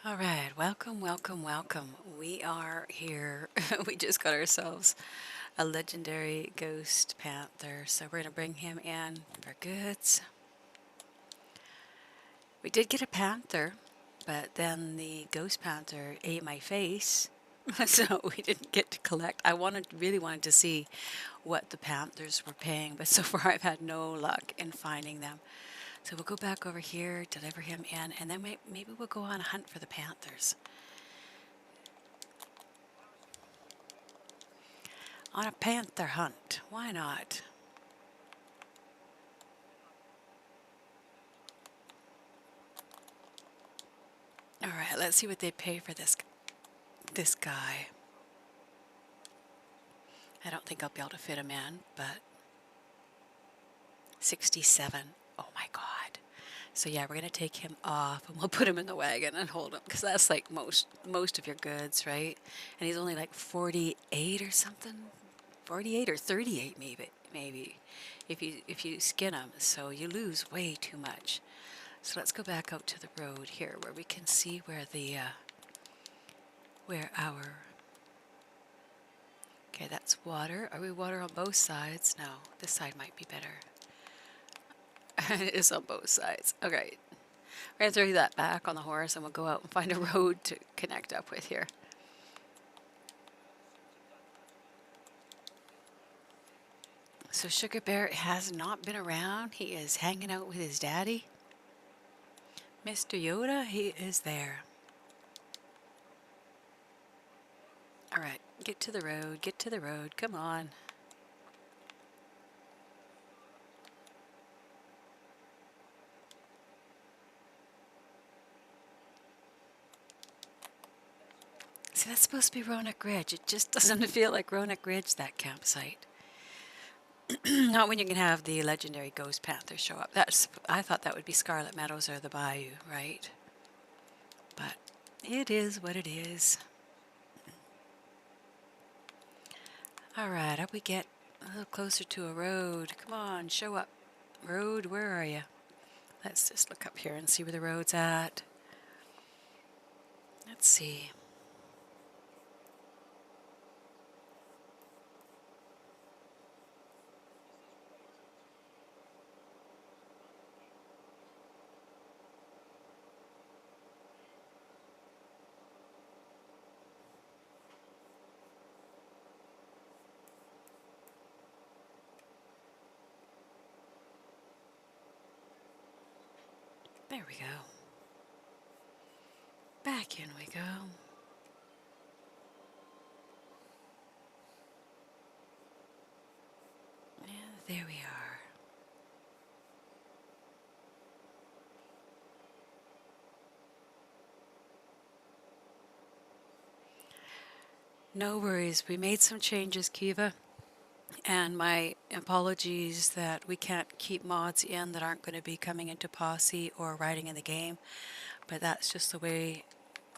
All right, welcome, welcome, welcome. We are here. We just got ourselves a legendary ghost panther, so we're going to bring him in for goods. We did get a panther, but then the ghost panther ate my face, so we didn't get to collect. Really wanted to see what the panthers were paying, but so far I've had no luck in finding them. So we'll go back over here, deliver him in, and then maybe we'll go on a hunt for the panthers. On a panther hunt. Why not? All right, let's see what they pay for this guy. I don't think I'll be able to fit him in, but 67. Oh my God. So yeah, we're gonna take him off and we'll put him in the wagon and hold him because that's like most of your goods, right? And he's only like 48 or something, 48 or 38 maybe, if you skin him. So you lose way too much. So let's go back out to the road here where we can see where our. Okay, that's water. Are we water on both sides? No, this side might be better. It is on both sides. Okay, we're gonna throw that back on the horse and we'll go out and find a road to connect up with here. So Sugar Bear has not been around. He is hanging out with his daddy. Mr. Yoda, he is there. All right, get to the road, come on. See, that's supposed to be Roanoke Ridge. It just doesn't feel like Roanoke Ridge, that campsite. Not when you can have the legendary ghost panther show up. I thought that would be Scarlet Meadows or the Bayou, right? But it is what it is. All right, up we get a little closer to a road. Come on, show up. Road, where are you? Let's just look up here and see where the road's at. Let's see. There we go. Back in we go. And there we are. No worries. We made some changes, Kiva. And my apologies that we can't keep mods in that aren't going to be coming into Posse or riding in the game. But that's just the way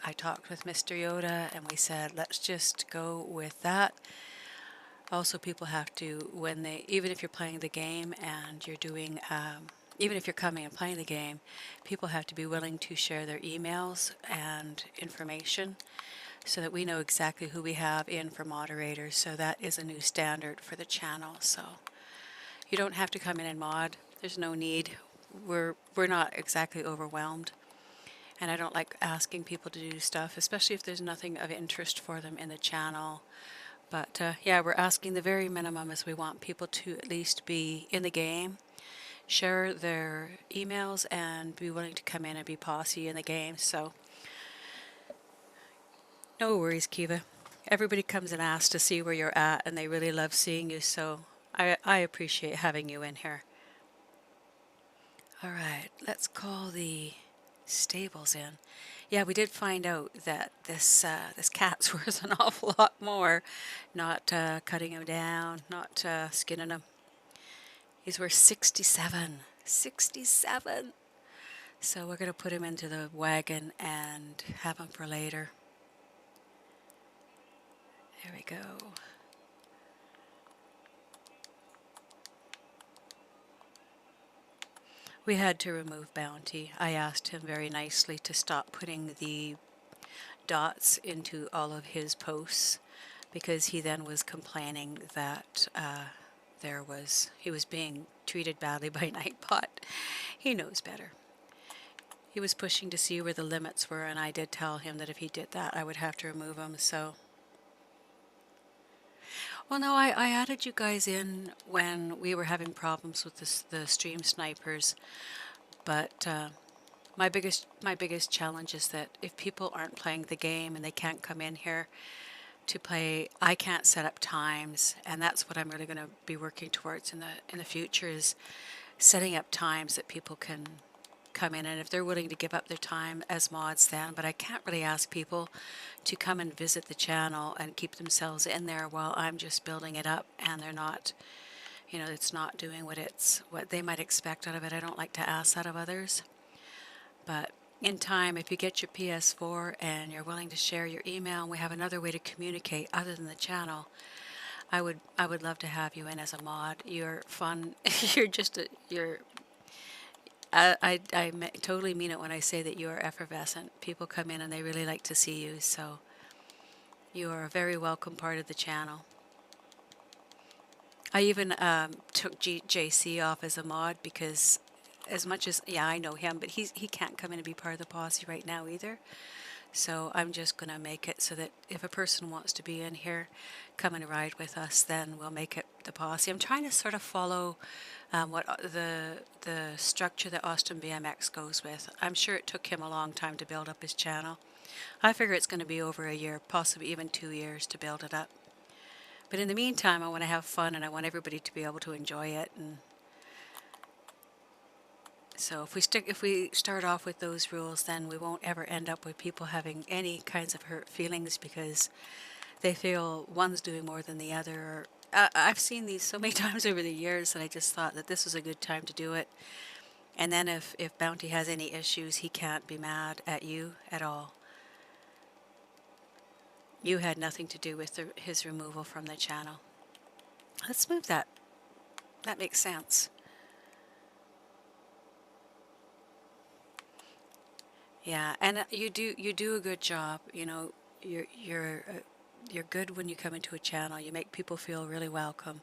I talked with Mr. Yoda and we said, let's just go with that. Also, people have to, even if you're playing the game and you're doing, even if you're coming and playing the game, people have to be willing to share their emails and information so that we know exactly who we have in for moderators. So that is a new standard for the channel. So you don't have to come in and mod. There's no need. We're not exactly overwhelmed. And I don't like asking people to do stuff, especially if there's nothing of interest for them in the channel. But yeah, we're asking the very minimum is we want people to at least be in the game, share their emails, and be willing to come in and be posse in the game. So no worries, Kiva. Everybody comes and asks to see where you're at, and they really love seeing you. So I appreciate having you in here. All right, let's call the stables in. Yeah, we did find out that this cat's worth an awful lot more. Not cutting him down, not skinning him. He's worth 67. 67. So we're gonna put him into the wagon and have him for later. There we go. We had to remove Bounty. I asked him very nicely to stop putting the dots into all of his posts because he then was complaining that he was being treated badly by Nightbot. He knows better. He was pushing to see where the limits were, and I did tell him that if he did that, I would have to remove him, so... Well, no, I added you guys in when we were having problems with the stream snipers, but my biggest challenge is that if people aren't playing the game and they can't come in here to play, I can't set up times, and that's what I'm really going to be working towards in the future, is setting up times that people can come in, and if they're willing to give up their time as mods, then. But I can't really ask people to come and visit the channel and keep themselves in there while I'm just building it up, and they're not, it's not doing what they might expect out of it. I don't like to ask that of others. But in time, if you get your PS4 and you're willing to share your email, and we have another way to communicate other than the channel, I would love to have you in as a mod. You're fun. I totally mean it when I say that you are effervescent. People come in and they really like to see you, so you are a very welcome part of the channel. I even took JC off as a mod because, as much as, yeah, I know him, but he can't come in and be part of the posse right now either. So I'm just going to make it so that if a person wants to be in here, come and ride with us, then we'll make it the posse. I'm trying to sort of follow what the structure that Austin BMX goes with. I'm sure it took him a long time to build up his channel. I figure it's going to be over a year, possibly even 2 years to build it up. But in the meantime, I want to have fun, and I want everybody to be able to enjoy it. And so if we start off with those rules, then we won't ever end up with people having any kinds of hurt feelings because they feel one's doing more than the other. I've seen these so many times over the years that I just thought that this was a good time to do it. And then if Bounty has any issues, he can't be mad at you at all. You had nothing to do with his removal from the channel. Let's move that. That makes sense. Yeah, and you do a good job. You're good when you come into a channel. You make people feel really welcome.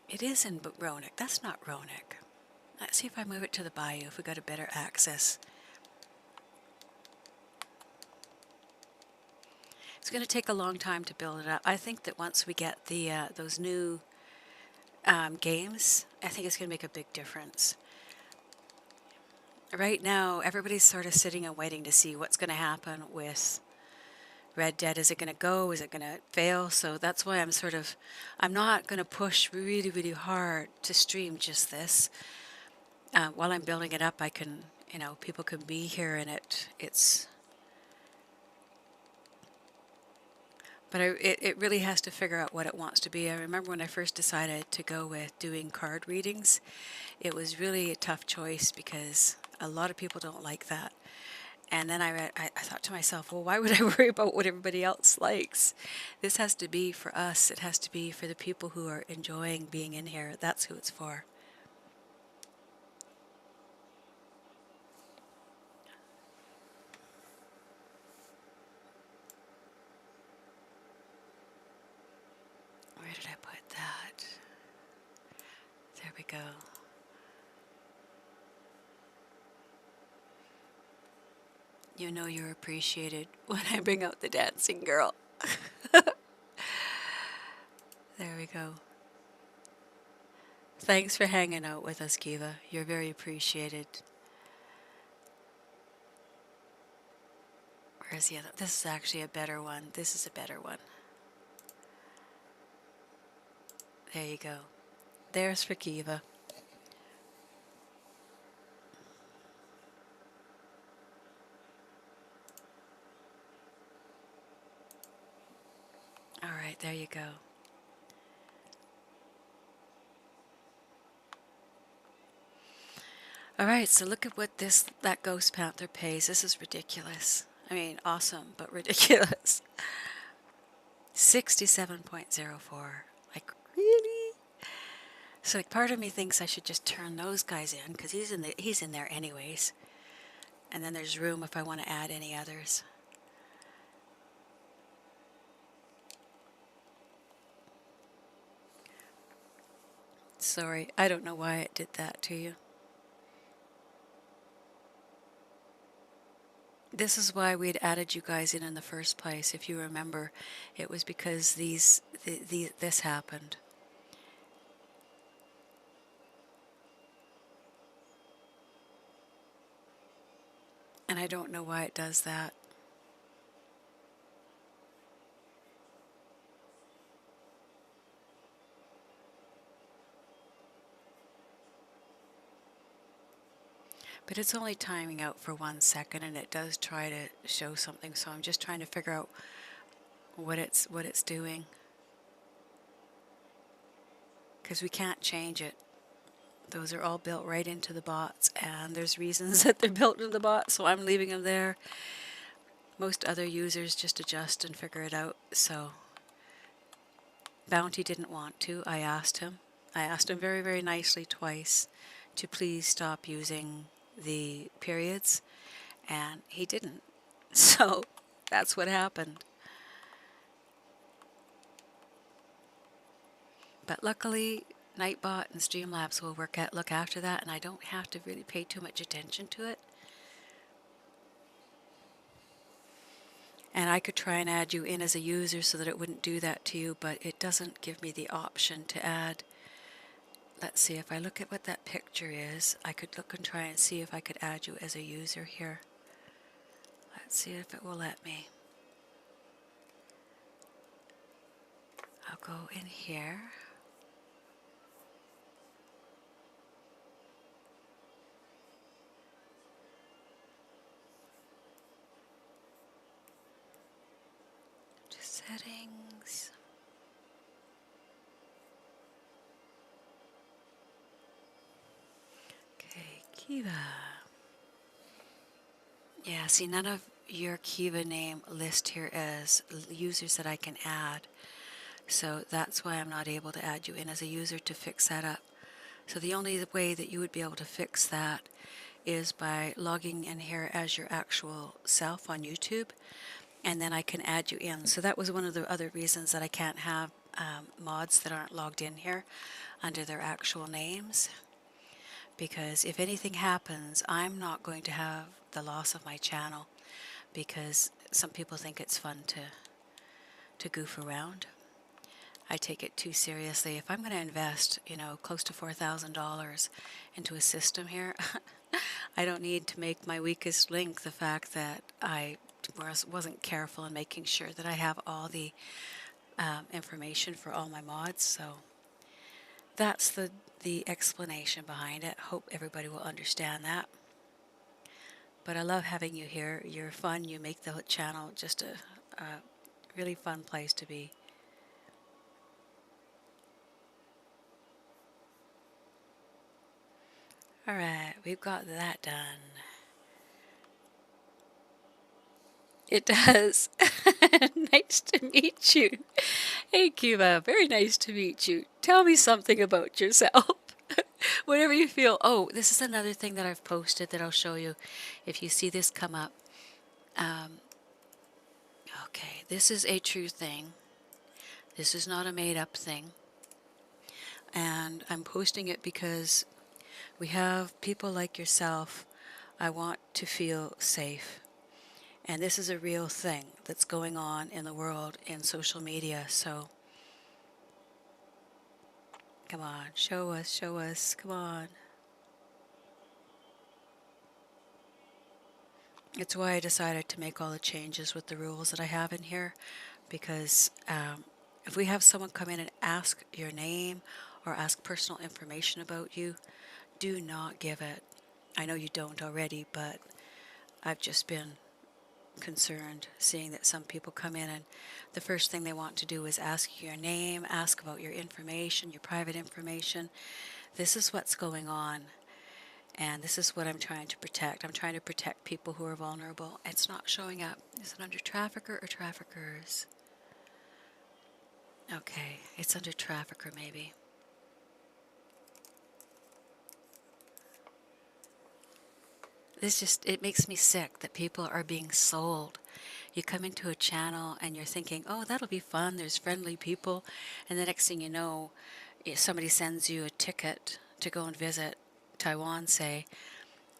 It is in Roanoke. That's not Roanoke. Let's see if I move it to the bayou, if we got a better access. It's going to take a long time to build it up. I think that once we get the those new games, I think it's going to make a big difference. Right now, everybody's sort of sitting and waiting to see what's going to happen with Red Dead. Is it going to go? Is it going to fail? So that's why I'm not going to push really, really hard to stream just this. While I'm building it up, I can, people can be here and it's... But it really has to figure out what it wants to be. I remember when I first decided to go with doing card readings, it was really a tough choice because a lot of people don't like that. And then I thought to myself, well, why would I worry about what everybody else likes? This has to be for us. It has to be for the people who are enjoying being in here. That's who it's for. Where did I put that? There we go. You know you're appreciated when I bring out the dancing girl. There we go. Thanks for hanging out with us, Kiva. You're very appreciated. Where's the other? This is actually a better one. This is a better one. There you go. There's for Kiva. All right, there you go. All right, so look at what that Ghost Panther pays. This is ridiculous. I mean, awesome, but ridiculous. 67.04. Like, really? So like, part of me thinks I should just turn those guys in because he's in there anyways. And then there's room if I want to add any others. Sorry, I don't know why it did that to you. This is why we'd added you guys in the first place. If you remember, it was because this happened. And I don't know why it does that. But it's only timing out for 1 second, and it does try to show something, so I'm just trying to figure out what it's doing. Because we can't change it. Those are all built right into the bots, and there's reasons that they're built into the bots, so I'm leaving them there. Most other users just adjust and figure it out, so Bounty didn't want to. I asked him very, very nicely twice to please stop using the periods, and he didn't. So that's what happened. But luckily, Nightbot and Streamlabs will look after that, and I don't have to really pay too much attention to it. And I could try and add you in as a user so that it wouldn't do that to you, but it doesn't give me the option to add. Let's see, if I look at what that picture is, I could look and try and see if I could add you as a user here. Let's see if it will let me. I'll go in here. To settings. Okay, Kiva. Yeah, see, none of your Kiva name list here as users that I can add. So that's why I'm not able to add you in as a user to fix that up. So the only way that you would be able to fix that is by logging in here as your actual self on YouTube, and then I can add you in. So that was one of the other reasons that I can't have mods that aren't logged in here under their actual names. Because if anything happens, I'm not going to have the loss of my channel, because some people think it's fun to goof around. I take it too seriously. If I'm going to invest, close to $4,000 into a system here, I don't need to make my weakest link the fact that I wasn't careful in making sure that I have all the information for all my mods. So that's the explanation behind it. Hope everybody will understand that. But I love having you here. You're fun. You make the channel just a really fun place to be. All right, we've got that done. It does. Nice to meet you. Hey, Cuba, very nice to meet you. Tell me something about yourself. Whatever you feel. Oh, this is another thing that I've posted that I'll show you if you see this come up. Okay, this is a true thing. This is not a made-up thing. And I'm posting it because we have people like yourself. I want to feel safe. And this is a real thing that's going on in the world in social media. So come on, show us, come on. It's why I decided to make all the changes with the rules that I have in here, because if we have someone come in and ask your name or ask personal information about you, do not give it. I know you don't already, but I've just been concerned seeing that some people come in and the first thing they want to do is ask you your name, ask about your information, your private information. This is what's going on, and this is what I'm trying to protect. I'm trying to protect people who are vulnerable. It's not showing up. Is it under trafficker or traffickers? Okay, it's under trafficker maybe. this just, it makes me sick that people are being sold. You come into a channel and you're thinking, oh, that'll be fun, there's friendly people, and the next thing you know, somebody sends you a ticket to go and visit Taiwan, say,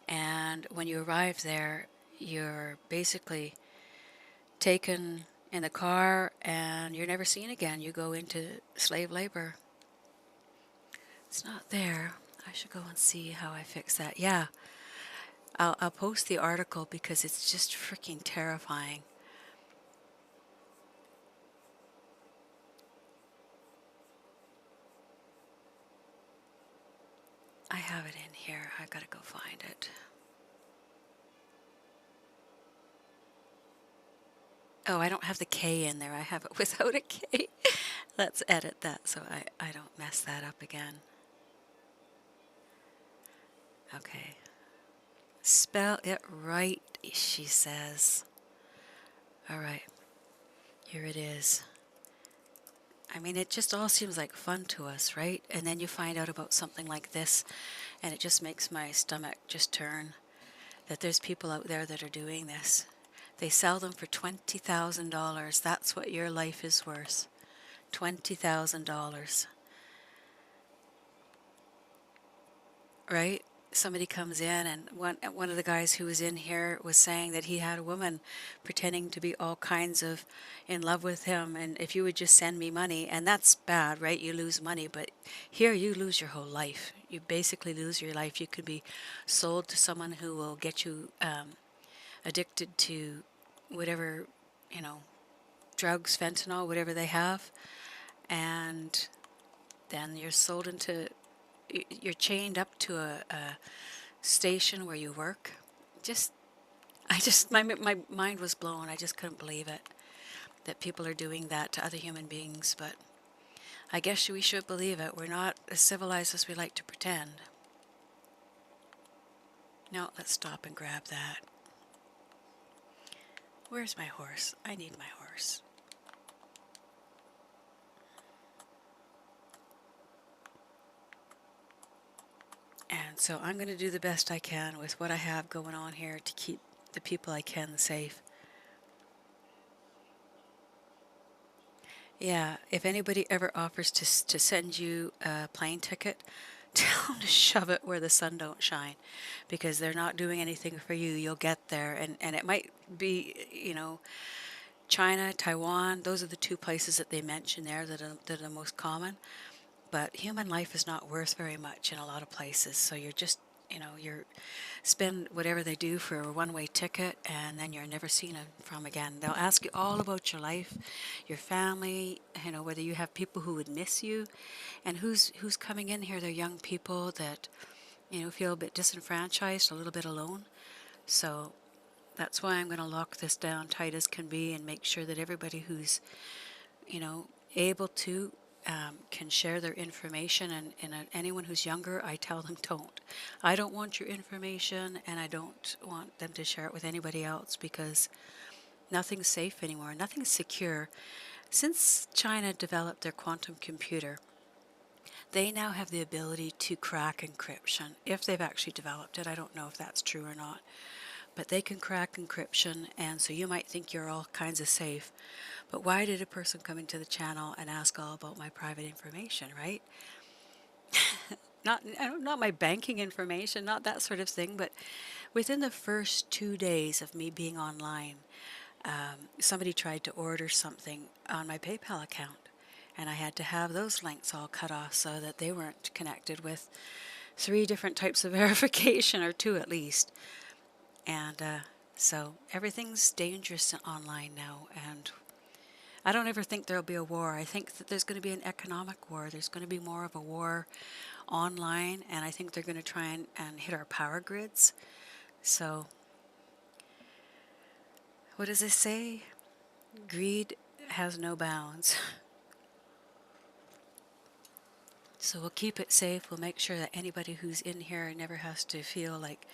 and when you arrive there, you're basically taken in the car and you're never seen again. You go into slave labor. It's not there. I should go and see how I fix that. Yeah, I'll post the article because it's just freaking terrifying. I have it in here. I've got to go find it. Oh, I don't have the K in there. I have it without a K. Let's edit that so I don't mess that up again. Okay. Spell it right, she says. All right. Here it is. I mean, it just all seems like fun to us, right? And then you find out about something like this, and it just makes my stomach just turn, that there's people out there that are doing this. They sell them for $20,000. That's what your life is worth. $20,000. Right? Somebody comes in, and one of the guys who was in here was saying that he had a woman pretending to be all kinds of in love with him, and if you would just send me money, and that's bad, right? You lose money, but here you lose your whole life. You basically lose your life. You could be sold to someone who will get you addicted to whatever, you know, drugs, fentanyl, whatever they have, and then you're sold into, you're chained up to a station where you work. My mind was blown. I just couldn't believe it, that people are doing that to other human beings, but I guess we should believe it. We're not as civilized as we like to pretend. No, let's stop and grab that. Where's my horse? I need my horse. And so I'm going to do the best I can with what I have going on here to keep the people I can safe. Yeah, if anybody ever offers to send you a plane ticket, tell them to shove it where the sun don't shine, because they're not doing anything for you. You'll get there, and it might be, you know, China, Taiwan, those are the two places that they mention there that are the most common. But human life is not worth very much in a lot of places, so you're just, you know, you're spend whatever they do for a one-way ticket, and then you're never seen from again. They'll ask you all about your life, your family, you know, whether you have people who would miss you, and who's coming in here. They're young people that, you know, feel a bit disenfranchised, a little bit alone. So that's why I'm going to lock this down tight as can be and make sure that everybody who's, you know, able to can share their information, and anyone who's younger, I tell them don't. I don't want your information, and I don't want them to share it with anybody else, because nothing's safe anymore, nothing's secure. Since China developed their quantum computer, they now have the ability to crack encryption. If they've actually developed it, I don't know if that's true or not, but they can crack encryption, and so you might think you're all kinds of safe. But why did a person come into the channel and ask all about my private information, right? Not my banking information, not that sort of thing, but within the first 2 days of me being online, somebody tried to order something on my PayPal account, and I had to have those links all cut off so that they weren't connected with 3 different types of verification, or 2 at least. And so everything's dangerous online now, and I don't ever think there'll be a war. I think that there's going to be an economic war. There's going to be more of a war online, and I think they're going to try and hit our power grids. So, what does it say? Greed has no bounds. So we'll keep it safe. We'll make sure that anybody who's in here never has to feel like,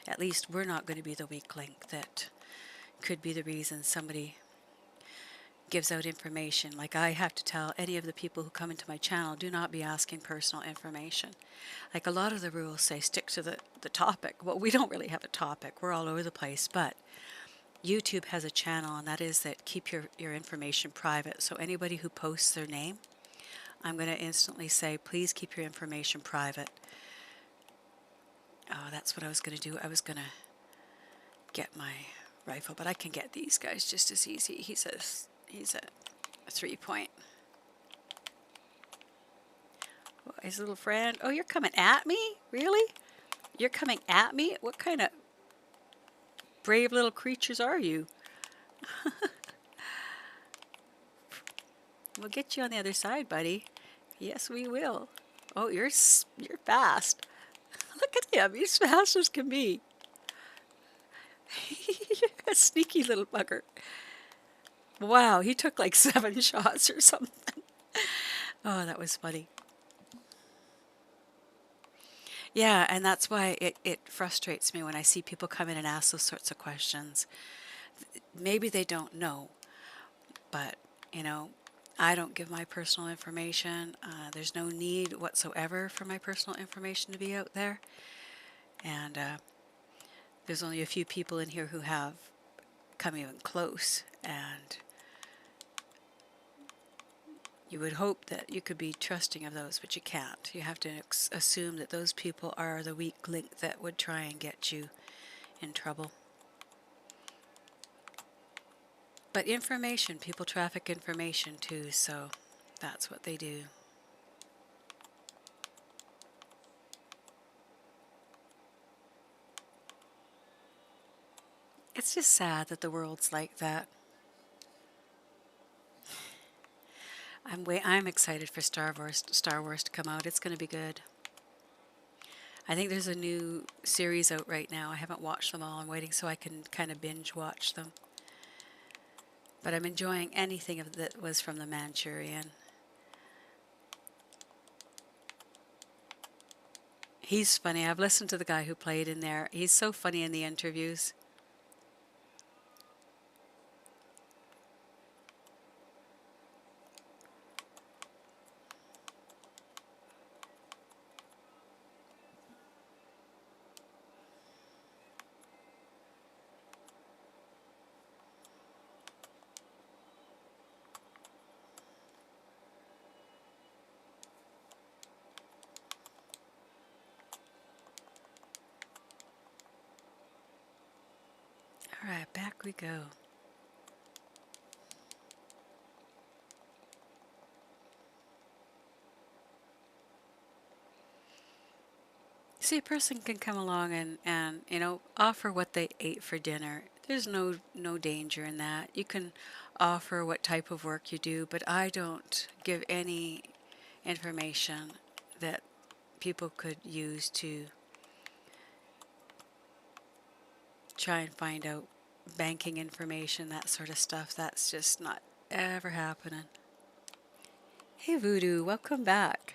at least we're not going to be the weak link that could be the reason somebody gives out information. Like I have to tell any of the people who come into my channel, do not be asking personal information. Like a lot of the rules say stick to the topic. Well, we don't really have a topic. We're all over the place, but YouTube has a channel, and that is that keep your information private. So anybody who posts their name, I'm going to instantly say, please keep your information private. Oh, that's what I was going to do. I was going to get my rifle, but I can get these guys just as easy. He's a 3-point. His little friend. Oh, you're coming at me? Really? You're coming at me? What kind of brave little creatures are you? We'll get you on the other side, buddy. Yes, we will. Oh, you're fast. Look at him. He's fast as can be. You're a sneaky little bugger. Wow, he took like 7 shots or something. Oh, that was funny. Yeah, and that's why it frustrates me when I see people come in and ask those sorts of questions. Maybe they don't know, but, you know, I don't give my personal information. There's no need whatsoever for my personal information to be out there. And there's only a few people in here who have come even close. And you would hope that you could be trusting of those, but you can't. You have to assume that those people are the weak link that would try and get you in trouble. But information, people traffic information too, so that's what they do. It's just sad that the world's like that. I'm excited for Star Wars to come out. It's going to be good. I think there's a new series out right now. I haven't watched them all. I'm waiting so I can kind of binge watch them. But I'm enjoying anything that was from the Manchurian. He's funny. I've listened to the guy who played in there. He's so funny in the interviews. All right, back we go. See, a person can come along and you know, offer what they ate for dinner. There's no danger in that. You can offer what type of work you do, but I don't give any information that people could use to try and find out banking information, that sort of stuff. That's just not ever happening. Hey Voodoo, welcome back.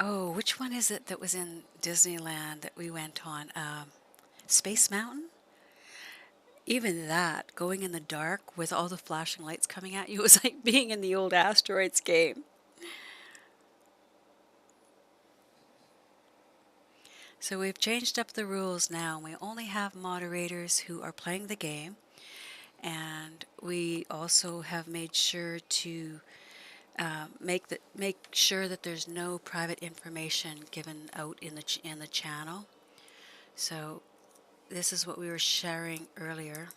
Oh, which one is it that was in Disneyland that we went on? Space Mountain? Even that, going in the dark with all the flashing lights coming at you, was like being in the old Asteroids game. So we've changed up the rules now. We only have moderators who are playing the game, and we also have made sure to make sure that there's no private information given out in the channel. So this is what we were sharing earlier.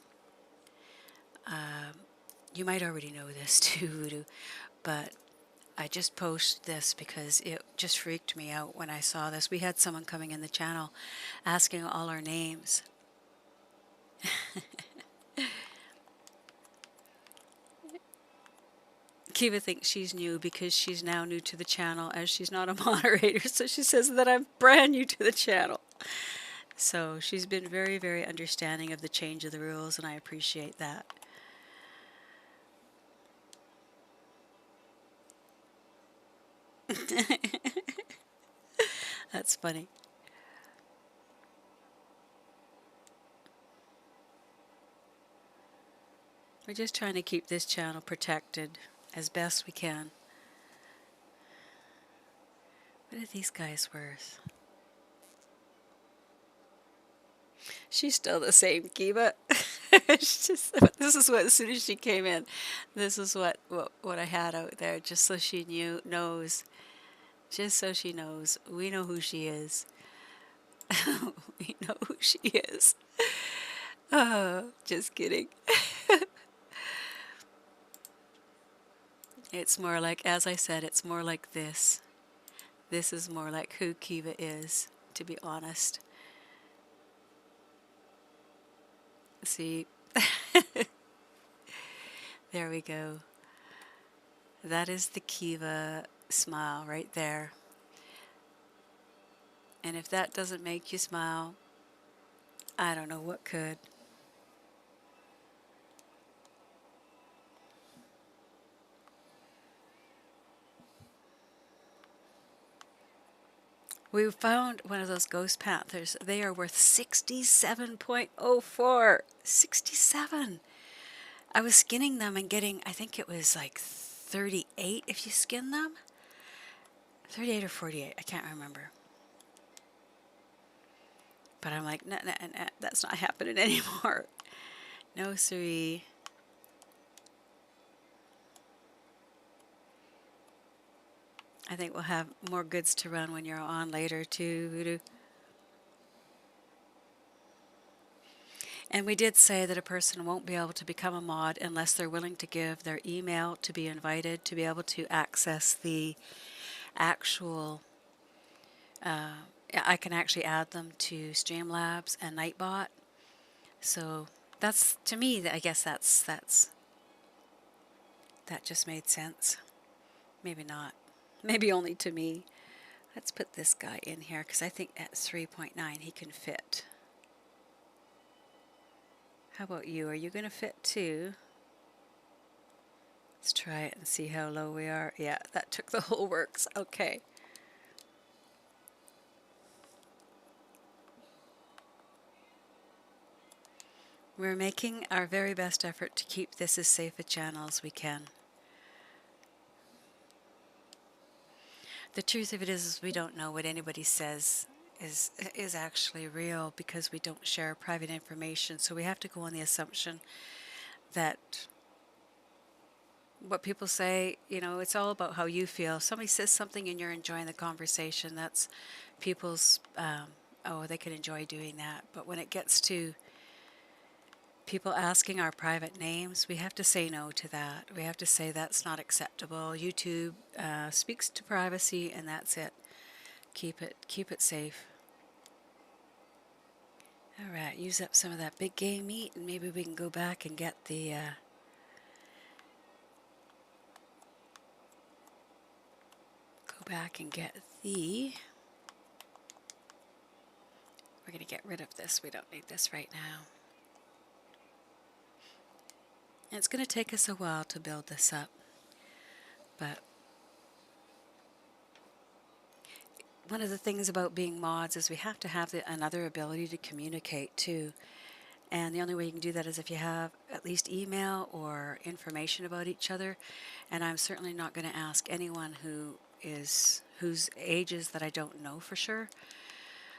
You might already know this too, Voodoo, but I just posted this because it just freaked me out when I saw this. We had someone coming in the channel asking all our names. Kiva thinks she's new because she's now new to the channel, as she's not a moderator, so she says that I'm brand new to the channel. So she's been very, very understanding of the change of the rules, and I appreciate that. That's funny. We're just trying to keep this channel protected as best we can. What are these guys worth? She's still the same, Kiva. This is what, as soon as she came in, this is what I had out there, just so she knows, just so she knows, we know who she is. We know who she is. Oh, just kidding. It's more like, as I said, it's more like this. This is more like who Kiva is, to be honest. See, there we go. That is the Kiva smile right there. And if that doesn't make you smile, I don't know what could. We found one of those ghost panthers. They are worth 67.04. 67. I was skinning them and getting, I think it was like 38 if you skin them. 38 or 48, I can't remember. But I'm like, nah, that's not happening anymore. No, siree. I think we'll have more goods to run when you're on later too, Voodoo. And we did say that a person won't be able to become a mod unless they're willing to give their email to be invited to be able to access the actual, I can actually add them to Streamlabs and Nightbot. So that's, to me, I guess that just made sense. Maybe not. Maybe only to me. Let's put this guy in here because I think at 3.9 he can fit. How about you? Are you going to fit too? Let's try it and see how low we are. Yeah, that took the whole works. Okay. We're making our very best effort to keep this as safe a channel as we can. The truth of it is we don't know what anybody says is actually real because we don't share private information. So we have to go on the assumption that what people say, you know, it's all about how you feel. If somebody says something and you're enjoying the conversation, that's people's, oh, they can enjoy doing that. But when it gets to people asking our private names, we have to say no to that. We have to say that's not acceptable. YouTube speaks to privacy, and that's it. Keep it safe. All right, use up some of that big game meat, and maybe we can go back and get the we're going to get rid of this. We don't need this right now. It's going to take us a while to build this up, but one of the things about being mods is we have to have another ability to communicate too. And the only way you can do that is if you have at least email or information about each other. And I'm certainly not going to ask anyone whose ages that I don't know for sure.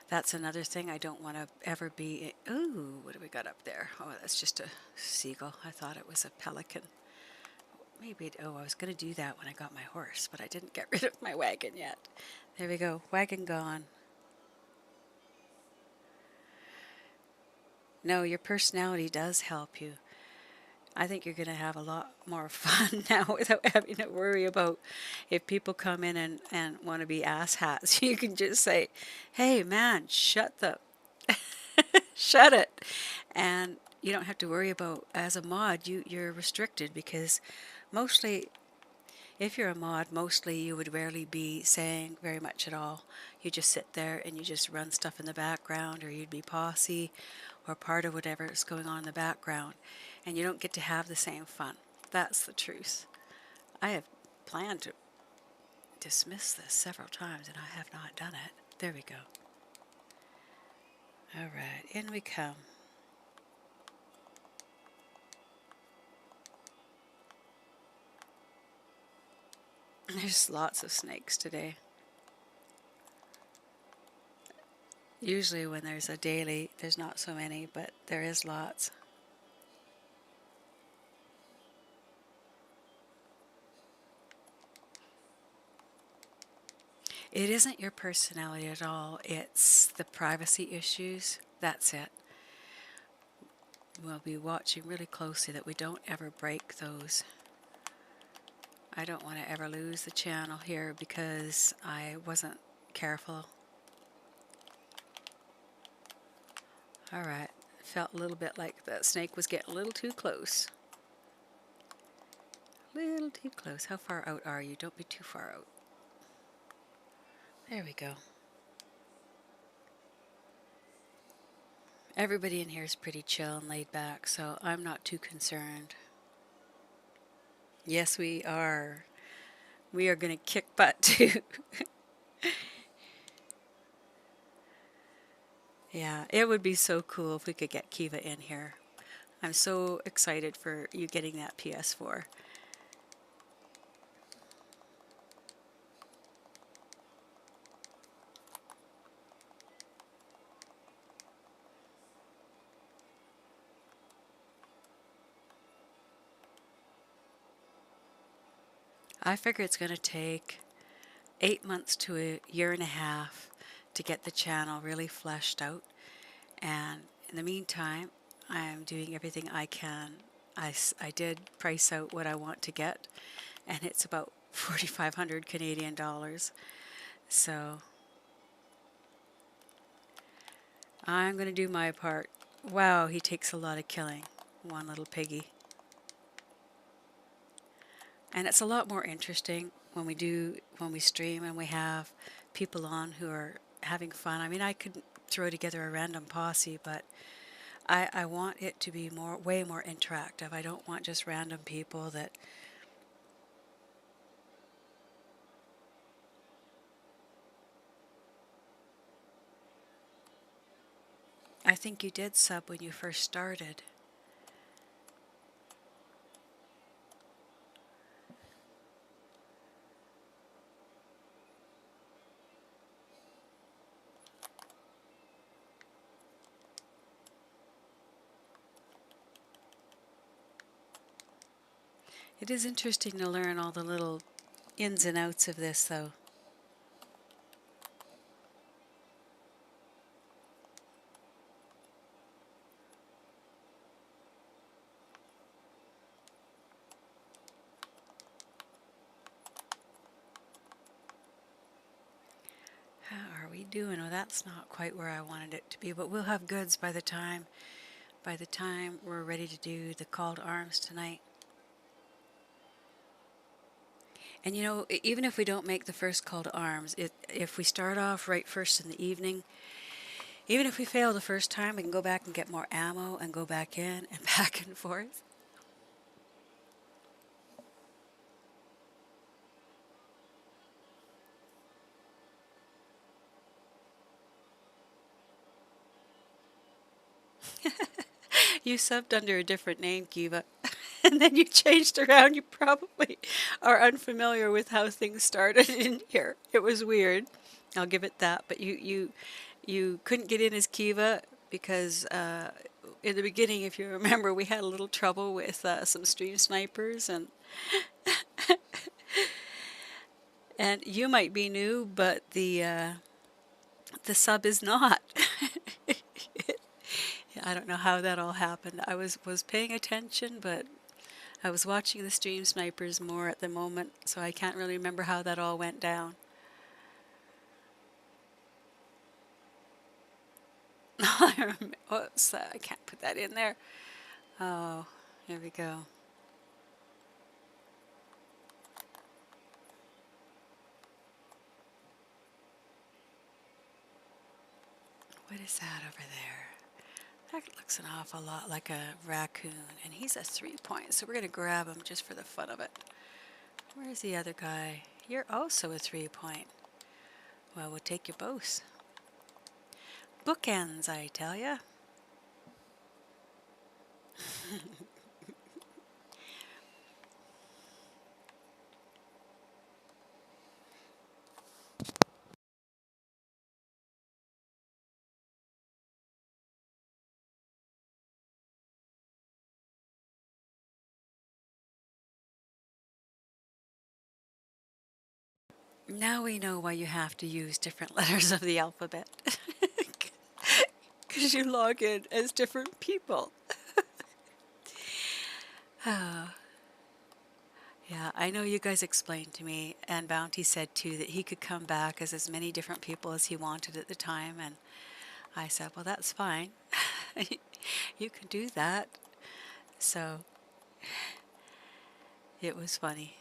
That's another thing. I don't want to ever be... Ooh, what do we got up there? Oh, that's just a seagull. I thought it was a pelican. Maybe, I was going to do that when I got my horse, but I didn't get rid of my wagon yet. There we go. Wagon gone. No, your personality does help you. I think you're going to have a lot more fun now without having to worry about if people come in and want to be asshats. You can just say, hey, man, shut it. And you don't have to worry about, as a mod, you're restricted because mostly, if you're a mod, mostly you would rarely be saying very much at all. You just sit there and you just run stuff in the background, or you'd be posse or part of whatever is going on in the background. And you don't get to have the same fun. That's the truth. I have planned to dismiss this several times and I have not done it. There we go. All right, in we come. There's lots of snakes today. Usually when there's a daily, there's not so many, but there is lots. It isn't your personality at all, it's the privacy issues. That's it. We'll be watching really closely that we don't ever break those. I don't want to ever lose the channel here because I wasn't careful. Alright, felt a little bit like that snake was getting a little too close. A little too close. How far out are you? Don't be too far out. There we go. Everybody in here is pretty chill and laid back, so I'm not too concerned. Yes, we are. We are going to kick butt too. Yeah, it would be so cool if we could get Kiva in here. I'm so excited for you getting that PS4. I figure it's going to take 8 months to a year and a half to get the channel really fleshed out. And in the meantime, I'm doing everything I can. I did price out what I want to get, and it's about 4,500 Canadian dollars. So I'm going to do my part. Wow, he takes a lot of killing, one little piggy. And it's a lot more interesting when we stream and we have people on who are having fun. I mean, I could throw together a random posse, but I want it to be way more interactive. I don't want just random people that... I think you did sub when you first started. It is interesting to learn all the little ins and outs of this, though. How are we doing? Oh, that's not quite where I wanted it to be, but we'll have goods by the time we're ready to do the call to arms tonight. And you know, even if we don't make the first call to arms, if we start off right first in the evening, even if we fail the first time, we can go back and get more ammo and go back in and back and forth. You subbed under a different name, Kiva, and then you changed around. You probably are unfamiliar with how things started in here. It was weird. I'll give it that. But you couldn't get in as Kiva because in the beginning, if you remember, we had a little trouble with some stream snipers, and and you might be new, but the sub is not. I don't know how that all happened. I was paying attention, but I was watching the stream snipers more at the moment, so I can't really remember how that all went down. Oops, I can't put that in there. Oh, here we go. What is that over there? That looks an awful lot like a raccoon, and he's a 3-point, so we're going to grab him just for the fun of it. Where's the other guy? You're also a 3-point. Well, we'll take you both. Bookends, I tell ya. Now we know why you have to use different letters of the alphabet. Because you log in as different people. Yeah, I know you guys explained to me, and Bounty said too that he could come back as many different people as he wanted at the time, and I said, well, that's fine. You can do that. So it was funny.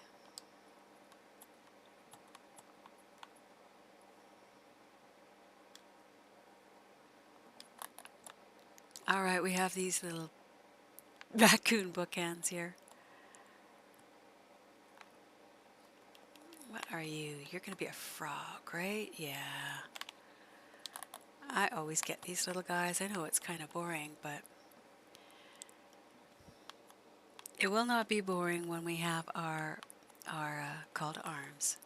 All right, we have these little raccoon bookends here. What are you? You're going to be a frog, right? Yeah. I always get these little guys. I know it's kind of boring, but it will not be boring when we have our call to arms.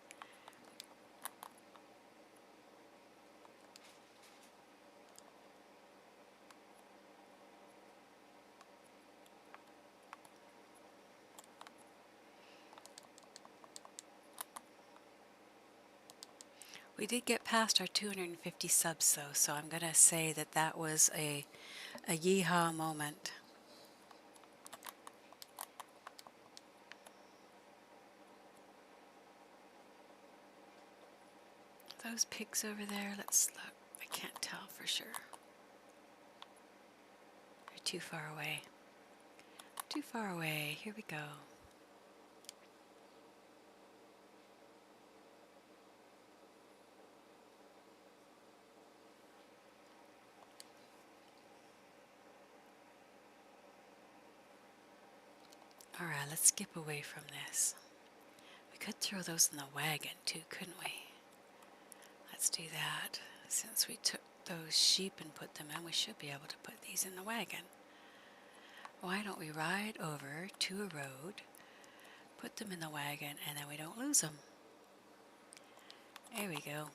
We did get past our 250 subs though, so I'm going to say that that was a yeehaw moment. Those pigs over there, let's look. I can't tell for sure. They're too far away. Too far away. Here we go. All right, let's skip away from this. We could throw those in the wagon too, couldn't we? Let's do that. Since we took those sheep and put them in, we should be able to put these in the wagon. Why don't we ride over to a road, put them in the wagon, and then we don't lose them? There we go.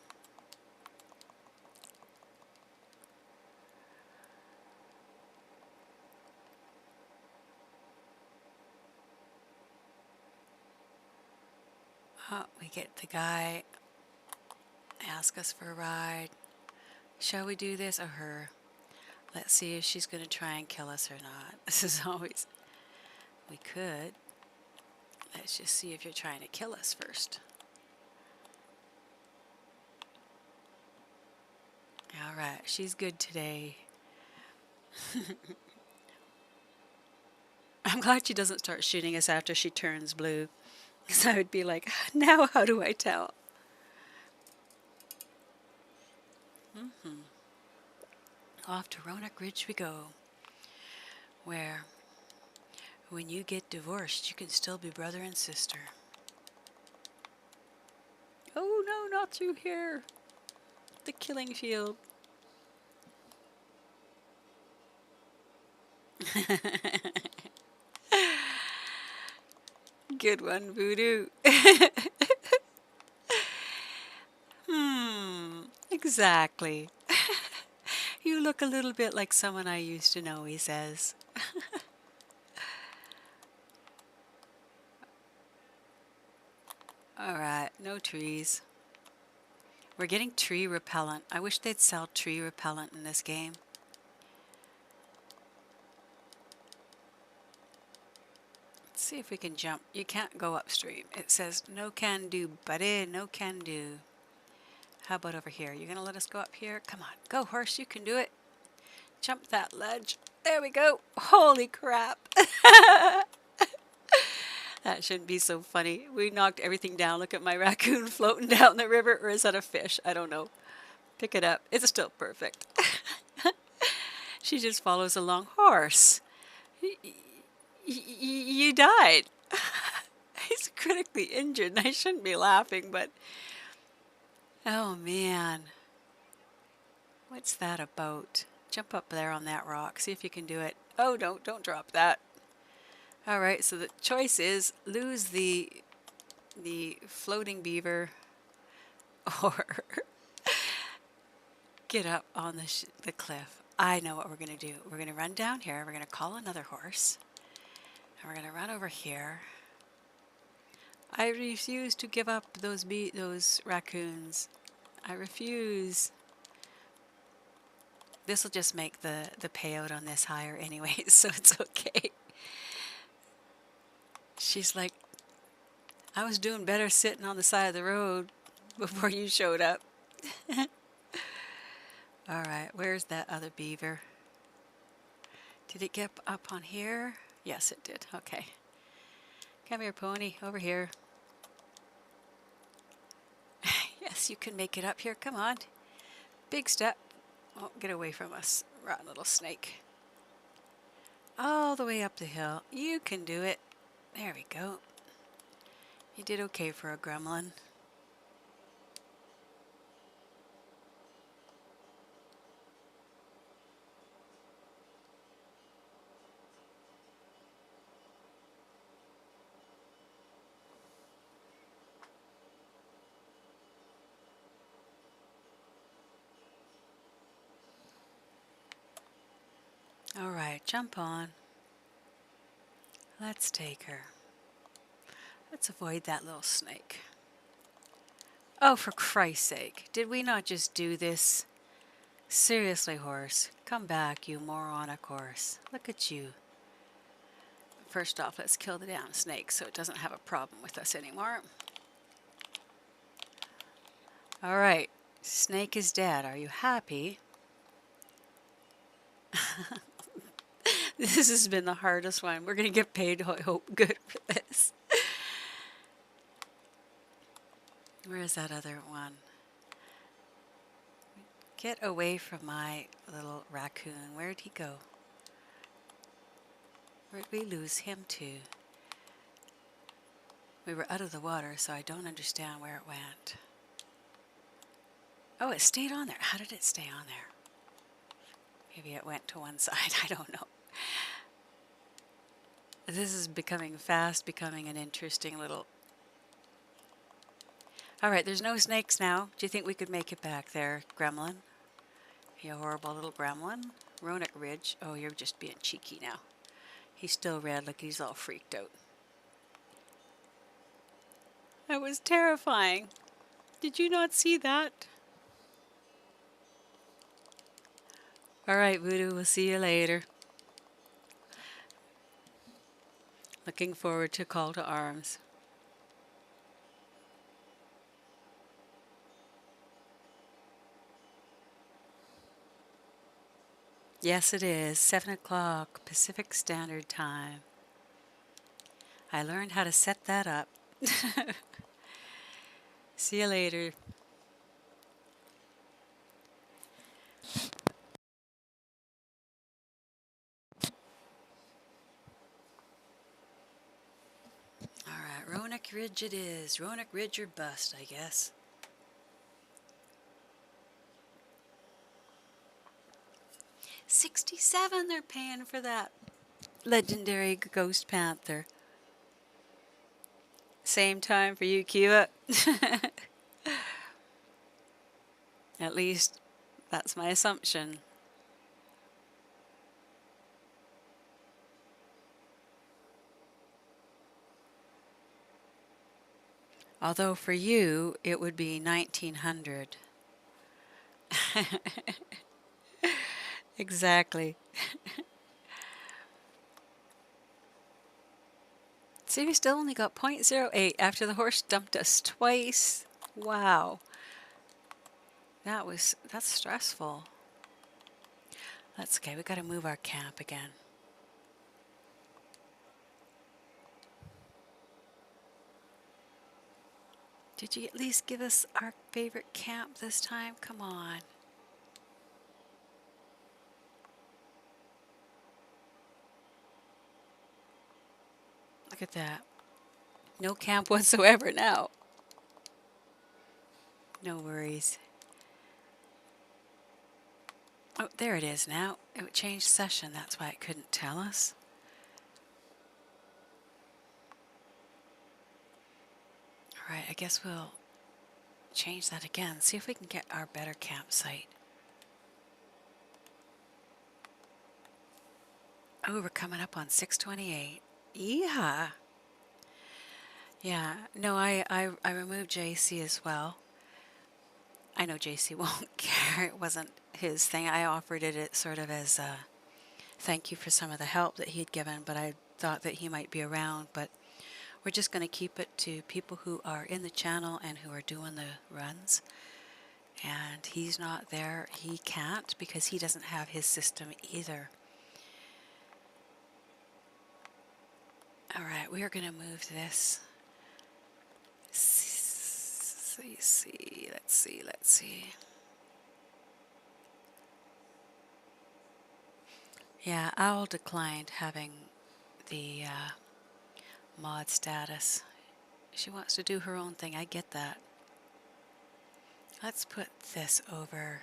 Oh, we get the guy ask us for a ride. Shall we do this or her? Let's see if she's going to try and kill us or not. This is always... We could. Let's just see if you're trying to kill us first. All right, she's good today. I'm glad she doesn't start shooting us after she turns blue. Because I would be like, now how do I tell? Off to Roanoke Ridge we go, where when you get divorced, you can still be brother and sister. Oh no, not through here. The killing field. Good one, Voodoo. Exactly. You look a little bit like someone I used to know, he says. Alright, no trees. We're getting tree repellent. I wish they'd sell tree repellent in this game. Let's see if we can jump. You can't go upstream. It says, no can do, buddy, no can do. How about over here? You gonna let us go up here? Come on, go horse, you can do it. Jump that ledge. There we go. Holy crap. That shouldn't be so funny. We knocked everything down. Look at my raccoon floating down the river, or is that a fish? I don't know. Pick it up. It's still perfect. She just follows along. Horse. You died. He's critically injured, and I shouldn't be laughing, but... Oh, man. What's that about? Jump up there on that rock. See if you can do it. Oh, don't drop that. All right, so the choice is lose the floating beaver or get up on the cliff. I know what we're going to do. We're going to run down here. We're going to call another horse. And we're going to run over here. I refuse to give up those raccoons. I refuse. This will just make the payout on this higher anyway, so it's okay. She's like, I was doing better sitting on the side of the road before you showed up. All right, where's that other beaver? Did it get up on here? Yes, it did. Okay. Come here, pony. Over here. Yes, you can make it up here. Come on. Big step. Oh, get away from us, rotten little snake. All the way up the hill. You can do it. There we go. You did okay for a gremlin. All right, jump on. Let's take her. Let's avoid that little snake. Oh, for Christ's sake, did we not just do this? Seriously, horse, come back, you moronic horse. Look at you. First off, let's kill the damn snake so it doesn't have a problem with us anymore. All right, snake is dead. Are you happy? This has been the hardest one. We're going to get paid, I hope, good for this. Where is that other one? Get away from my little raccoon. Where'd he go? Where'd we lose him to? We were out of the water, so I don't understand where it went. Oh, it stayed on there. How did it stay on there? Maybe it went to one side. I don't know. This is becoming an interesting little... All right, there's no snakes now. Do you think we could make it back there, gremlin? You horrible little gremlin. Roanoke Ridge. Oh, you're just being cheeky now. He's still red, like he's all freaked out. That was terrifying. Did you not see that? All right, Voodoo, we'll see you later. Looking forward to call to arms. Yes, it is. 7 o'clock Pacific Standard Time. I learned how to set that up. See you later. All right, Roanoke Ridge it is. Roanoke Ridge or bust, I guess. $67 they're paying for that legendary ghost panther. Same time for you, Kiva. At least that's my assumption. Although for you, it would be 1900. Exactly. See, we still only got 0.08 after the horse dumped us twice. Wow. That's stressful. That's okay, we gotta move our camp again. Did you at least give us our favorite camp this time? Come on. Look at that. No camp whatsoever now. No worries. Oh, there it is now. It changed session. That's why it couldn't tell us. All right, I guess we'll change that again. See if we can get our better campsite. Oh, we're coming up on 6:28. Yeehaw! Yeah, no, I removed JC as well. I know JC won't care. It wasn't his thing. I offered it sort of as a thank you for some of the help that he'd given, but I thought that he might be around. But we're just going to keep it to people who are in the channel and who are doing the runs. And he's not there. He can't because he doesn't have his system either. All right, we are going to move this. Let's see. Yeah, Owl declined having the mod status. She wants to do her own thing. I get that. Let's put this over.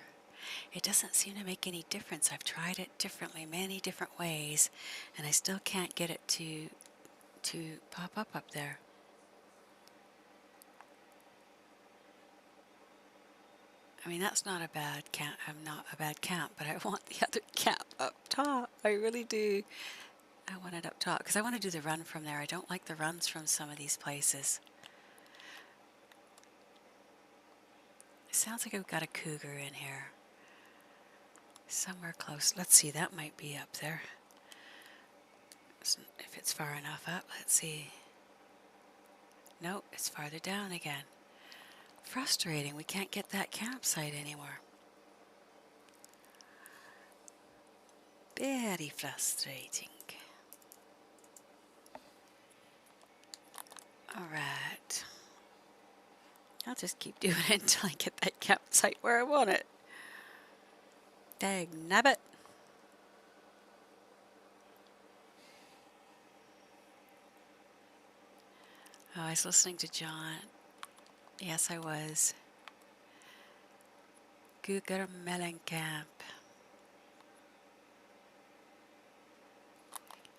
It doesn't seem to make any difference. I've tried it differently, many different ways, and I still can't get it to pop up there. I mean, that's not a bad camp. I'm not a bad camp, but I want the other camp up top. I really do. I want it up top because I want to do the run from there. I don't like the runs from some of these places. It sounds like I've got a cougar in here. Somewhere close. Let's see, that might be up there. If it's far enough up, let's see. Nope, it's farther down again. Frustrating, we can't get that campsite anymore. Very frustrating. Alright. I'll just keep doing it until I get that campsite where I want it. Dag nabbit. Oh, I was listening to John. Yes, I was. Cougar Mellencamp.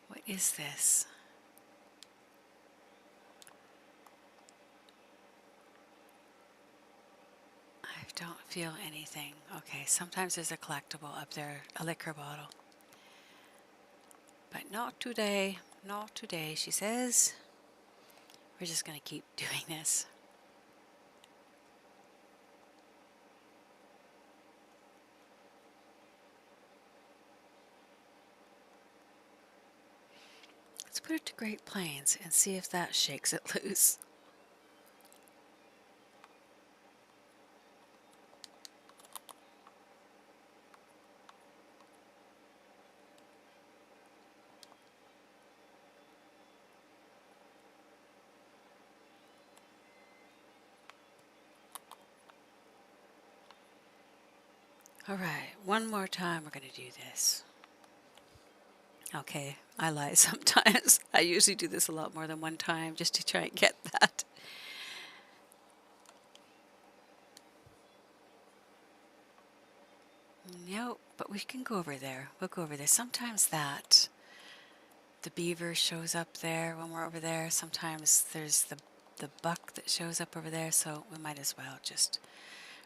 What is this? I don't feel anything. Okay, sometimes there's a collectible up there, a liquor bottle. But not today. Not today, she says. We're just going to keep doing this. Let's put it to Great Plains and see if that shakes it loose. All right, one more time we're going to do this. Okay, I lie sometimes. I usually do this a lot more than one time just to try and get that. No, but we can go over there. We'll go over there. Sometimes the beaver shows up there when we're over there. Sometimes there's the buck that shows up over there, so we might as well just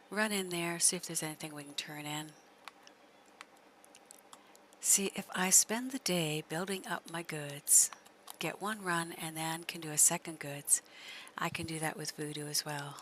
run in there, see if there's anything we can turn in. See, if I spend the day building up my goods, get one run, and then can do a second goods, I can do that with voodoo as well.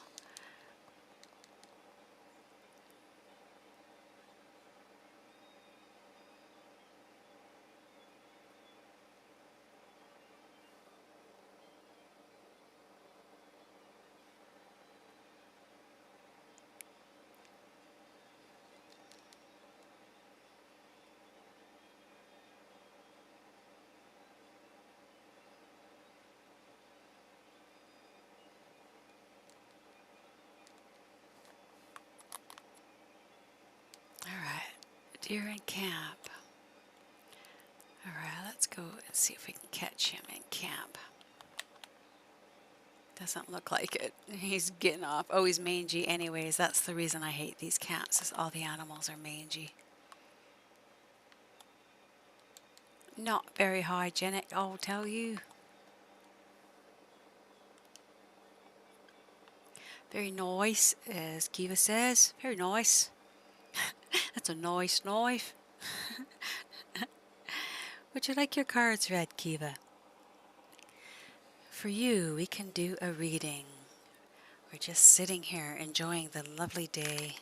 Alright, deer in camp. Alright, let's go and see if we can catch him in camp. Doesn't look like it. He's getting off. Oh, he's mangy anyways. That's the reason I hate these camps, is all the animals are mangy. Not very hygienic, I'll tell you. Very nice, as Kiva says. Very nice. That's a nice knife. Would you like your cards read, Kiva? for you, we can do a reading. We're just sitting here enjoying the lovely day.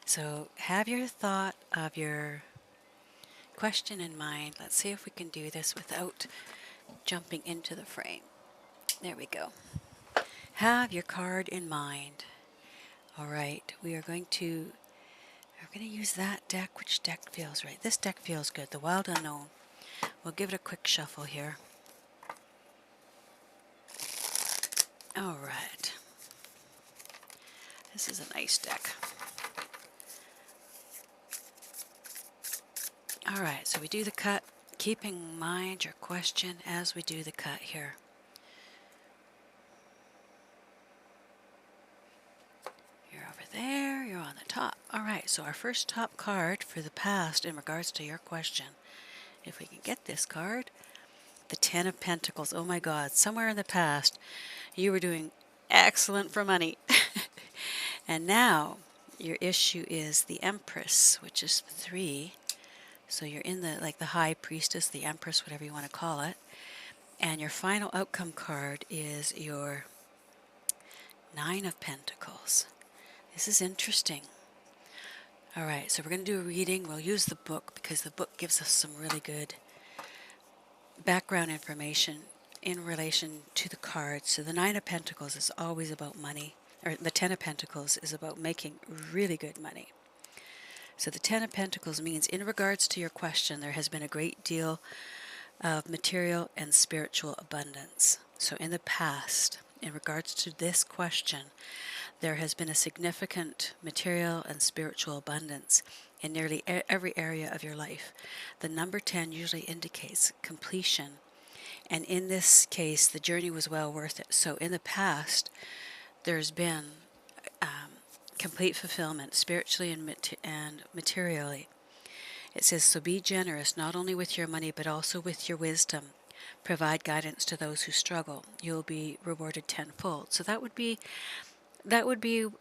So have your thought of your question in mind. Let's see if we can do this without jumping into the frame. There we go. Have your card in mind. All right, we're going to use that deck. Which deck feels right? This deck feels good. The Wild Unknown. We'll give it a quick shuffle here. All right. This is a nice deck. All right, so we do the cut. Keeping in mind your question as we do the cut here. You're over there, you're on the top. All right, so our first top card for the past in regards to your question, if we can get this card, the Ten of Pentacles. Oh my God, somewhere in the past you were doing excellent for money. And now your issue is the Empress, which is 3. So you're in the High Priestess, the Empress, whatever you want to call it. And your final outcome card is your 9 of Pentacles. This is interesting. All right, so we're going to do a reading. We'll use the book because the book gives us some really good background information in relation to the cards. So the 9 of Pentacles is always about money, or the 10 of Pentacles is about making really good money. So the 10 of Pentacles means in regards to your question, there has been a great deal of material and spiritual abundance. So in the past, in regards to this question, there has been a significant material and spiritual abundance in nearly every area of your life. The number 10 usually indicates completion, and in this case, the journey was well worth it. So in the past, there's been complete fulfillment, spiritually and materially. It says, so be generous, not only with your money, but also with your wisdom. Provide guidance to those who struggle. You'll be rewarded tenfold. So that would be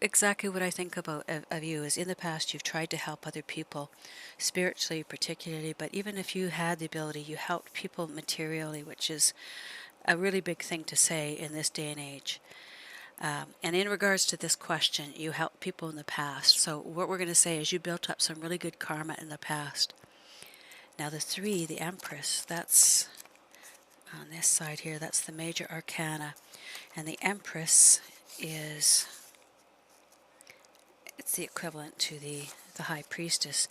exactly what I think about of you. Is in the past you've tried to help other people, spiritually particularly, but even if you had the ability, you helped people materially, which is a really big thing to say in this day and age. And in regards to this question, you helped people in the past. So what we're going to say is you built up some really good karma in the past. Now the 3, the Empress, that's on this side here, that's the major arcana. And the Empress is, it's the equivalent to the High Priestess.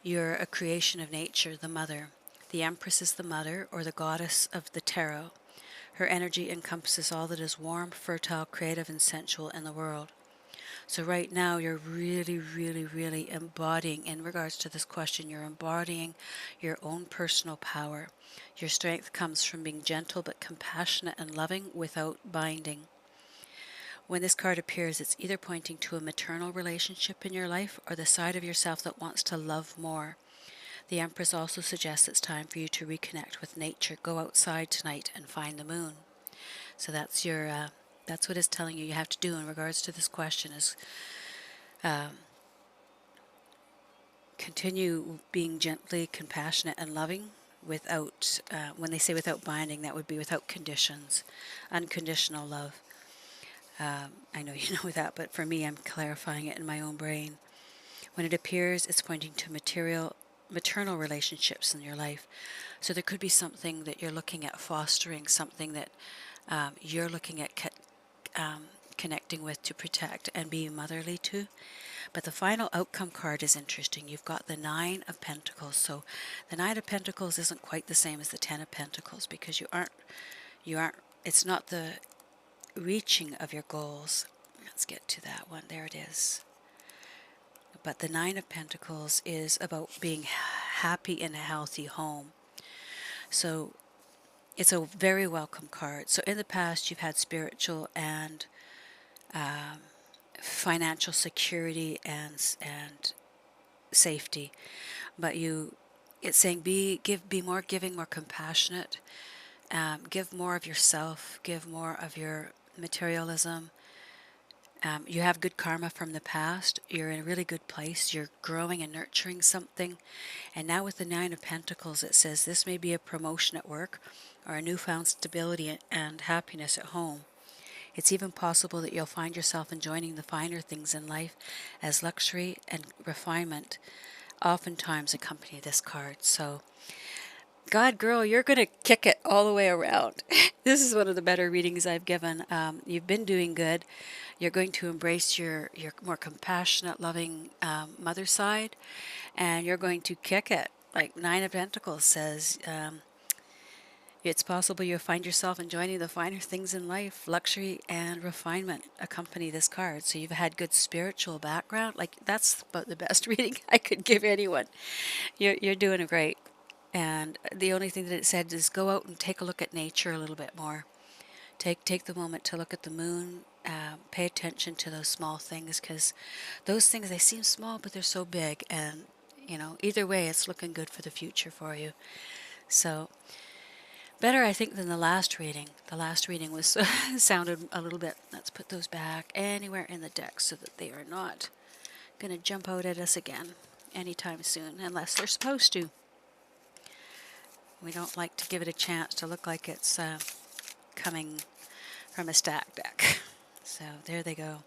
You're a creation of nature, the mother. The Empress is the mother, or the goddess of the tarot. Her energy encompasses all that is warm, fertile, creative, and sensual in the world. So right now you're really, really, really embodying, in regards to this question, you're embodying your own personal power. Your strength comes from being gentle but compassionate and loving without binding. When this card appears, it's either pointing to a maternal relationship in your life or the side of yourself that wants to love more. The Empress also suggests it's time for you to reconnect with nature. Go outside tonight and find the moon. So that's your that's what it's telling you have to do in regards to this question, is continue being gently compassionate and loving without, when they say without binding, that would be without conditions, unconditional love. I know you know that, but for me, I'm clarifying it in my own brain. When it appears, it's pointing to maternal relationships in your life. So there could be something that you're looking at fostering, something that you're looking at connecting with to protect and be motherly to. But the final outcome card is interesting. You've got the 9 of Pentacles. So the 9 of Pentacles isn't quite the same as the 10 of Pentacles, because you aren't, it's not the reaching of your goals. Let's get to that one. There it is. But the 9 of Pentacles is about being happy in a healthy home. So it's a very welcome card. So in the past, you've had spiritual and financial security and safety, but it's saying be more giving, more compassionate, give more of yourself, give more of your materialism, You have good karma from the past. You're in a really good place. You're growing and nurturing something. And now with the Nine of Pentacles, it says this may be a promotion at work or a newfound stability and happiness at home. It's even possible that you'll find yourself enjoying the finer things in life, as luxury and refinement oftentimes accompany this card. So, God, girl, you're going to kick it all the way around. This is one of the better readings I've given. You've been doing good. You're going to embrace your more compassionate, loving mother side, and you're going to kick it. Like Nine of Pentacles says, it's possible you'll find yourself enjoying the finer things in life. Luxury and refinement accompany this card. So you've had good spiritual background. Like, that's about the best reading I could give anyone. You're doing great. And the only thing that it said is go out and take a look at nature a little bit more. Take the moment to look at the moon. Pay attention to those small things, because those things, they seem small, but they're so big. And, either way, it's looking good for the future for you. So, better, I think, than the last reading. The last reading was sounded a little bit, let's put those back anywhere in the deck so that they are not going to jump out at us again anytime soon, unless they're supposed to. We don't like to give it a chance to look like it's coming from a stack deck. So there they go.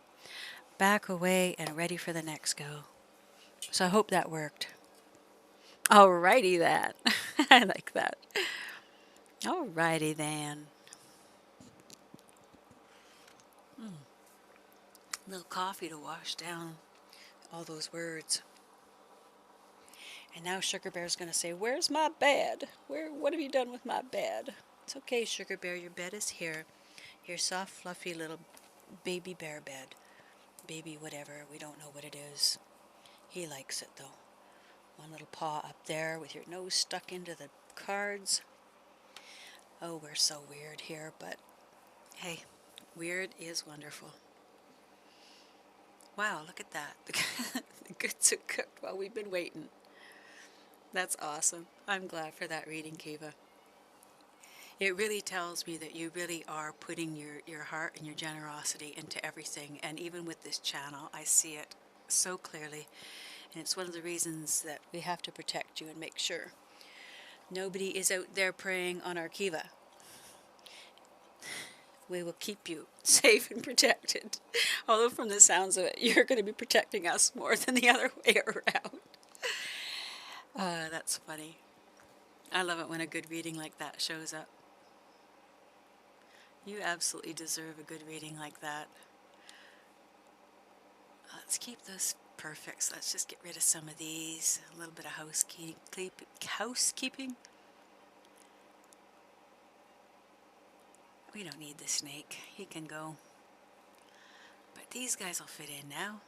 Back away and ready for the next go. So I hope that worked. Alrighty then. I like that. Alrighty then. A little coffee to wash down all those words. And now Sugar Bear's going to say, where's my bed? What have you done with my bed? It's okay, Sugar Bear, your bed is here. Your soft, fluffy little baby bear bed. Baby whatever, we don't know what it is. He likes it though. One little paw up there with your nose stuck into the cards. Oh, we're so weird here, but hey, weird is wonderful. Wow, look at that. The goods are cooked while we've been waiting. That's awesome. I'm glad for that reading, Kiva. It really tells me that you really are putting your heart and your generosity into everything. And even with this channel, I see it so clearly. And it's one of the reasons that we have to protect you and make sure nobody is out there preying on our Kiva. We will keep you safe and protected. Although from the sounds of it, you're going to be protecting us more than the other way around. That's funny. I love it when a good reading like that shows up. You absolutely deserve a good reading like that. Let's keep those perfects. Let's just get rid of some of these. A little bit of housekeeping. We don't need the snake. He can go. But these guys will fit in now.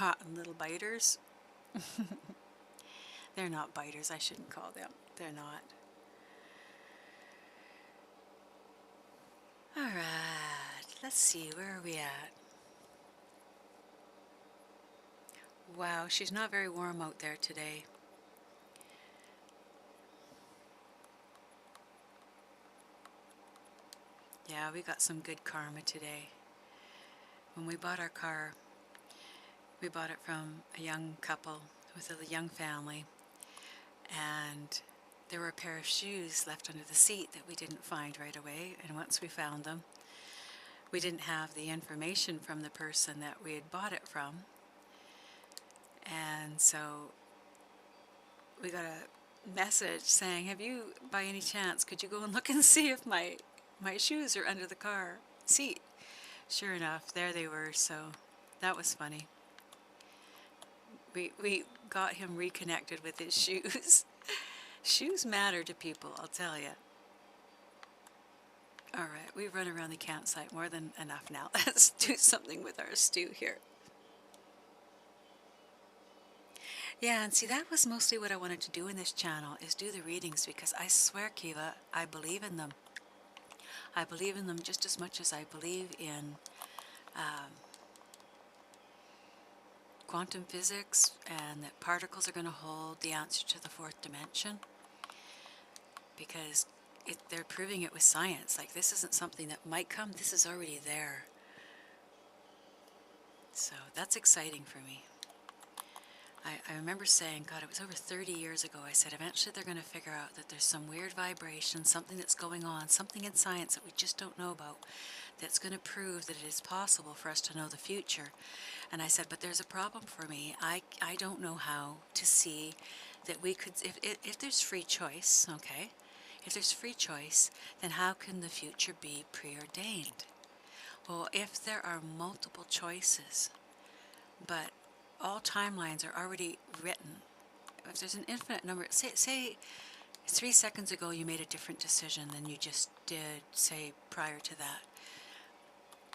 Rotten little biters. They're not biters. I shouldn't call them. They're not. Alright. Let's see. Where are we at? Wow, she's not very warm out there today. Yeah, we got some good karma today. When we bought our car, we bought it from a young couple with a young family, and there were a pair of shoes left under the seat that we didn't find right away. And once we found them, we didn't have the information from the person that we had bought it from. And so we got a message saying, have you, by any chance, could you go and look and see if my shoes are under the car seat? Sure enough, there they were. So that was funny. We got him reconnected with his shoes. Shoes matter to people, I'll tell you. Alright, we've run around the campsite more than enough now. Let's do something with our stew here. Yeah, and see, that was mostly what I wanted to do in this channel, is do the readings, because I swear, Kiva, I believe in them. I believe in them just as much as I believe in quantum physics, and that particles are going to hold the answer to the fourth dimension, because they're proving it with science. Like, this isn't something that might come, this is already there. So that's exciting for me. I remember saying, God, it was over 30 years ago, I said, eventually they're going to figure out that there's some weird vibration, something that's going on, something in science that we just don't know about, that's going to prove that it is possible for us to know the future. And I said, but there's a problem for me. I don't know how to see that we could, if there's free choice, okay, if there's free choice, then how can the future be preordained? Well, if there are multiple choices, but all timelines are already written. If there's an infinite number, say 3 seconds ago you made a different decision than you just did, say, prior to that.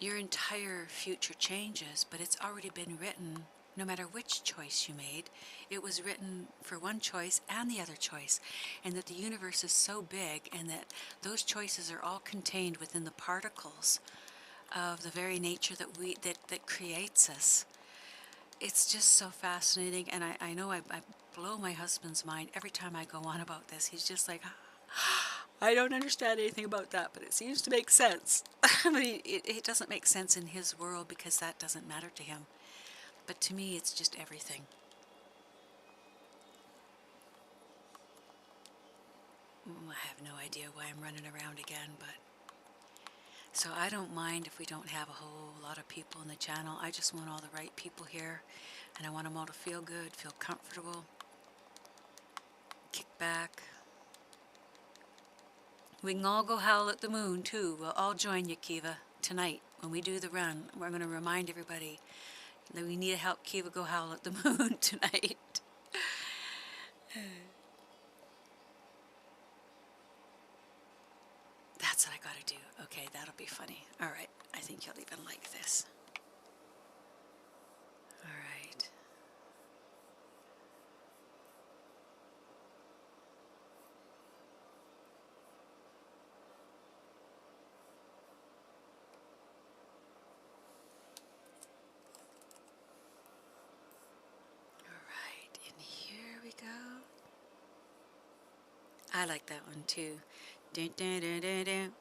Your entire future changes, but it's already been written. No matter which choice you made, it was written for one choice and the other choice, and that the universe is so big and that those choices are all contained within the particles of the very nature that creates us. It's just so fascinating, and I know I blow my husband's mind every time I go on about this. He's just like, I don't understand anything about that, but it seems to make sense. But it doesn't make sense in his world because that doesn't matter to him. But to me, it's just everything. I have no idea why I'm running around again, but... So I don't mind if we don't have a whole lot of people in the channel. I just want all the right people here, and I want them all to feel good, feel comfortable, kick back. We can all go howl at the moon too. We'll all join you, Kiva, tonight when we do the run. We're going to remind everybody that we need to help Kiva go howl at the moon tonight. That's what I gotta do. Okay, that'll be funny. Alright, I think you'll even like this. Alright. Alright, and here we go. I like that one too. Dun, dun, dun, dun, dun.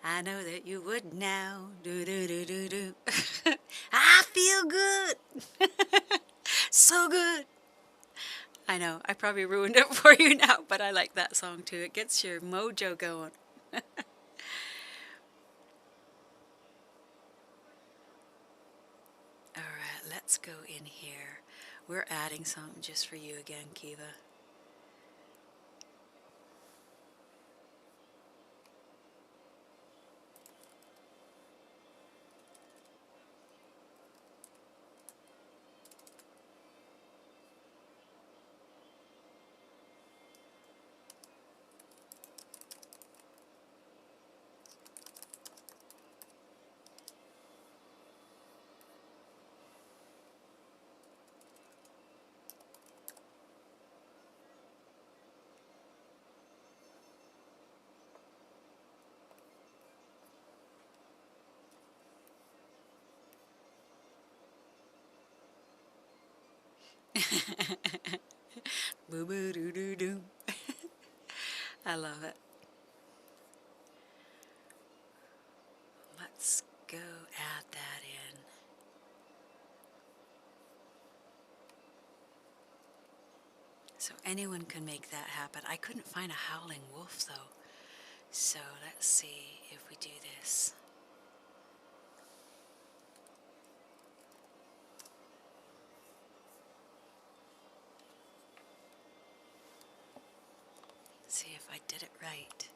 I know that you would now. Do, do, do, do, do. I feel good. So good. I know, I probably ruined it for you now, but I like that song too. It gets your mojo going. Alright, let's go in here. We're adding something just for you again, Kiva. Boo boo doo doo doo. I love it. Let's go add that in. So anyone can make that happen. I couldn't find a howling wolf though. So let's see if we do this. See if I did it right.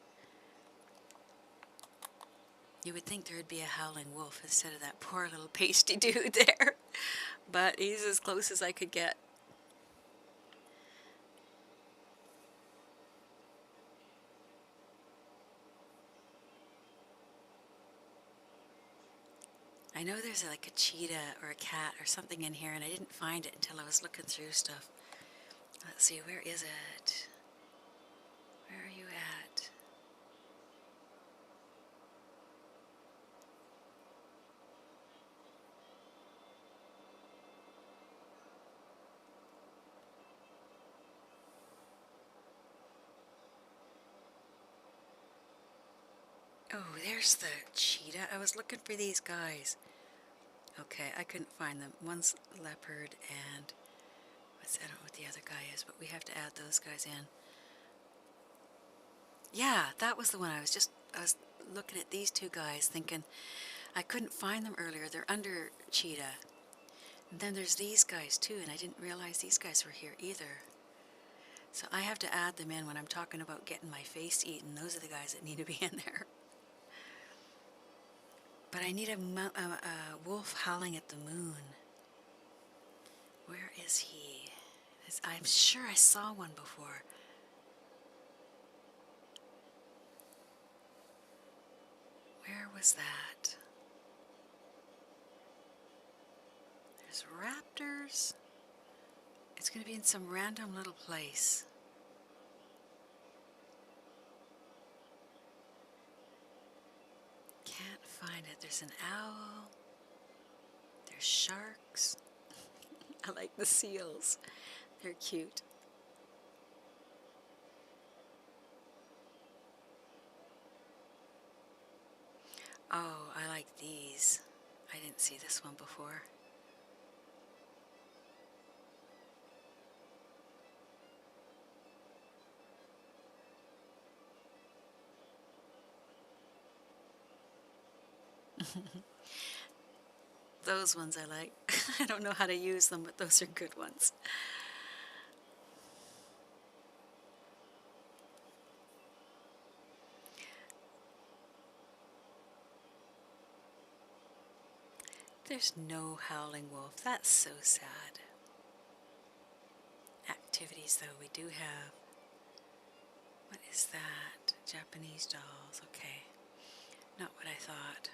You would think there would be a howling wolf instead of that poor little pasty dude there. But he's as close as I could get. I know there's like a cheetah or a cat or something in here, and I didn't find it until I was looking through stuff. Let's see, where is it? Where are you at? Oh, there's the cheetah. I was looking for these guys. Okay, I couldn't find them. One's leopard and I don't know what the other guy is, but we have to add those guys in. Yeah, that was the one. I was looking at these two guys thinking I couldn't find them earlier. They're under cheetah. And then there's these guys too, and I didn't realize these guys were here either. So I have to add them in when I'm talking about getting my face eaten. Those are the guys that need to be in there. But I need a wolf howling at the moon. Where is he? I'm sure I saw one before. Where was that? There's raptors. It's going to be in some random little place. Can't find it. There's an owl. There's sharks. I like the seals. They're cute. Oh, I like these. I didn't see this one before. Those ones I like. I don't know how to use them, but those are good ones. There's no howling wolf. That's so sad. Activities, though, we do have. What is that? Japanese dolls. Okay. Not what I thought.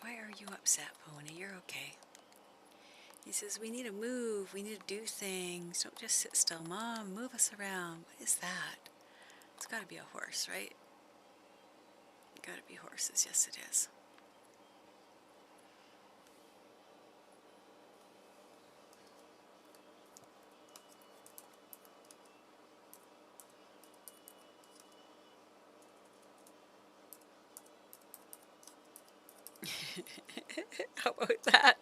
Why are you upset, Pony? You're okay. He says, we need to move. We need to do things. Don't just sit still. Mom, move us around. What is that? It's got to be a horse, right? Got to be horses. Yes, it is. How about that?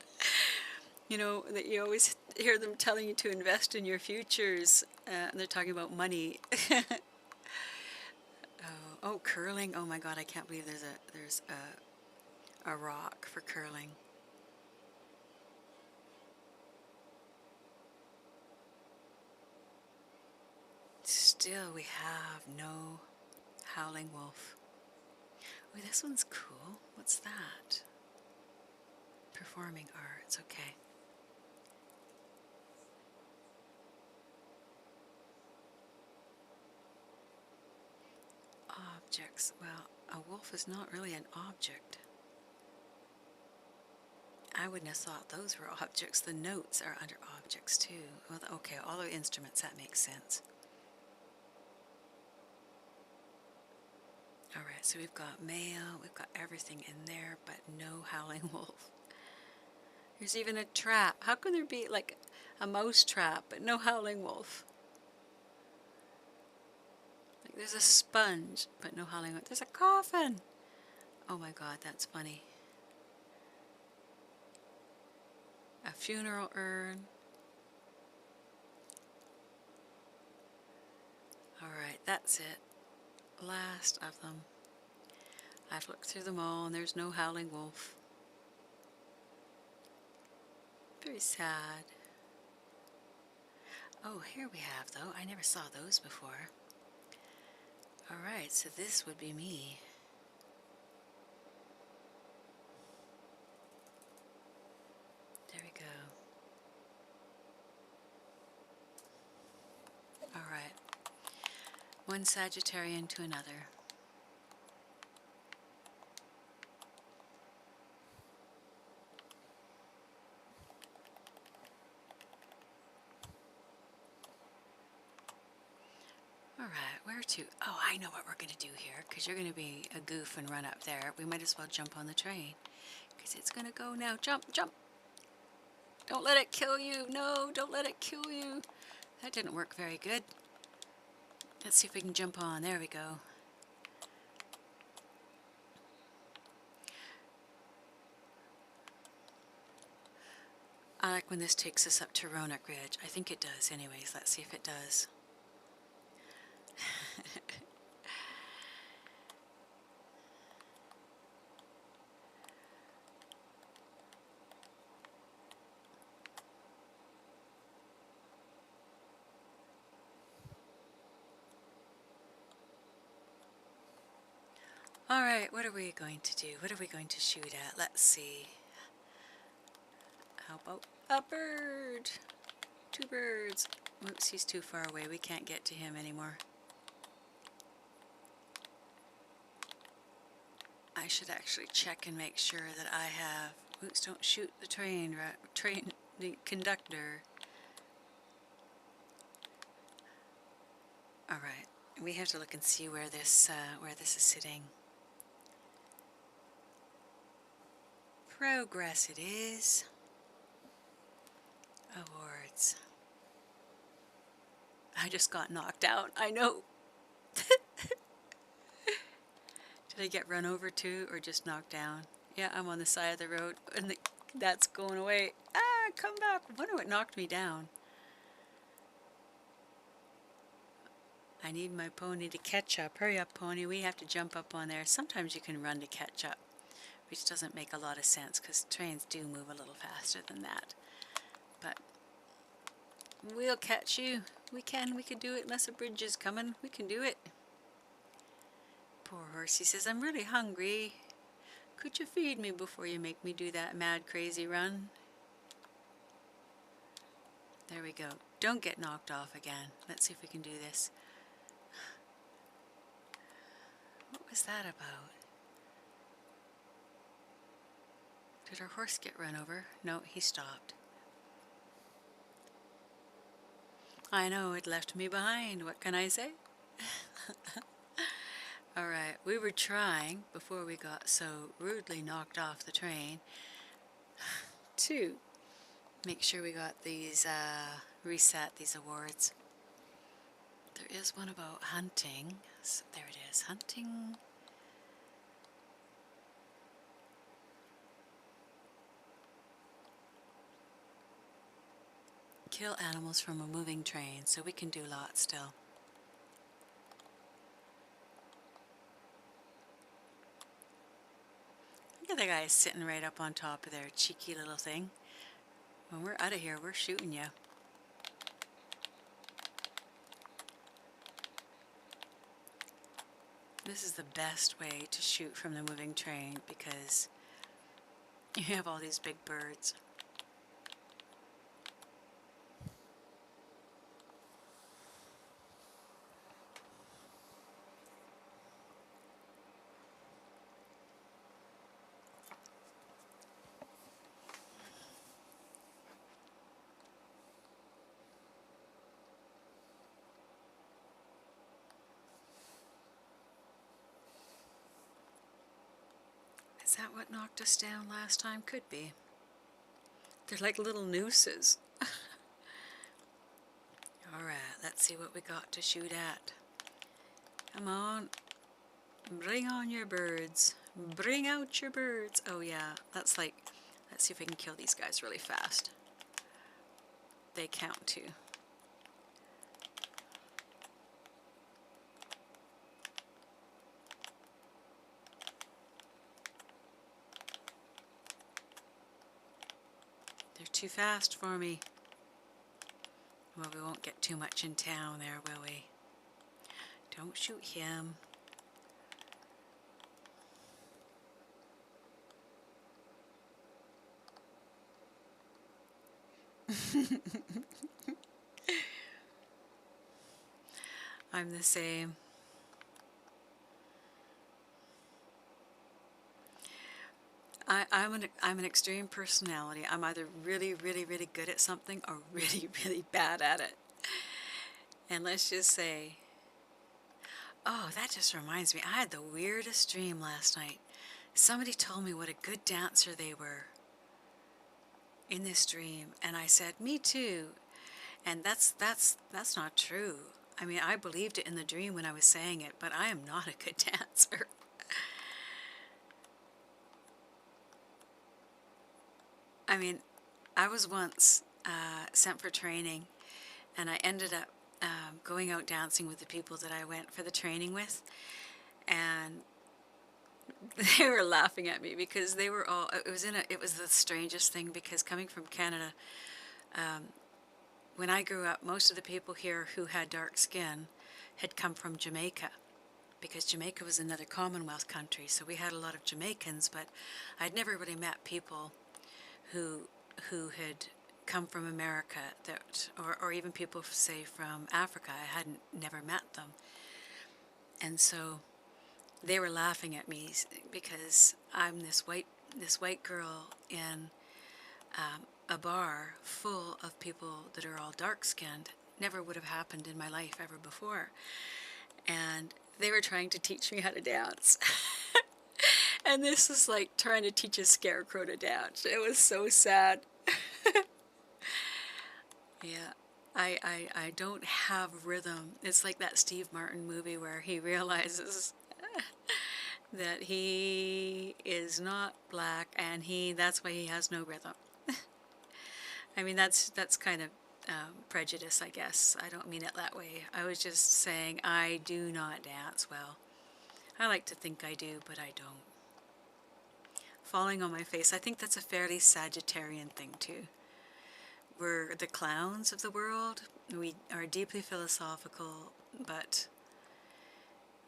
You know, that you always hear them telling you to invest in your futures, and they're talking about money. Oh, curling. Oh my God, I can't believe there's a rock for curling. Still, we have no howling wolf. Oh, this one's cool. What's that? Performing arts. Okay. Objects. Well, a wolf is not really an object. I wouldn't have thought those were objects. The notes are under objects too. Well, okay, all the instruments, that makes sense. Alright, so we've got mail, we've got everything in there, but no howling wolf. There's even a trap. How can there be like a mouse trap, but no howling wolf? Like there's a sponge, but no howling wolf. There's a coffin! Oh my God, that's funny. A funeral urn. Alright, that's it. Last of them. I've looked through them all and there's no howling wolf. Very sad. Oh, here we have though. I never saw those before. Alright, so this would be me. There we go. Alright. One Sagittarian to another. Alright, where to? Oh, I know what we're going to do here, because you're going to be a goof and run up there. We might as well jump on the train, because it's going to go now. Jump, jump! Don't let it kill you! No, don't let it kill you! That didn't work very good. Let's see if we can jump on. There we go. I like when this takes us up to Roanoke Ridge. I think it does anyways. Let's see if it does. All right, what are we going to do? What are we going to shoot at? Let's see. How about a bird? Two birds. Oops, he's too far away. We can't get to him anymore. I should actually check and make sure that I have... Oops, don't shoot the the conductor. All right, we have to look and see where this is sitting. Progress it is. Awards. I just got knocked out. I know. Did I get run over too, or just knocked down? Yeah, I'm on the side of the road, and that's going away. Ah, come back. I wonder what knocked me down. I need my pony to catch up. Hurry up, pony. We have to jump up on there. Sometimes you can run to catch up, which doesn't make a lot of sense because trains do move a little faster than that. But we'll catch you. We could do it unless a bridge is coming. We can do it. Poor horse. He says, I'm really hungry. Could you feed me before you make me do that mad, crazy run? There we go. Don't get knocked off again. Let's see if we can do this. What was that about? Did our horse get run over? No, he stopped. I know, it left me behind. What can I say? Alright, we were trying, before we got so rudely knocked off the train, to make sure we got these, reset these awards. There is one about hunting. So there it is, hunting. Kill animals from a moving train, so we can do lots still. Look at the guy sitting right up on top of their cheeky little thing. When we're out of here, we're shooting you. This is the best way to shoot from the moving train because you have all these big birds. Is that what knocked us down last time? Could be. They're like little nooses. Alright, let's see what we got to shoot at. Come on. Bring on your birds. Bring out your birds. Oh yeah, that's like, let's see if we can kill these guys really fast. They count too. They're too fast for me. Well, we won't get too much in town there, will we? Don't shoot him. I'm the same. I'm an extreme personality. I'm either really, really, really good at something or really, really bad at it. And let's just say, oh, that just reminds me, I had the weirdest dream last night. Somebody told me what a good dancer they were in this dream, and I said, me too. And that's not true. I mean, I believed it in the dream when I was saying it, but I am not a good dancer. I mean, I was once sent for training, and I ended up going out dancing with the people that I went for the training with, and they were laughing at me because they were all. It was the strangest thing because coming from Canada, when I grew up, most of the people here who had dark skin had come from Jamaica, because Jamaica was another Commonwealth country, so we had a lot of Jamaicans, but I'd never really met people who had come from America, that or even people say from Africa. I hadn't never met them. And so they were laughing at me because I'm this white girl in a bar full of people that are all dark skinned. Never would have happened in my life ever before. And they were trying to teach me how to dance. And this is like trying to teach a scarecrow to dance. It was so sad. Yeah, I don't have rhythm. It's like that Steve Martin movie where he realizes that he is not black, and that's why he has no rhythm. I mean, that's kind of prejudice, I guess. I don't mean it that way. I was just saying I do not dance well. I like to think I do, but I don't. Falling on my face, I think that's a fairly Sagittarian thing too. We're the clowns of the world. We are deeply philosophical, but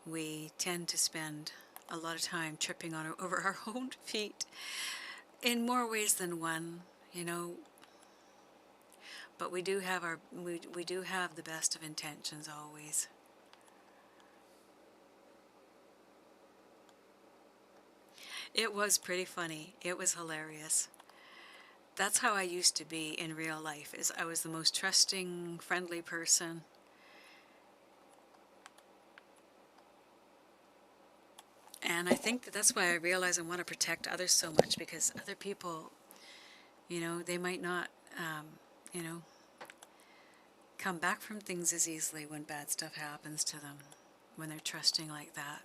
we tend to spend a lot of time tripping over our own feet in more ways than one, you know. But we do have we do have the best of intentions always. It was pretty funny. It was hilarious. That's how I used to be in real life. Is I was the most trusting, friendly person. And I think that's why I realize I want to protect others so much, because other people, they might not, you know, come back from things as easily when bad stuff happens to them, when they're trusting like that.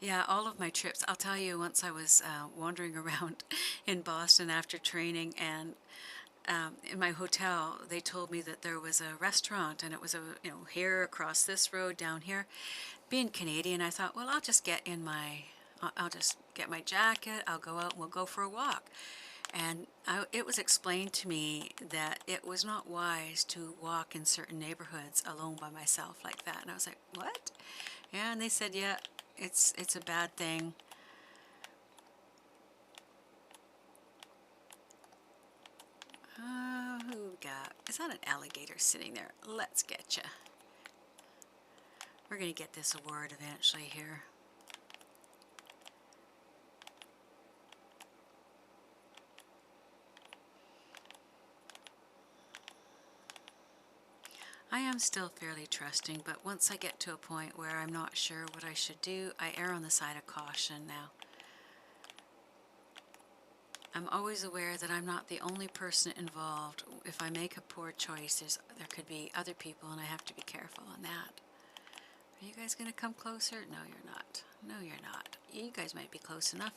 Yeah, all of my trips. I'll tell you, once I was wandering around in Boston after training, and in my hotel, they told me that there was a restaurant, and it was here across this road down here. Being Canadian, I thought, well, I'll just get I'll just get my jacket. I'll go out and we'll go for a walk. And it was explained to me that it was not wise to walk in certain neighborhoods alone by myself like that. And I was like, what? Yeah, and they said, yeah, it's a bad thing. Who we got? Is that an alligator sitting there? Let's get you. We're going to get this award eventually here. I am still fairly trusting, but once I get to a point where I'm not sure what I should do, I err on the side of caution now. I'm always aware that I'm not the only person involved. If I make a poor choice, there could be other people, and I have to be careful on that. Are you guys going to come closer? No, you're not. No, you're not. You guys might be close enough.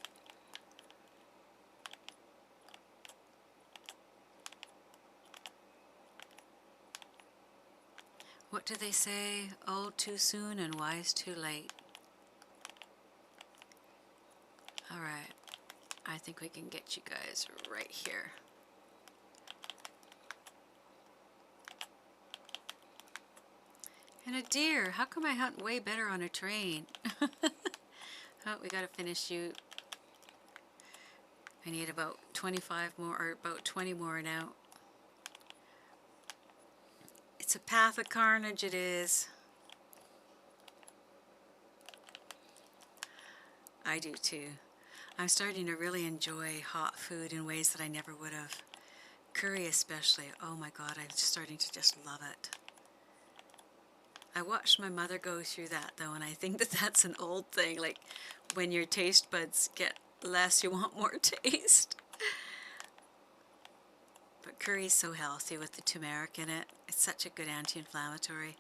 What do they say? Old too soon and wise too late. All right. I think we can get you guys right here. And a deer. How come I hunt way better on a train? Oh, we gotta finish you. I need about 25 more, or about 20 more now. It's a path of carnage, it is. I do too. I'm starting to really enjoy hot food in ways that I never would have. Curry especially. Oh my God, I'm starting to just love it. I watched my mother go through that though, and I think that that's an old thing. Like when your taste buds get the less you want more taste. But curry's so healthy with the turmeric in it. It's such a good anti-inflammatory.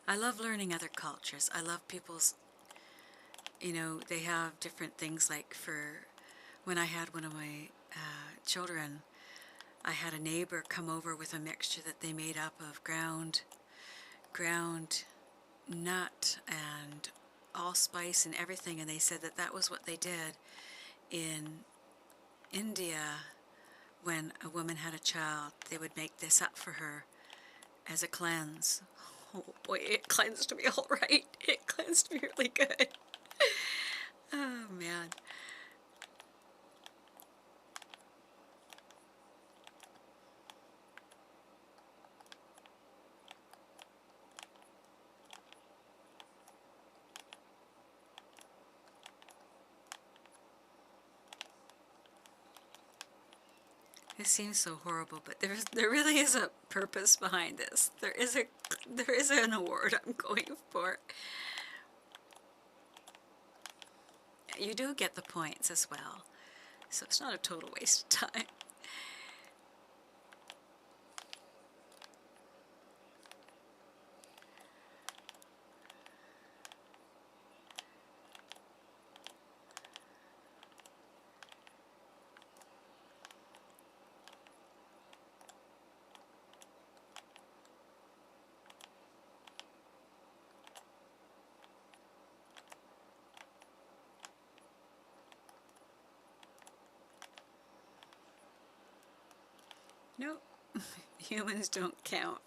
I love learning other cultures. I love people's, they have different things. Like for when I had one of my children, I had a neighbor come over with a mixture that they made up of ground nut and allspice and everything, and they said that that was what they did in India when a woman had a child. They would make this up for her as a cleanse. Oh boy, it cleansed me all right. It cleansed me really good. Oh man. It seems so horrible, but there really is a purpose behind this. There is an award I'm going for. You do get the points as well, so it's not a total waste of time. Nope, humans don't count.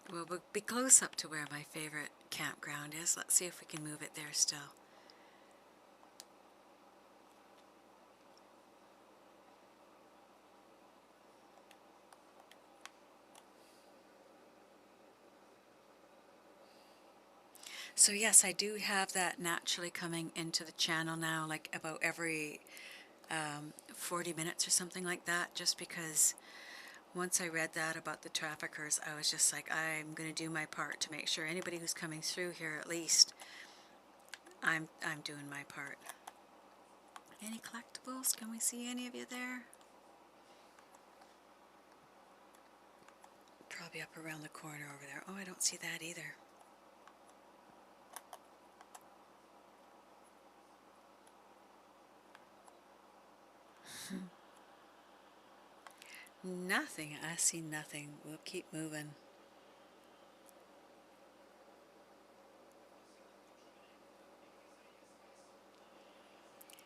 Well, we'll be close up to where my favorite campground is. Let's see if we can move it there still. So yes, I do have that naturally coming into the channel now, like about every 40 minutes or something like that, just because once I read that about the traffickers, I was just like, I'm going to do my part to make sure anybody who's coming through here, at least, I'm doing my part. Any collectibles? Can we see any of you there? Probably up around the corner over there. Oh, I don't see that either. Nothing. I see nothing. We'll keep moving.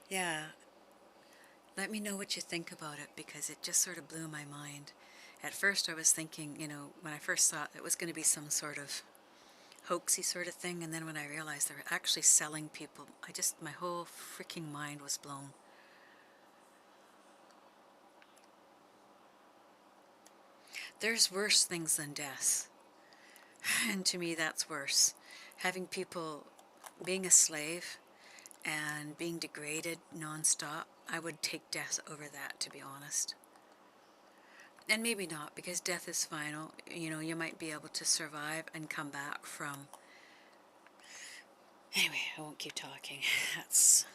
Yeah. Let me know what you think about it, because it just sort of blew my mind. At first I was thinking, when I first thought it was going to be some sort of hoaxy sort of thing, and then when I realized they were actually selling people, my whole freaking mind was blown. There's worse things than death. And to me, that's worse. Having people being a slave and being degraded nonstop, I would take death over that, to be honest. And maybe not, because death is final. You might be able to survive and come back from... Anyway, I won't keep talking. That's...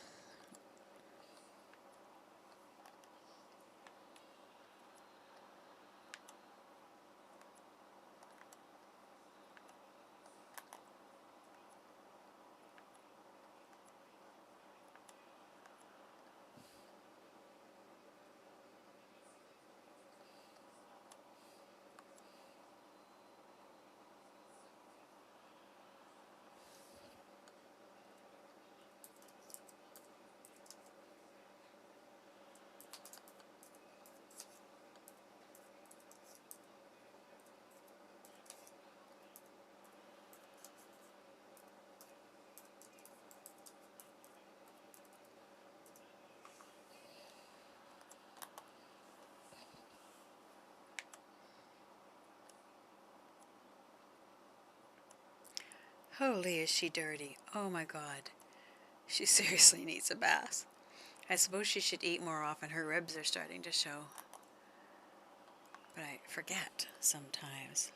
Holy, is she dirty. Oh my God. She seriously needs a bath. I suppose she should eat more often. Her ribs are starting to show. But I forget sometimes.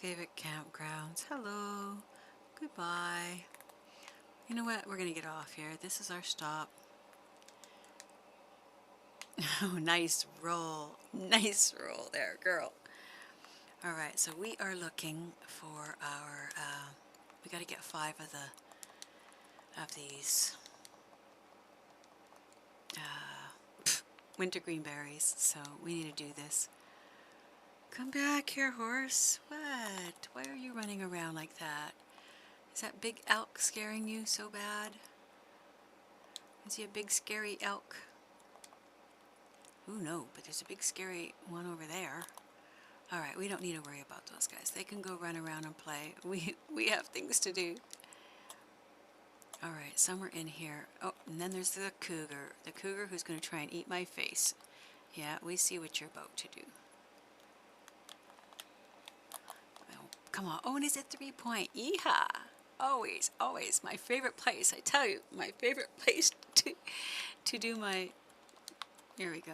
favorite campgrounds. Hello. Goodbye. You know what? We're going to get off here. This is our stop. Oh, nice roll. Nice roll there, girl. All right, so we are looking for our, we got to get 5 of these wintergreen berries, so we need to do this. Come back here, horse. What? Why are you running around like that? Is that big elk scaring you so bad? Is he a big scary elk? Ooh, no, but there's a big scary one over there. All right, we don't need to worry about those guys. They can go run around and play. We have things to do. All right, somewhere in here. Oh, and then there's the cougar who's going to try and eat my face. Yeah, we see what you're about to do. Oh, come on. Oh, and he's at 3-point. Yeehaw! Always, always my favorite place. I tell you, my favorite place to do my... Here we go.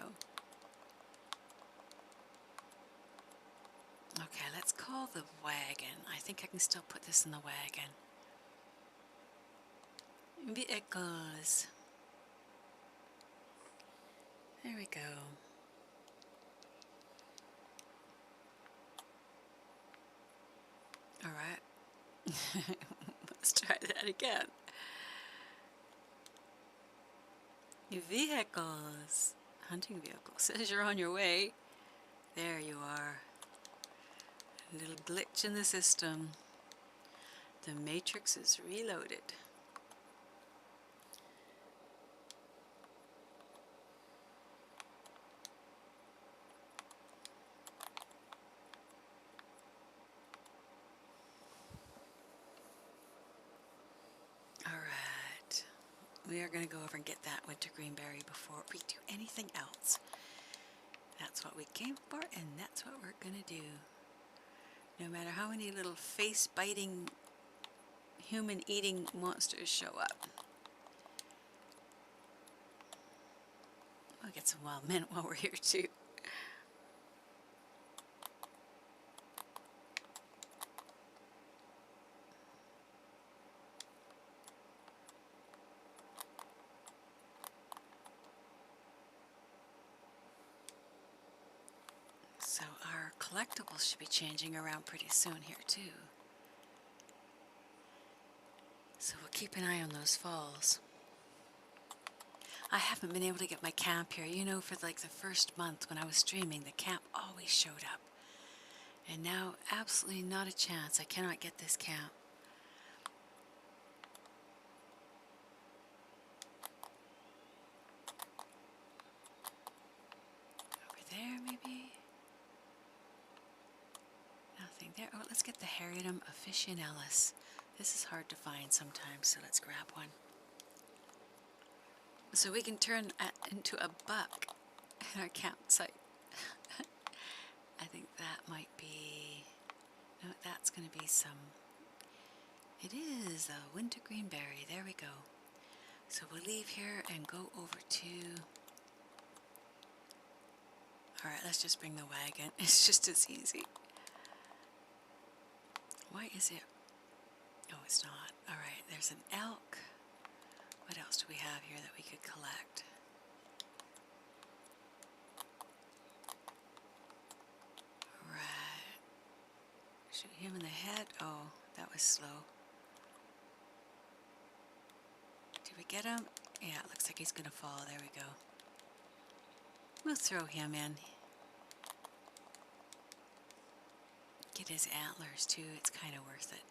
Okay, let's call the wagon. I think I can still put this in the wagon. Vehicles. There we go. All right. Let's try that again. Vehicles. Hunting vehicle. Says you're on your way. There you are. A little glitch in the system. The matrix is reloaded. Alright. We are going to go over and get that wintergreen berry before we do anything else. That's what we came for, and that's what we're going to do. No matter how many little face-biting, human-eating monsters show up. We'll get some wild mint while we're here, too. So our collectibles should be changing around pretty soon here, too. So we'll keep an eye on those falls. I haven't been able to get my camp here. You know, for like the first month when I was streaming, the camp always showed up. And now, absolutely not a chance. I cannot get this camp. Over there, maybe? Nothing there. Oh, let's get the Harrium officinalis. This is hard to find sometimes, so let's grab one. So we can turn into a buck in our campsite. I think that might be... No, that's going to be some... It is a wintergreen berry. There we go. So we'll leave here and go over to... Alright, let's just bring the wagon. It's just as easy. Why is it... Oh, it's not. Alright, there's an elk. What else do we have here that we could collect? Right. Shoot him in the head. Oh, that was slow. Did we get him? Yeah, it looks like he's going to fall. There we go. We'll throw him in. Get his antlers too. It's kind of worth it.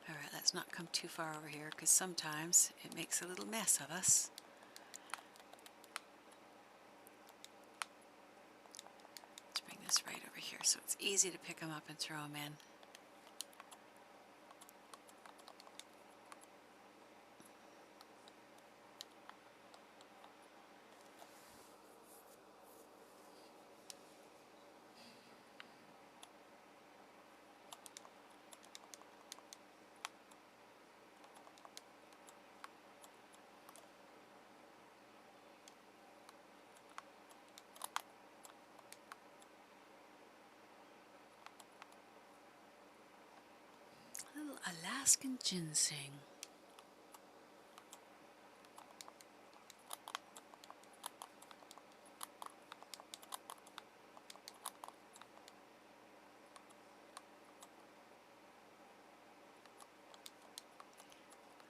Alright, let's not come too far over here because sometimes it makes a little mess of us. Let's bring this right over here so it's easy to pick them up and throw them in. little Alaskan ginseng.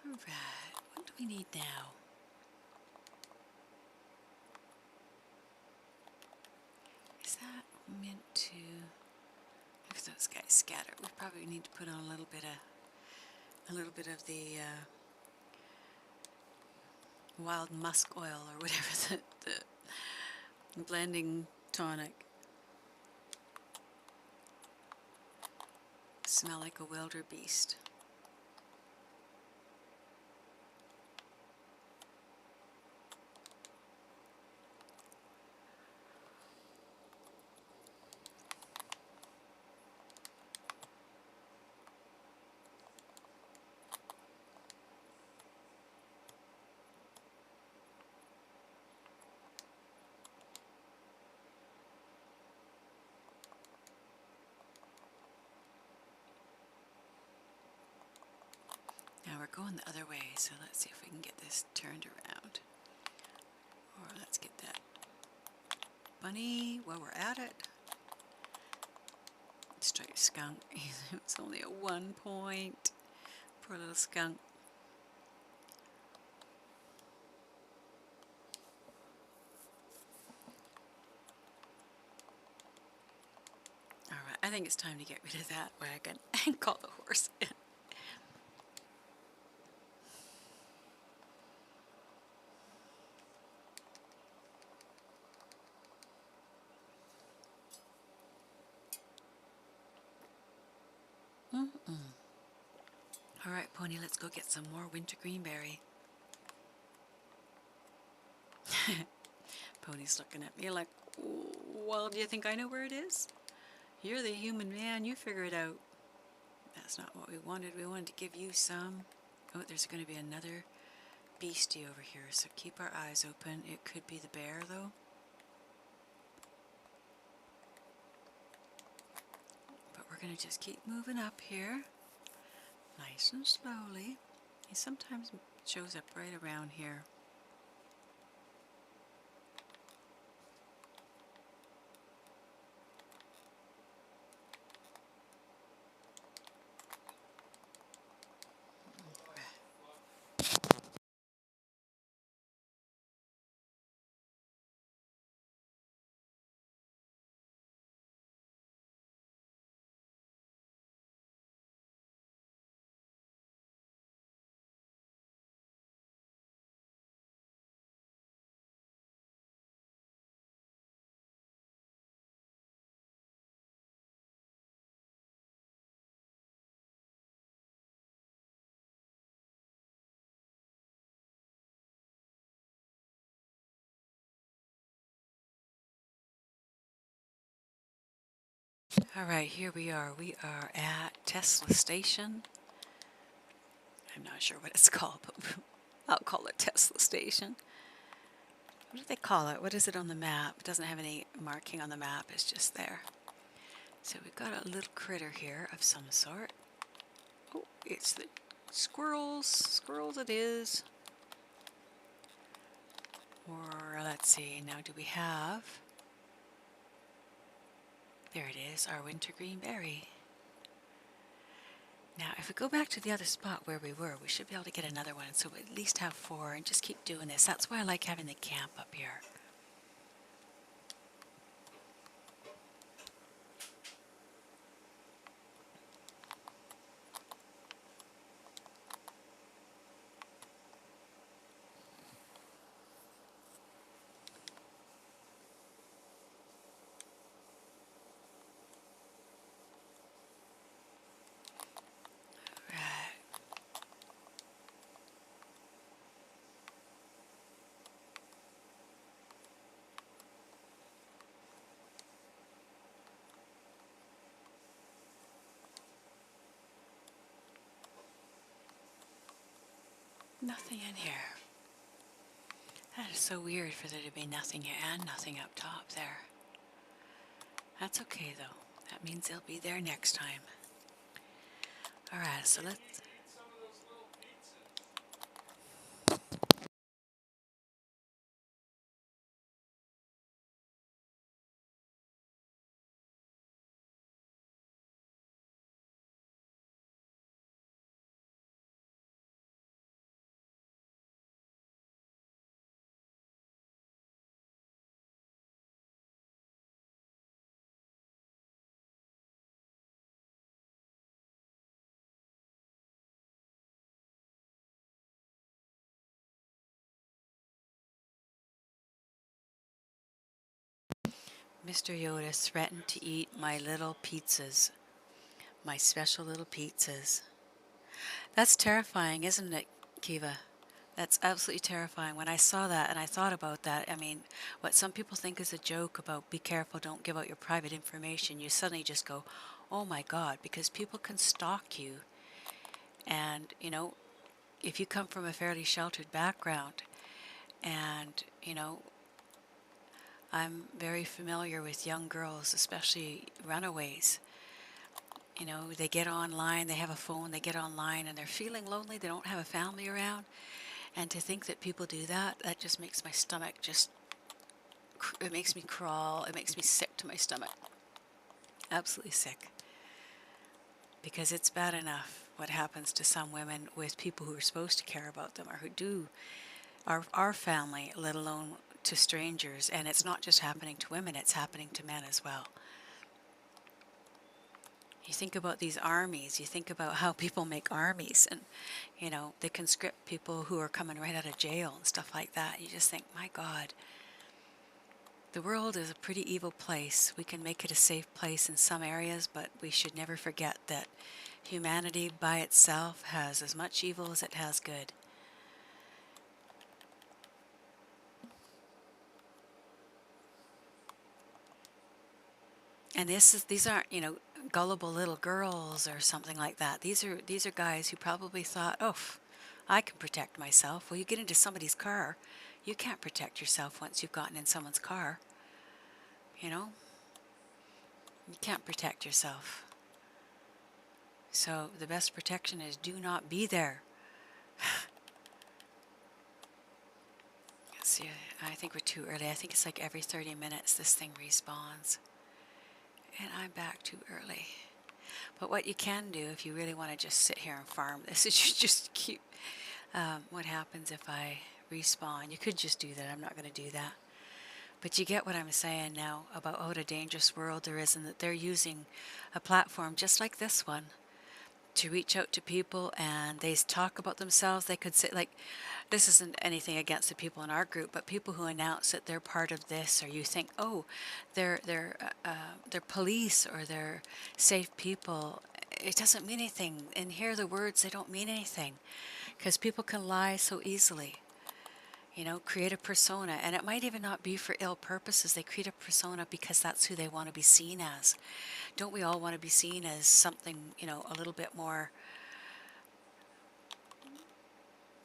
Alright, what do we need now? Is that meant to... If those guys scatter, we probably need to put on a little bit of the wild musk oil or whatever the blending tonic. Smell like a wildebeest. Now we're going the other way, so let's see if we can get this turned around. Or let's get that bunny while we're at it. Let's try a skunk. It's only a 1 point. Poor little skunk. Alright, I think it's time to get rid of that wagon and call the horse in. Alright, Pony, let's go get some more wintergreen berry. Pony's looking at me like, well, do you think I know where it is? You're the human man, you figure it out. That's not what we wanted. We wanted to give you some. Oh, there's going to be another beastie over here, so keep our eyes open. It could be the bear, though. But we're going to just keep moving up here. Nice and slowly. He sometimes shows up right around here. Alright, here we are. We are at Tesla Station. I'm not sure what it's called, but I'll call it Tesla Station. What do they call it? What is it on the map? It doesn't have any marking on the map, it's just there. So we've got a little critter here of some sort. Oh, it's the squirrels. Squirrels it is. Or let's see, now do we have... There it is, our wintergreen berry. Now, if we go back to the other spot where we were, we should be able to get another one, so we at least have 4, and just keep doing this. That's why I like having the camp up here. Nothing in here. That is so weird for there to be nothing here and nothing up top there. That's okay though. That means they'll be there next time. All right, so let's. Mr. Yoda threatened to eat my little pizzas, my special little pizzas. That's terrifying, isn't it, Kiva? That's absolutely terrifying. When I saw that and I thought about that, I mean, what some people think is a joke about be careful, don't give out your private information, you suddenly just go, oh my God, because people can stalk you. And, if you come from a fairly sheltered background, and, I'm very familiar with young girls, especially runaways. They get online, they have a phone, they get online, and they're feeling lonely, they don't have a family around. And to think that people do that, that just makes my stomach it makes me crawl, it makes me sick to my stomach. Absolutely sick. Because it's bad enough what happens to some women with people who are supposed to care about them or who do, our family, let alone to strangers. And it's not just happening to women, it's happening to men as well. You think about these armies, you think about how people make armies and, they conscript people who are coming right out of jail and stuff like that. You just think, my God, the world is a pretty evil place. We can make it a safe place in some areas, but we should never forget that humanity by itself has as much evil as it has good. And these aren't, gullible little girls or something like that. These are guys who probably thought, oh, I can protect myself. Well, you get into somebody's car, you can't protect yourself once you've gotten in someone's car. You can't protect yourself. So the best protection is do not be there. See, I think we're too early. I think it's like every 30 minutes this thing respawns. And I'm back too early. But what you can do if you really want to just sit here and farm this is you just keep... what happens if I respawn? You could just do that. I'm not going to do that. But you get what I'm saying now about what a dangerous world there is, and that they're using a platform just like this one to reach out to people, and they talk about themselves. They could say, like, this isn't anything against the people in our group, but people who announce that they're part of this, or you think, oh, they're police or they're safe people. It doesn't mean anything. And hear the words, they don't mean anything, because people can lie so easily. Create a persona, and it might even not be for ill purposes. They create a persona because that's who they want to be seen as. Don't we all want to be seen as something, a little bit more,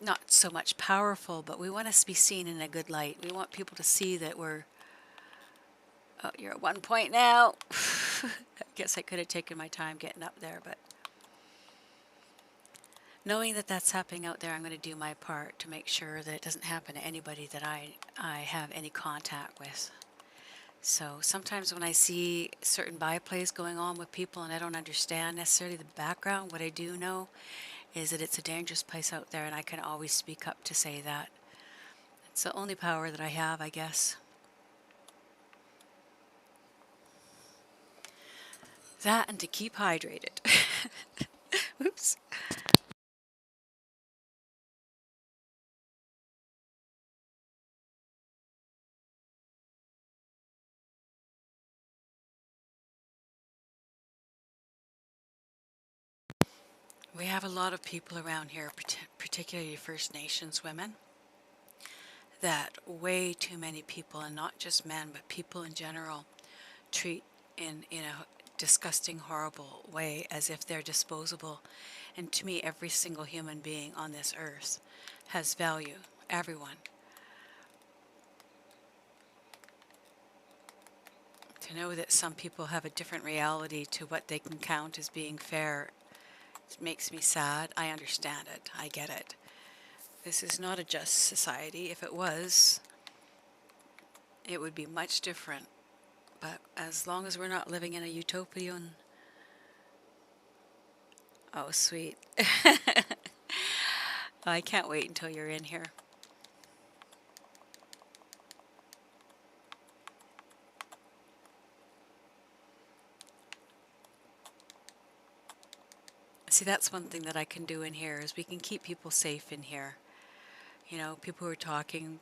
not so much powerful, but we want to be seen in a good light. We want people to see that we're, oh, you're at 1 point now. I guess I could have taken my time getting up there, but knowing that that's happening out there, I'm going to do my part to make sure that it doesn't happen to anybody that I have any contact with. So sometimes when I see certain byplays going on with people and I don't understand necessarily the background, what I do know is that it's a dangerous place out there, and I can always speak up to say that. It's the only power that I have, I guess. That and to keep hydrated. Oops. We have a lot of people around here, particularly First Nations women, that way too many people, and not just men, but people in general, treat in a disgusting, horrible way as if they're disposable. And to me, every single human being on this earth has value. Everyone. To know that some people have a different reality to what they can count as being fair It makes me sad. I understand it. I get it. This is not a just society. If it was, it would be much different. But as long as we're not living in a utopian... Oh, sweet. I can't wait until you're in here. See, that's one thing that I can do in here is we can keep people safe in here. You know, people who are talking,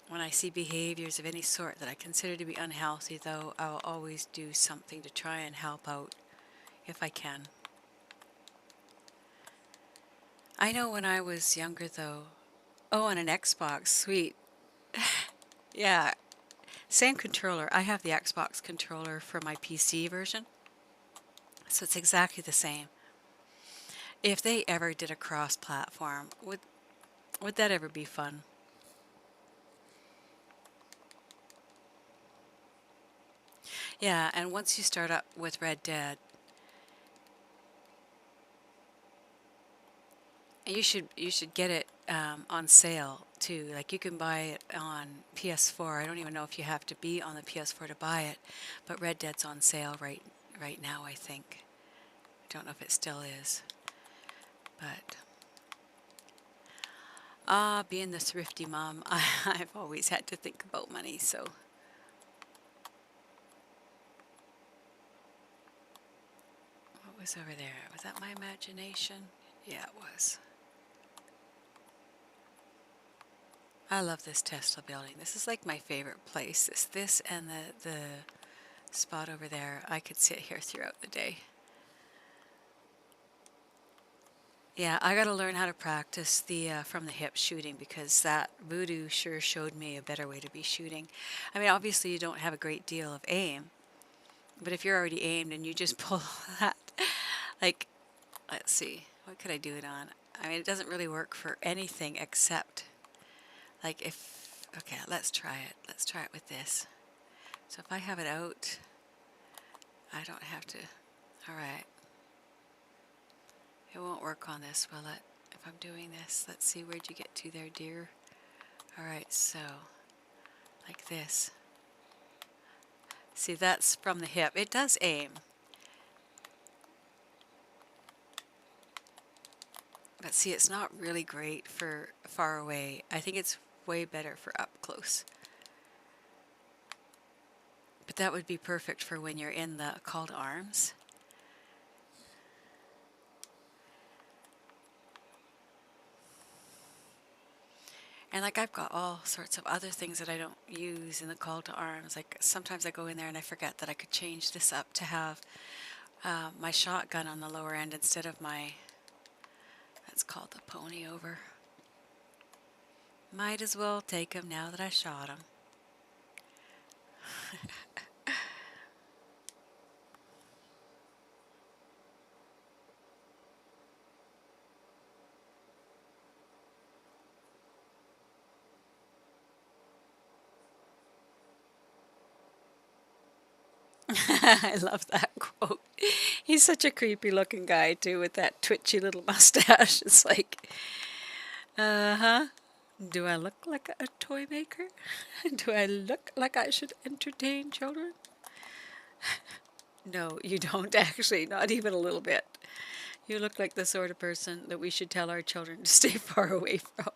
when I see behaviors of any sort that I consider to be unhealthy, though, I'll always do something to try and help out if I can. I know when I was younger, though. Oh, on an Xbox, sweet. Yeah, same controller. I have the Xbox controller for my PC version, so it's exactly the same. If they ever did a cross-platform, would that ever be fun? Yeah, and once you start up with Red Dead, you should get it on sale too. Like you can buy it on PS4. I don't even know if you have to be on the PS4 to buy it, but Red Dead's on sale right now, I think. I don't know if it still is, but being the thrifty mom, I've always had to think about money, so. What was over there? Was that my imagination? Yeah, it was. I love this Tesla building. This is like my favorite place. This and the spot over there. I could sit here throughout the day. Yeah, I got to learn how to practice the from the hip shooting because that voodoo sure showed me a better way to be shooting. I mean, obviously you don't have a great deal of aim, but if you're already aimed and you just pull that, like, let's see, what could I do it on? I mean, it doesn't really work for anything except, like okay, let's try it. Let's try it with this. So if I have it out, I don't have to, all right. It won't work on this, will it? If I'm doing this, let's see, where'd you get to there, dear? All right, so, like this. See, that's from the hip. It does aim. But see, it's not really great for far away. I think it's way better for up close. But that would be perfect for when you're in the call to arms. And like I've got all sorts of other things that I don't use in the call to arms. Like sometimes I go in there and I forget that I could change this up to have my shotgun on the lower end instead of my, that's called the pony over. Might as well take him now that I shot him. I love that quote. He's such a creepy looking guy too with that twitchy little mustache. It's like, uh-huh. Do I look like a toy maker? Do I look like I should entertain children? No, you don't actually, not even a little bit. You look like the sort of person that we should tell our children to stay far away from.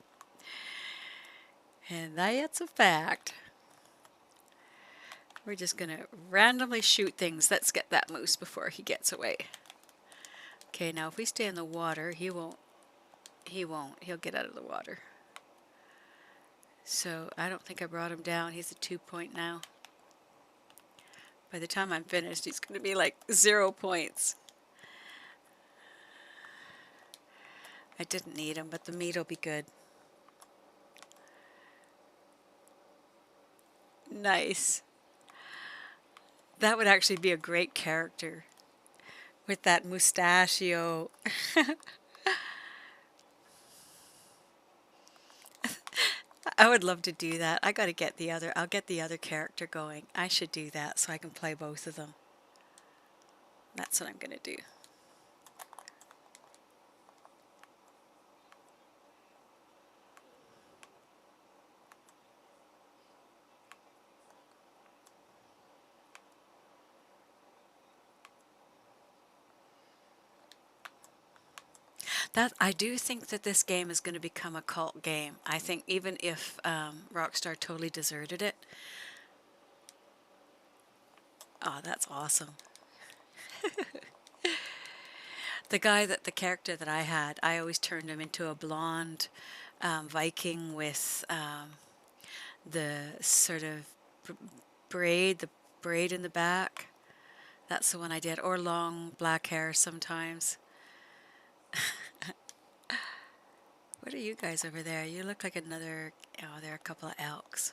And that's a fact. We're just going to randomly shoot things. Let's get that moose before he gets away. Okay, now if we stay in the water, he won't. He'll get out of the water. So I don't think I brought him down. He's a 2-point now. By the time I'm finished, he's going to be like 0 points. I didn't need him, but the meat will be good. Nice. That would actually be a great character with that mustachio. I would love to do that. I got to get I'll get the other character going. I should do that so I can play both of them. That's what I'm going to do. That I do think that this game is going to become a cult game. I think even if Rockstar totally deserted it. Oh, that's awesome. The character that I had, I always turned him into a blonde Viking with the sort of the braid in the back. That's the one I did, or long black hair sometimes. What are you guys over there? You look like another, oh, there are a couple of elks.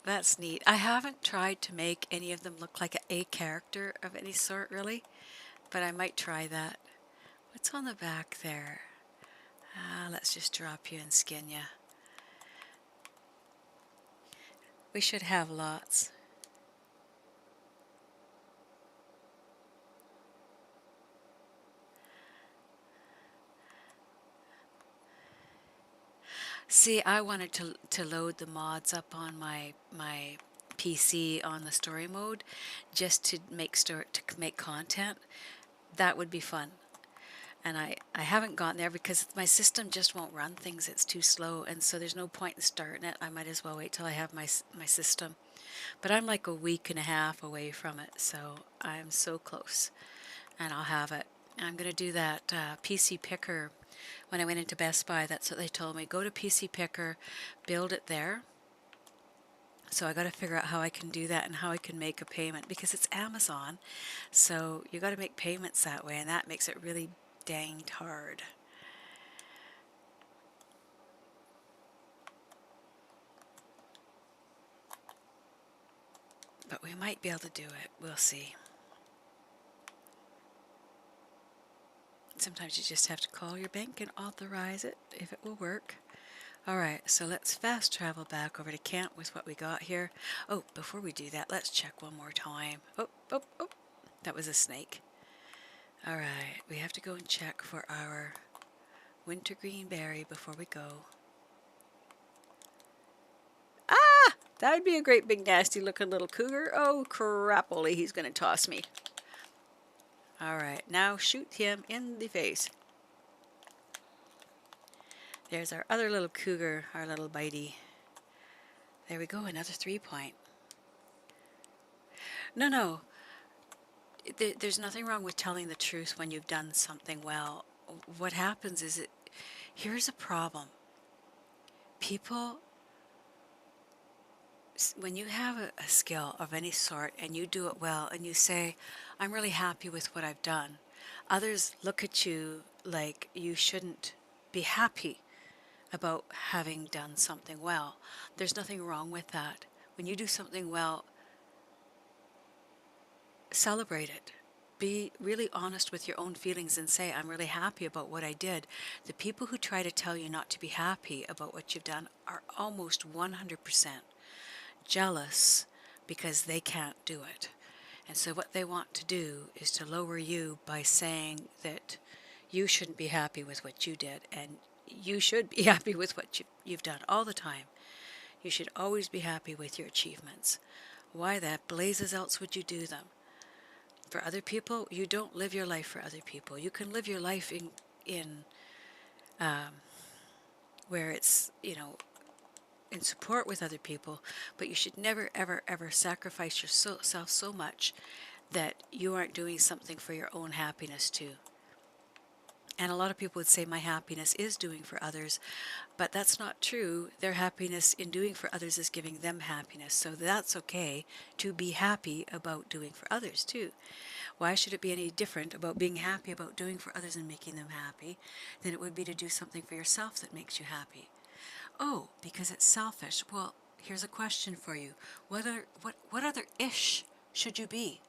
That's neat. I haven't tried to make any of them look like a character of any sort, really, but I might try that. What's on the back there? Let's just drop you and skin you. We should have lots. See, I wanted to load the mods up on my PC on the story mode, just to make content. That would be fun. And I haven't gotten there because my system just won't run things. It's too slow, and so there's no point in starting it. I might as well wait till I have my system. But I'm like a week and a half away from it, so I'm so close, and I'll have it. I'm going to do that PC Picker. When I went into Best Buy, that's what they told me. Go to PC Picker, build it there. So I got to figure out how I can do that and how I can make a payment, because it's Amazon. So you got to make payments that way, and that makes it really danged hard. But we might be able to do it. We'll see. Sometimes you just have to call your bank and authorize it if it will work. All right, so let's fast travel back over to camp with what we got here. Oh, before we do that, let's check one more time. Oh, oh, oh, that was a snake. All right, we have to go and check for our wintergreen berry before we go. Ah, that would be a great big nasty looking little cougar. Oh, crapoly, he's going to toss me. All right, now shoot him in the face. There's our other little cougar, our little bitey. There we go, another 3-point. No. There's nothing wrong with telling the truth when you've done something well. What happens is here's a problem. People, when you have a skill of any sort and you do it well and you say, I'm really happy with what I've done, others look at you like you shouldn't be happy about having done something well. There's nothing wrong with that. When you do something well, celebrate it. Be really honest with your own feelings and say, I'm really happy about what I did. The people who try to tell you not to be happy about what you've done are almost 100% jealous because they can't do it. And so what they want to do is to lower you by saying that you shouldn't be happy with what you did, and you should be happy with what you've done all the time. You should always be happy with your achievements. Why the blazes else would you do them? For other people, you don't live your life for other people. You can live your life in where it's, in support with other people, but you should never, ever, ever sacrifice yourself so much that you aren't doing something for your own happiness too. And a lot of people would say my happiness is doing for others, but that's not true. Their happiness in doing for others is giving them happiness. So that's okay to be happy about doing for others too. Why should it be any different about being happy about doing for others and making them happy than it would be to do something for yourself that makes you happy? Oh, because it's selfish. Well, here's a question for you. What other ish should you be?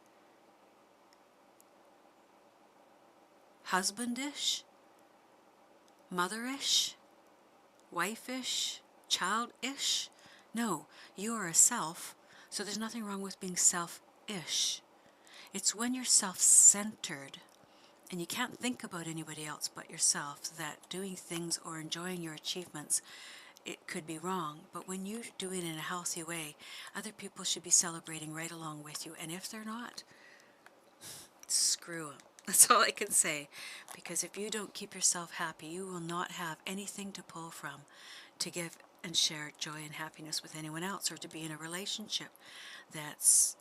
Husbandish? Motherish? Wife-ish? Child-ish? No, you are a self, so there's nothing wrong with being self-ish. It's when you're self-centered and you can't think about anybody else but yourself that doing things or enjoying your achievements it could be wrong. But when you do it in a healthy way, other people should be celebrating right along with you. And if they're not, screw them. That's all I can say. Because if you don't keep yourself happy, you will not have anything to pull from to give and share joy and happiness with anyone else, or to be in a relationship that's,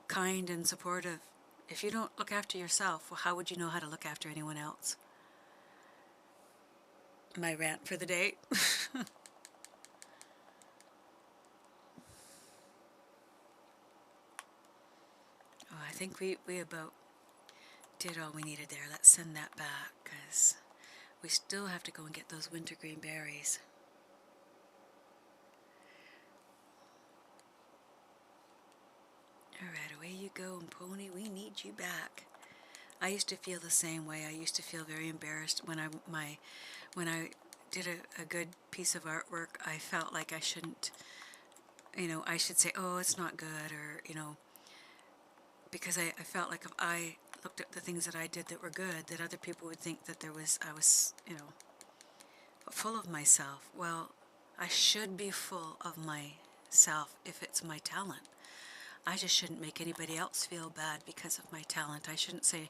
kind and supportive. If you don't look after yourself, well, how would you know how to look after anyone else? My rant for the day. Oh, I think we about did all we needed there. Let's send that back, because we still have to go and get those wintergreen berries. Alright, away you go, and Pony, we need you back. I used to feel the same way. I used to feel very embarrassed when I did a good piece of artwork. I felt like I shouldn't, I should say, oh, it's not good, or, because I felt like if I looked at the things that I did that were good, that other people would think that I was, full of myself. Well, I should be full of myself if it's my talent. I just shouldn't make anybody else feel bad because of my talent. I shouldn't say,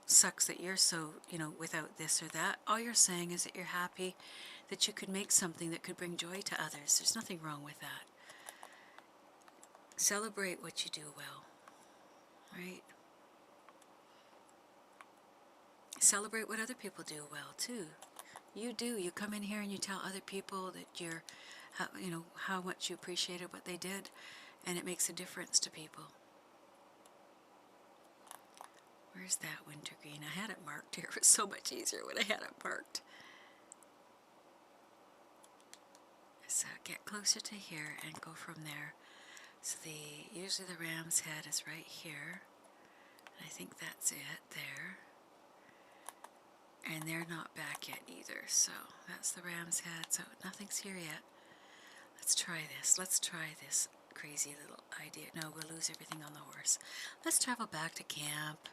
sucks that you're so, without this or that. All you're saying is that you're happy that you could make something that could bring joy to others. There's nothing wrong with that. Celebrate what you do well, right? Celebrate what other people do well, too. You do. You come in here and you tell other people that you're, how much you appreciated what they did, and it makes a difference to people. Where's that wintergreen? I had it marked here. It was so much easier when I had it marked. So get closer to here and go from there. So usually the ram's head is right here. I think that's it there. And they're not back yet either, so that's the ram's head. So nothing's here yet. Let's try this. Let's try this crazy little idea. No, we'll lose everything on the horse. Let's travel back to camp.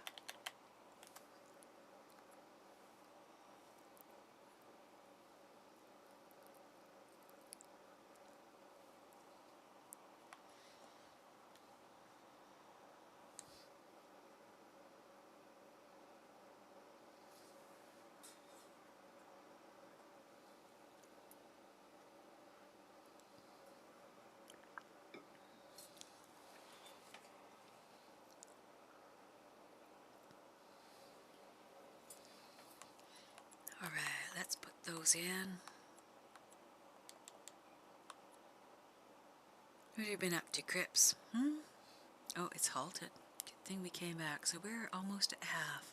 Alright, let's put those in. What have you been up to, Crips? Oh, it's halted. Good thing we came back. So we're almost at half.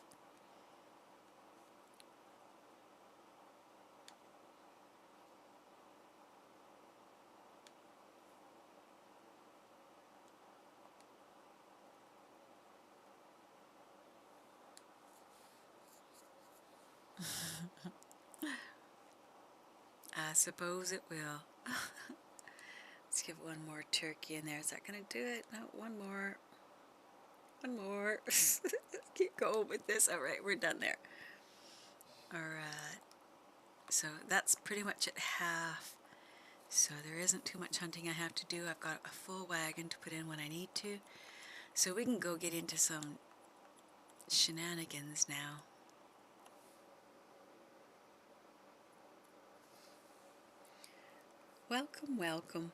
I suppose it will. Let's give one more turkey in there. Is that going to do it? No, one more. One more. Keep going with this. Alright, we're done there. Alright. So that's pretty much at half. So there isn't too much hunting I have to do. I've got a full wagon to put in when I need to. So we can go get into some shenanigans now. Welcome, welcome.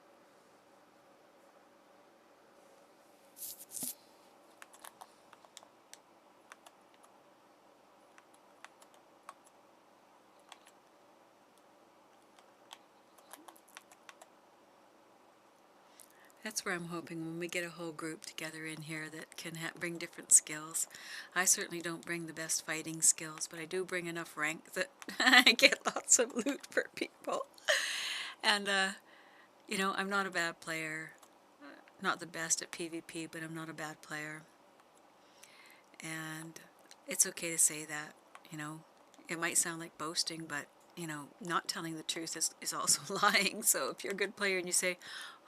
That's where I'm hoping when we get a whole group together in here that can bring different skills. I certainly don't bring the best fighting skills, but I do bring enough rank that I get lots of loot for people. And, I'm not a bad player. Not the best at PvP, but I'm not a bad player. And it's okay to say that, It might sound like boasting, but not telling the truth is also lying. So if you're a good player and you say,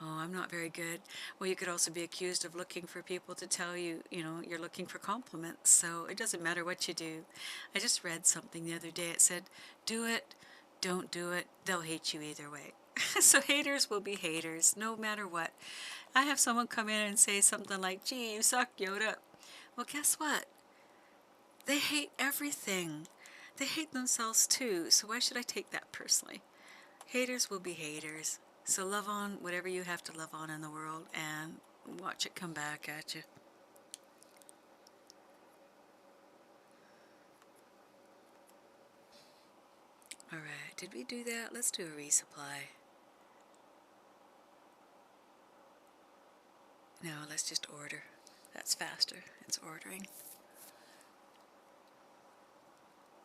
oh, I'm not very good, well, you could also be accused of looking for people to tell you, you're looking for compliments. So it doesn't matter what you do. I just read something the other day. It said, do it don't do it, they'll hate you either way. So haters will be haters, no matter what. I have someone come in and say something like, gee, you suck, Yoda. Well, guess what? They hate everything. They hate themselves too, so why should I take that personally? Haters will be haters. So love on whatever you have to love on in the world and watch it come back at you. Alright, did we do that? Let's do a resupply. No, let's just order. That's faster. It's ordering.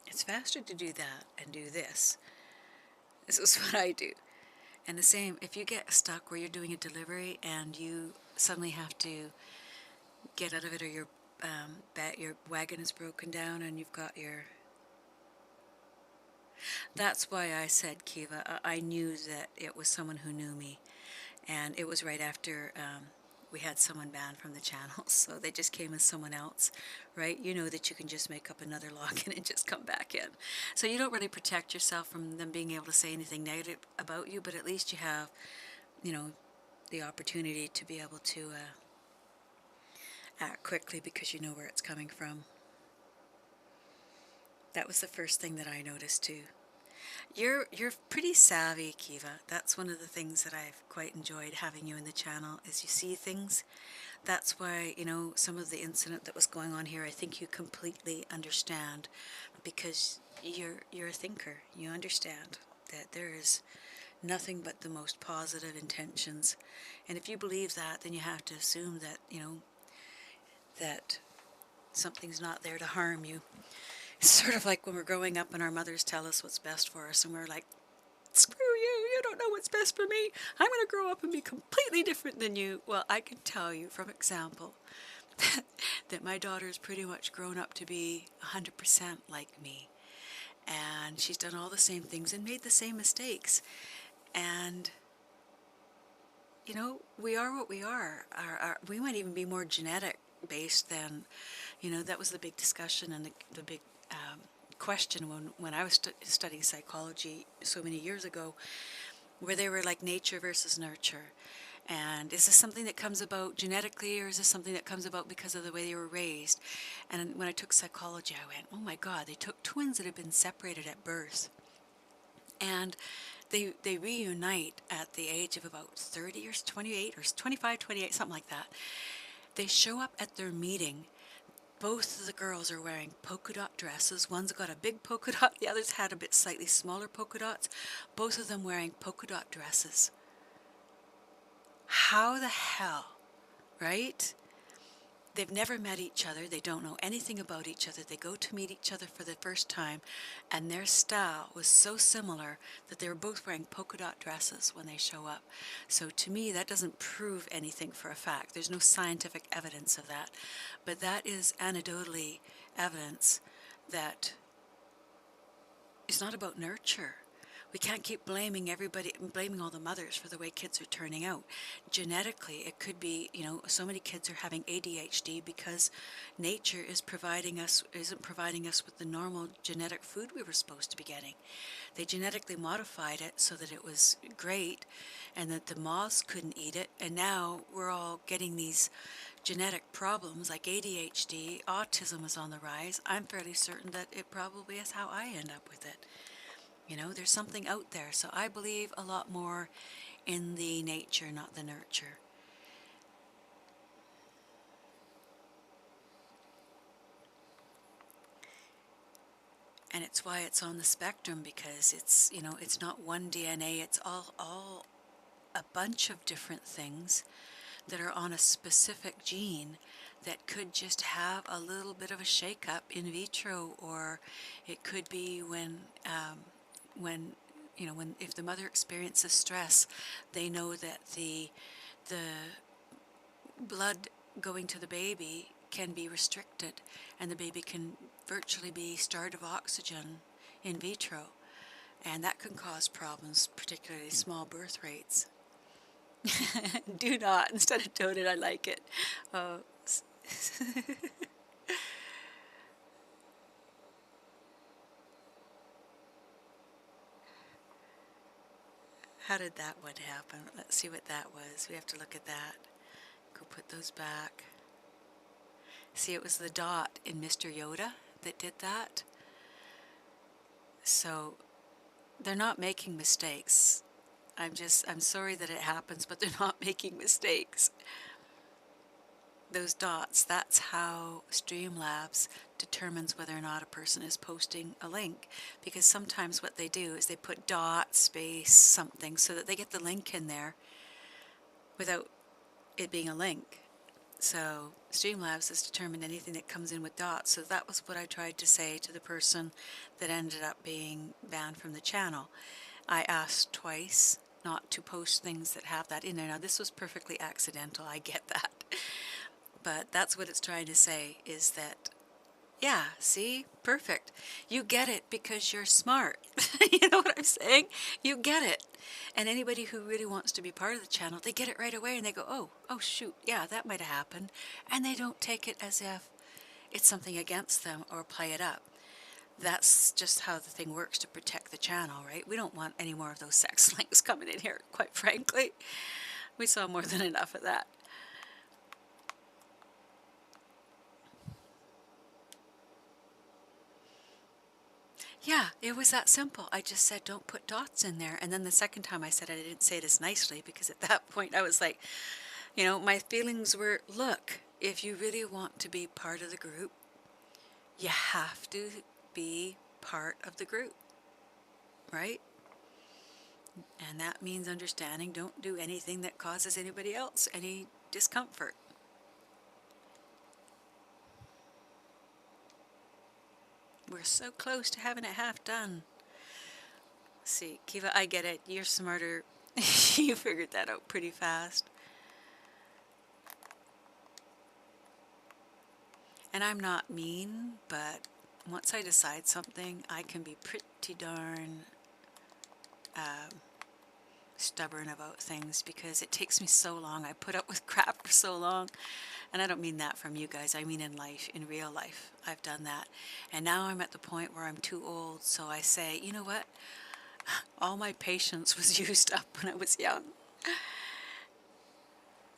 It's faster to do that and do this. This is what I do. And the same, if you get stuck where you're doing a delivery and you suddenly have to get out of it, or your wagon is broken down and you've got your... That's why I said, Kiva, I knew that it was someone who knew me. And it was right after we had someone banned from the channel, so they just came as someone else, right? You know that you can just make up another login and just come back in. So you don't really protect yourself from them being able to say anything negative about you, but at least you have, you know, the opportunity to be able to act quickly because you know where it's coming from. That was the first thing that I noticed too. You're pretty savvy, Kiva. That's one of the things that I've quite enjoyed having you in the channel, is you see things. That's why, you know, some of the incident that was going on here, I think you completely understand, because you're a thinker. You understand that there is nothing but the most positive intentions. And if you believe that, then you have to assume that, you know, that something's not there to harm you. It's sort of like when we're growing up and our mothers tell us what's best for us, and we're like, screw you, you don't know what's best for me. I'm going to grow up and be completely different than you. Well, I can tell you from example that my daughter's pretty much grown up to be 100% like me. And she's done all the same things and made the same mistakes. And, you know, we are what we are. We might even be more genetic based than, you know, that was the big discussion and the big question when I was studying psychology so many years ago, where they were like nature versus nurture. And is this something that comes about genetically, or is this something that comes about because of the way they were raised? And when I took psychology, I went, oh my God, they took twins that had been separated at birth. And they reunite at the age of about 30 or 28 or 25, 28, something like that. They show up at their meeting. Both of the girls are wearing polka dot dresses. One's got a big polka dot, the other's had a bit slightly smaller polka dots. Both of them wearing polka dot dresses. How the hell, right? They've never met each other. They don't know anything about each other. They go to meet each other for the first time, and their style was so similar that they were both wearing polka dot dresses when they show up. So to me, that doesn't prove anything for a fact. There's no scientific evidence of that. But that is anecdotally evidence that it's not about nurture. We can't keep blaming everybody, blaming all the mothers for the way kids are turning out. Genetically, it could be, you know, so many kids are having ADHD because nature isn't providing us with the normal genetic food we were supposed to be getting. They genetically modified it so that it was great and that the moths couldn't eat it, and now we're all getting these genetic problems like ADHD. Autism is on the rise. I'm fairly certain that it probably is how I end up with it. You know, there's something out there. So I believe a lot more in the nature, not the nurture. And it's why it's on the spectrum, because it's, you know, it's not one DNA, it's all a bunch of different things that are on a specific gene that could just have a little bit of a shake-up in vitro, or it could be when if the mother experiences stress, they know that the blood going to the baby can be restricted, and the baby can virtually be starved of oxygen in vitro, and that can cause problems, particularly small birth rates. Do not, instead of don't it, I like it. How did that one happen? Let's see what that was. We have to look at that. Go put those back. See, it was the dot in Mr. Yoda that did that. So they're not making mistakes. I'm sorry that it happens, but they're not making mistakes. Those dots, that's how Streamlabs determines whether or not a person is posting a link. Because sometimes what they do is they put dot, space, something, so that they get the link in there without it being a link. So Streamlabs has determined anything that comes in with dots. So that was what I tried to say to the person that ended up being banned from the channel. I asked twice not to post things that have that in there. Now this was perfectly accidental, I get that. But that's what it's trying to say, is that, yeah, see, perfect. You get it because you're smart. You know what I'm saying? You get it. And anybody who really wants to be part of the channel, they get it right away and they go, oh shoot, yeah, that might have happened. And they don't take it as if it's something against them or play it up. That's just how the thing works to protect the channel, right? We don't want any more of those sex links coming in here, quite frankly. We saw more than enough of that. Yeah, it was that simple. I just said, don't put dots in there. And then the second time I said it, I didn't say it as nicely, because at that point I was like, you know, my feelings were, look, if you really want to be part of the group, you have to be part of the group, right? And that means understanding, don't do anything that causes anybody else any discomfort. We're so close to having it half done. See, Kiva, I get it. You're smarter. You figured that out pretty fast. And I'm not mean, but once I decide something, I can be pretty darn stubborn about things, because it takes me so long. I put up with crap for so long. And I don't mean that from you guys. I mean in life, in real life. I've done that. And now I'm at the point where I'm too old, so I say, you know what? All my patience was used up when I was young.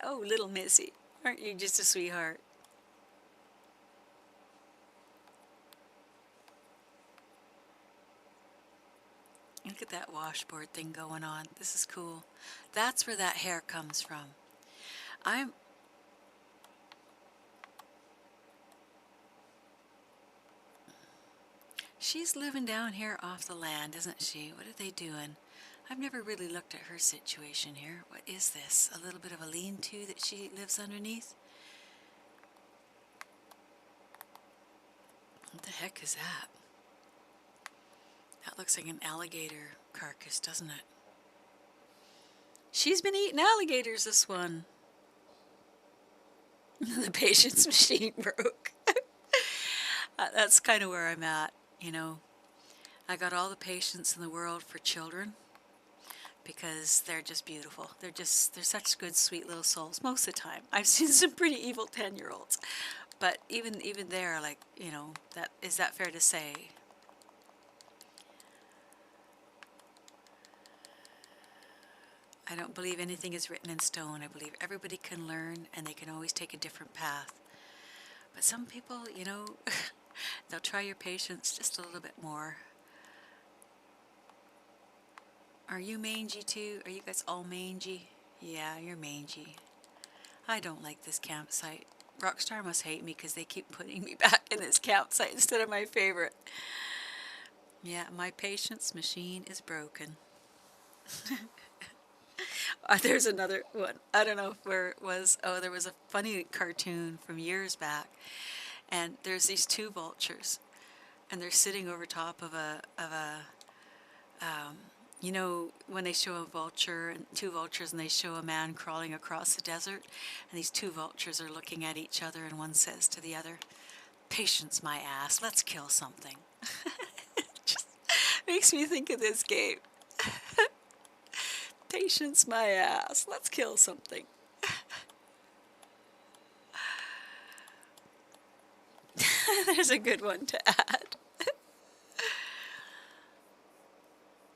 Oh, little Missy, aren't you just a sweetheart? Look at that washboard thing going on. This is cool. That's where that hair comes from. She's living down here off the land, isn't she? What are they doing? I've never really looked at her situation here. What is this? A little bit of a lean-to that she lives underneath? What the heck is that? That looks like an alligator carcass, doesn't it? She's been eating alligators, this one. The patience machine broke. That's kind of where I'm at, you know. I got all the patience in the world for children, because they're just beautiful. They're such good, sweet little souls most of the time. I've seen some pretty evil 10-year-olds, but even they're like, you know, is that fair to say? I don't believe anything is written in stone. I believe everybody can learn, and they can always take a different path. But some people, you know, they'll try your patience just a little bit more. Are you mangy too? Are you guys all mangy? Yeah, you're mangy. I don't like this campsite. Rockstar must hate me because they keep putting me back in this campsite instead of my favorite. Yeah, my patience machine is broken. There's another one. I don't know where it was. Oh, there was a funny cartoon from years back, and there's these two vultures, and they're sitting over top of a you know, when they show a vulture and two vultures, and they show a man crawling across the desert, and these two vultures are looking at each other, and one says to the other, "Patience, my ass, let's kill something." It just makes me think of this game. Patience, my ass, let's kill something. There's a good one to add.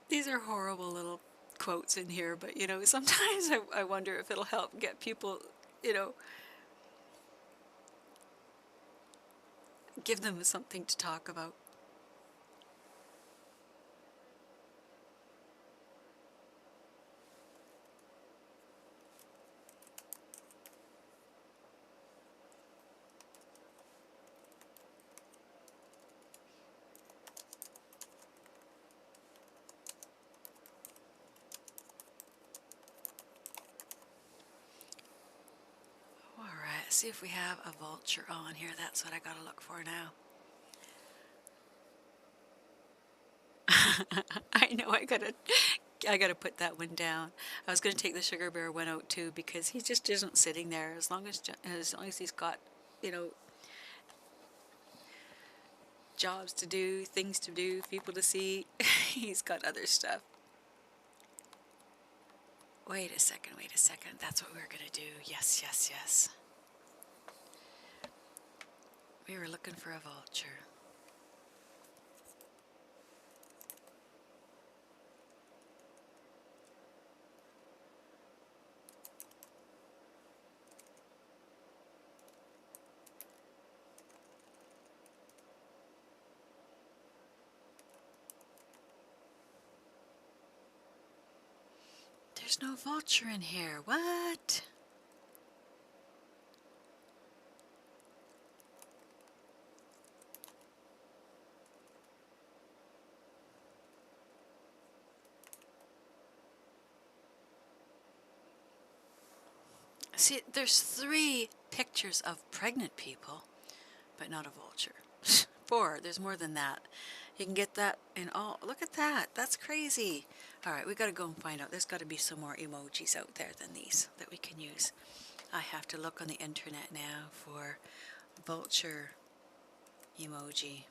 These are horrible little quotes in here, but you know, sometimes I wonder if it'll help get people, you know, give them something to talk about. All right, see if we have a vulture on here. That's what I gotta look for now. I know I gotta put that one down. I was gonna take the sugar bear one out too because he just isn't sitting there. As long as he's got, you know, jobs to do, things to do, people to see, he's got other stuff. Wait a second, wait a second. That's what we were gonna do. Yes, yes, yes. We were looking for a vulture. There's no vulture in here. What? See, there's 3 pictures of pregnant people, but not a vulture. 4, there's more than that. You can get that in all, look at that, that's crazy. All right, we gotta go and find out. There's gotta be some more emojis out there than these that we can use. I have to look on the internet now for vulture emoji.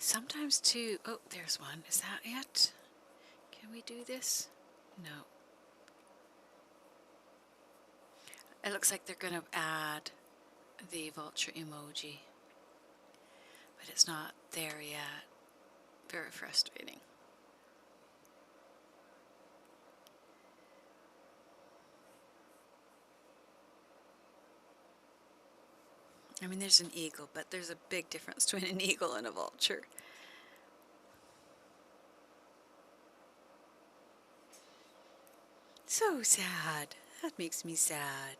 Sometimes too, oh, there's one. Is that it? Can we do this? No. It looks like they're gonna add the vulture emoji, but it's not there yet. Very frustrating. I mean, there's an eagle, but there's a big difference between an eagle and a vulture. So sad. That makes me sad.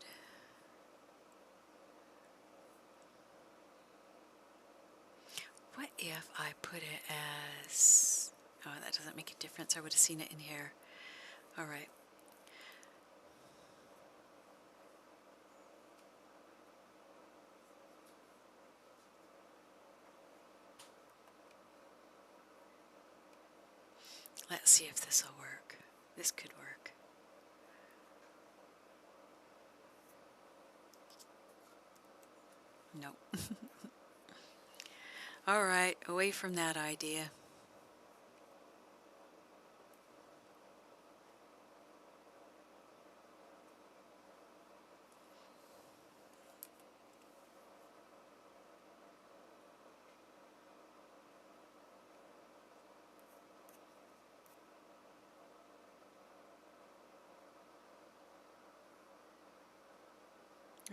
What if I put it as... Oh, that doesn't make a difference. I would have seen it in here. All right. Let's see if this will work. This could work. Nope. All right, away from that idea.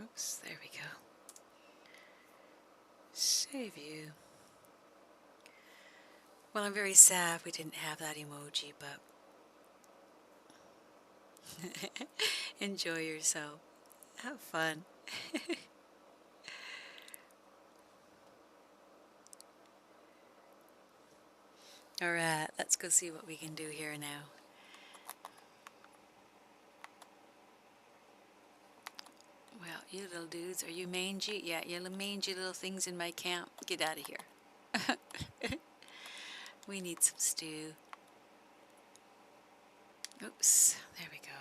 Oops, there we go. Save you. Well, I'm very sad we didn't have that emoji, but enjoy yourself. Have fun. All right, let's go see what we can do here now. Well, you little dudes, are you mangy? Yeah, you mangy little things in my camp. Get out of here. We need some stew. Oops, there we go.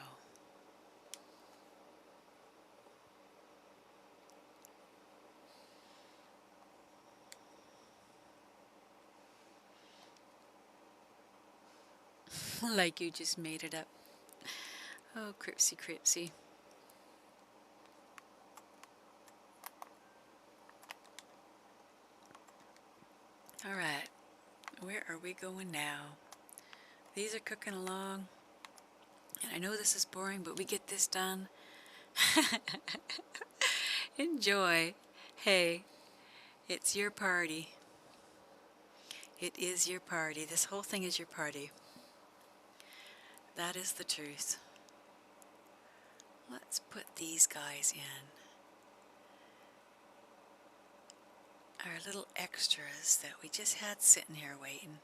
Like you just made it up. Oh, cripsy cripsy. All right, where are we going now? These are cooking along, and I know this is boring, but we get this done. Enjoy. Hey, it's your party. It is your party. This whole thing is your party. That is the truth. Let's put these guys in. Our little extras that we just had sitting here waiting.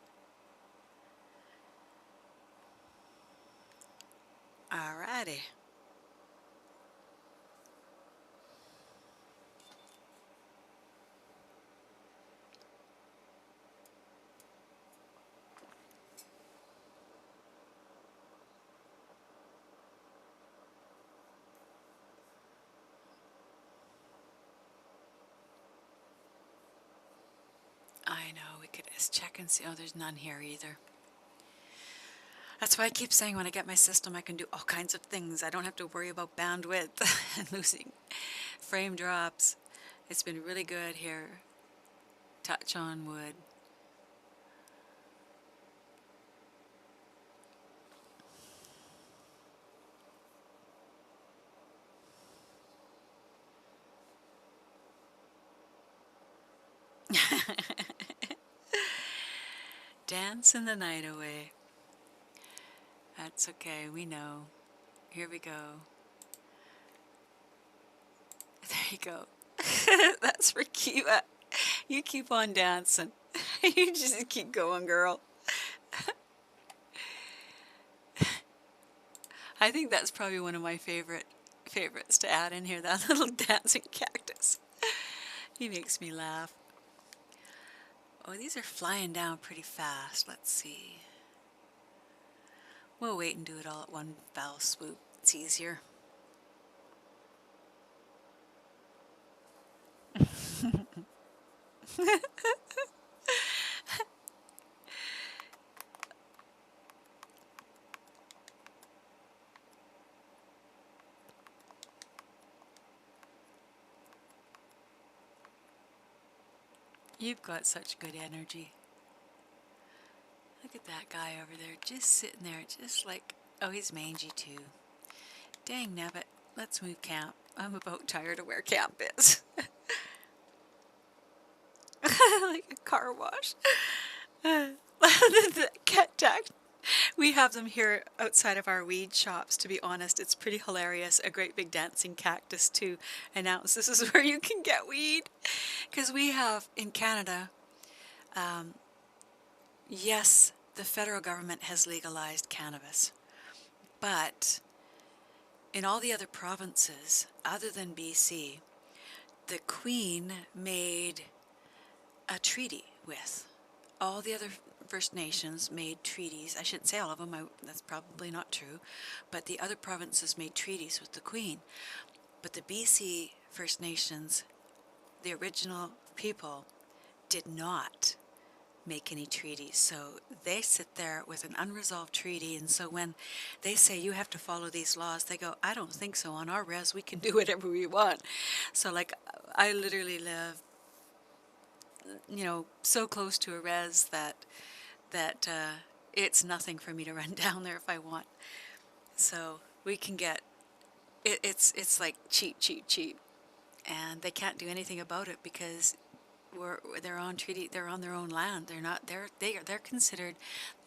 Alrighty. I know, we could just check and see. Oh, there's none here either. That's why I keep saying when I get my system, I can do all kinds of things. I don't have to worry about bandwidth and losing frame drops. It's been really good here. Touch on wood. Dancing the night away. That's okay, we know. Here we go. There you go. That's for Kiva. You keep on dancing. You just keep going, girl. I think that's probably one of my favorites to add in here, that little dancing cactus. He makes me laugh. Oh, these are flying down pretty fast. Let's see. We'll wait and do it all at one foul swoop. It's easier. You've got such good energy. Look at that guy over there, just sitting there, just like, oh, he's mangy too. Dang nabbit, let's move camp. I'm about tired of where camp is. Like a car wash. The cat tack. We have them here outside of our weed shops, to be honest. It's pretty hilarious. A great big dancing cactus to announce this is where you can get weed. Because we have, in Canada, yes, the federal government has legalized cannabis. But in all the other provinces, other than BC, the Queen made a treaty with all the other First Nations made treaties. I shouldn't say all of them, that's probably not true, but the other provinces made treaties with the Queen. But the BC First Nations, the original people, did not make any treaties. So they sit there with an unresolved treaty, and so when they say you have to follow these laws, they go, I don't think so. On our res, we can do whatever we want. So like, I literally live, you know, so close to a res that it's nothing for me to run down there if I want. So we can get it's like cheap, and they can't do anything about it because they're on treaty. They're on their own land. They're considered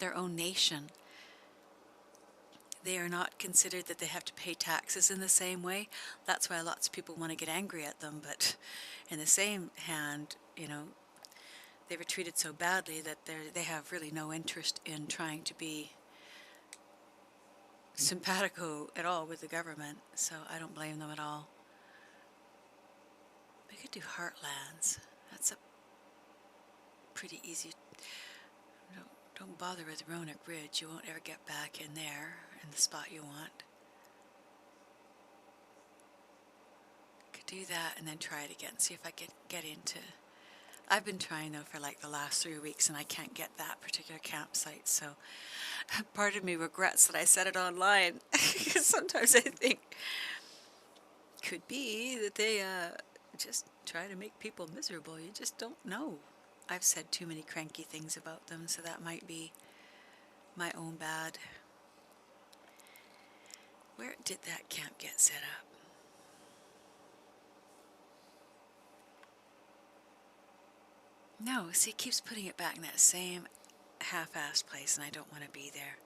their own nation. They are not considered that they have to pay taxes in the same way. That's why lots of people want to get angry at them. But in the same hand, you know, they were treated so badly that they have really no interest in trying to be simpatico at all with the government, so I don't blame them at all. We could do Heartlands. That's a pretty easy. Don't bother with Roanoke Ridge. You won't ever get back in there in the spot you want. Could do that and then try it again. See if I could get into. I've been trying though for like the last 3 weeks and I can't get that particular campsite, so part of me regrets that I set it online. Because sometimes I think could be that they just try to make people miserable. You just don't know. I've said too many cranky things about them, so that might be my own bad. Where did that camp get set up? No, see, it keeps putting it back in that same half-assed place, and I don't want to be there.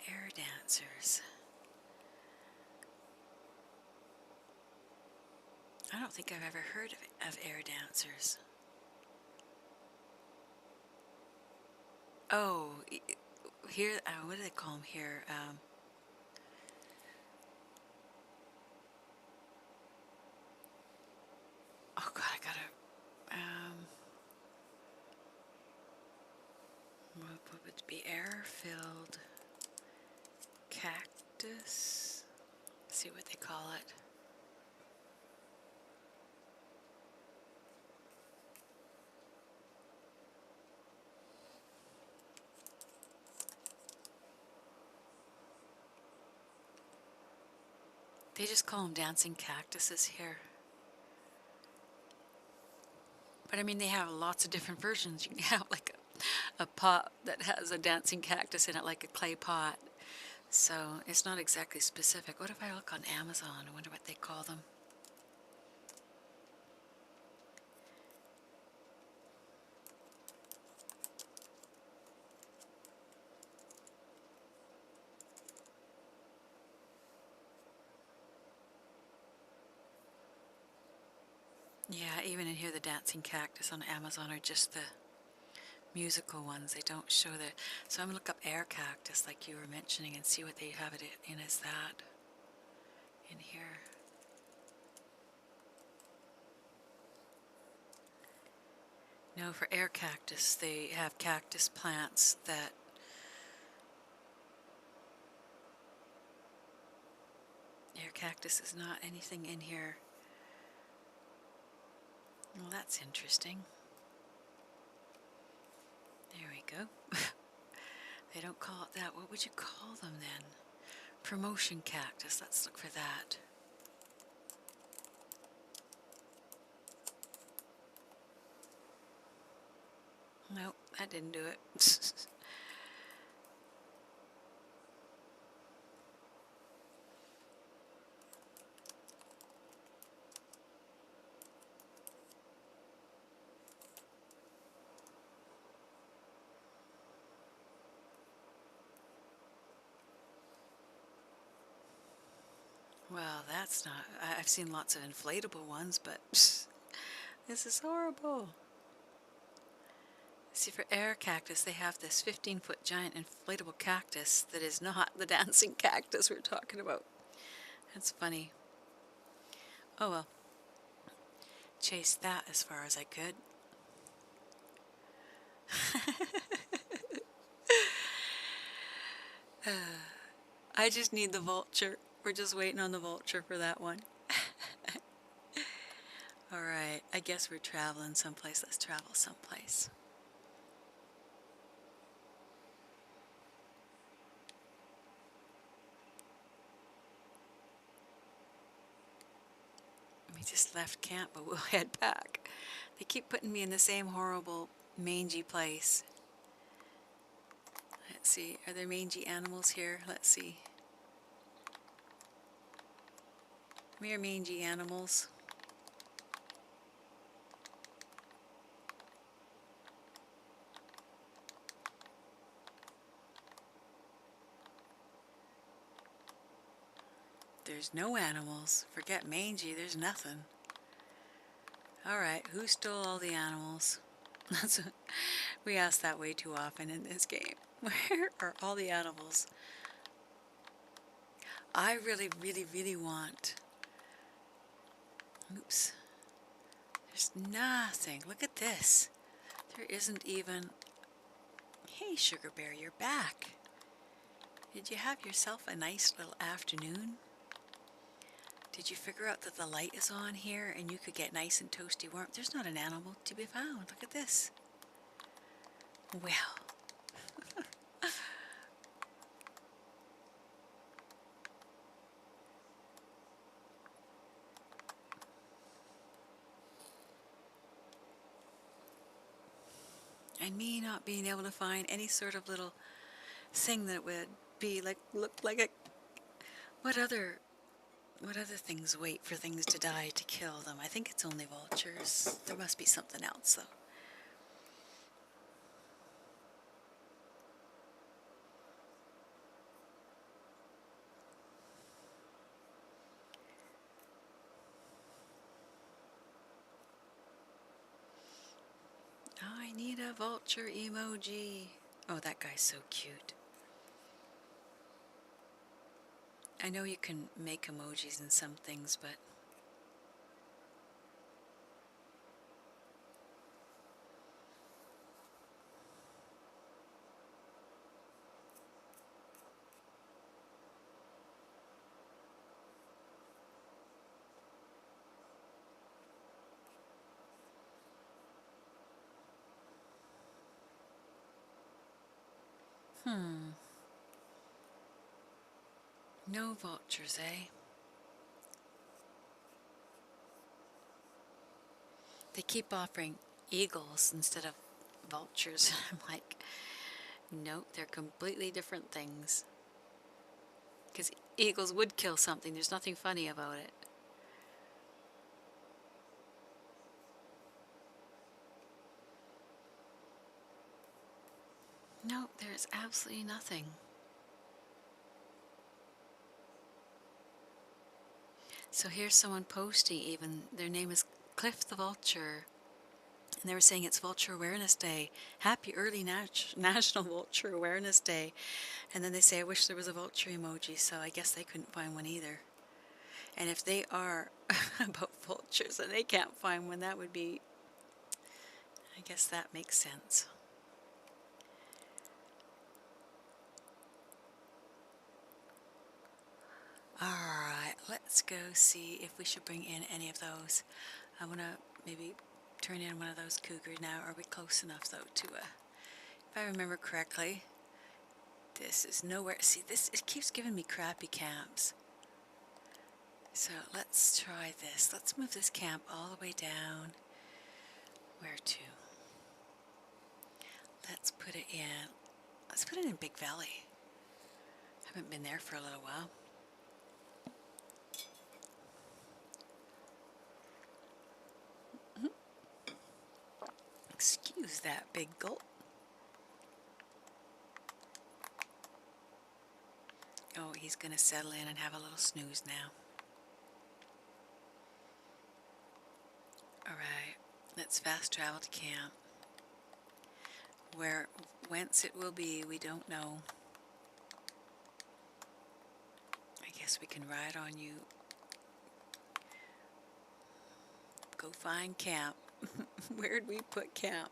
Air dancers. I don't think I've ever heard of air dancers. Oh, here, what do they call them here? Oh God, I gotta, what would it be? Air-filled cactus? Let's see what they call it. They just call them dancing cactuses here. But I mean, they have lots of different versions. You can have like a pot that has a dancing cactus in it, like a clay pot. So it's not exactly specific. What if I look on Amazon? I wonder what they call them. Yeah, even in here, the dancing cactus on Amazon are just the musical ones. They don't show the. So I'm gonna look up air cactus, like you were mentioning, and see what they have it in as that in here. No, for air cactus, they have cactus plants that. Air cactus is not anything in here. Well, that's interesting. There we go. They don't call it that. What would you call them then? Promotion cactus. Let's look for that. Nope, that didn't do it. Well, that's not. I've seen lots of inflatable ones, but this is horrible. See, for air cactus, they have this 15-foot giant inflatable cactus that is not the dancing cactus we're talking about. That's funny. Oh well. Chased that as far as I could. I just need the vulture. We're just waiting on the vulture for that one. Alright, I guess we're traveling someplace. Let's travel someplace. We just left camp, but we'll head back. They keep putting me in the same horrible, mangy place. Let's see, are there mangy animals here? Let's see. Come here, mangy animals. There's no animals. Forget mangy, there's nothing. Alright, who stole all the animals? That's we ask that way too often in this game. Where are all the animals? I really, really, really want... Oops. There's nothing. Look at this. There isn't even... Hey, Sugar Bear, you're back. Did you have yourself a nice little afternoon? Did you figure out that the light is on here and you could get nice and toasty warm? There's not an animal to be found. Look at this. Well. And me not being able to find any sort of little thing that would be like, look like a... What other things wait for things to die to kill them? I think it's only vultures. There must be something else, though. I need a vulture emoji. Oh, that guy's so cute. I know you can make emojis and some things, but... No vultures, eh? They keep offering eagles instead of vultures. I'm like, nope, they're completely different things. Because eagles would kill something. There's nothing funny about it. No, there's absolutely nothing. So here's someone posting even. Their name is Cliff the Vulture. And they were saying it's Vulture Awareness Day. Happy early National Vulture Awareness Day. And then they say, I wish there was a vulture emoji, so I guess they couldn't find one either. And if they are about vultures and they can't find one, that would be... I guess that makes sense. Alright, let's go see if we should bring in any of those. I want to maybe turn in one of those cougars now. Are we close enough, though, to if I remember correctly, this is nowhere... See, this, it keeps giving me crappy camps. So let's try this. Let's move this camp all the way down. Where to? Let's put it in... Let's put it in Big Valley. Haven't been there for a little while. Excuse that big gulp. Oh, he's going to settle in and have a little snooze now. Alright, let's fast travel to camp. Whence it will be, we don't know. I guess we can ride on you. Go find camp. Where'd we put camp?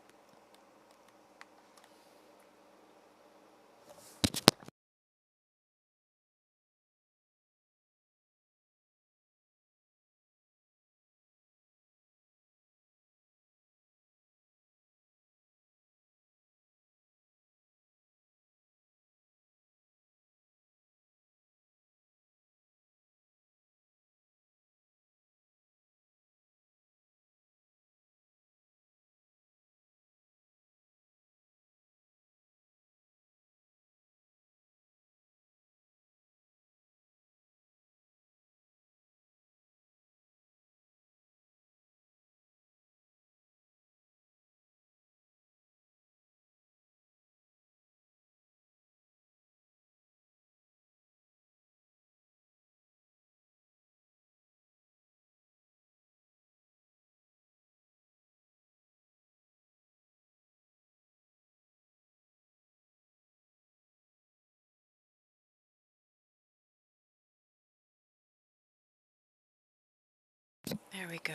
There we go.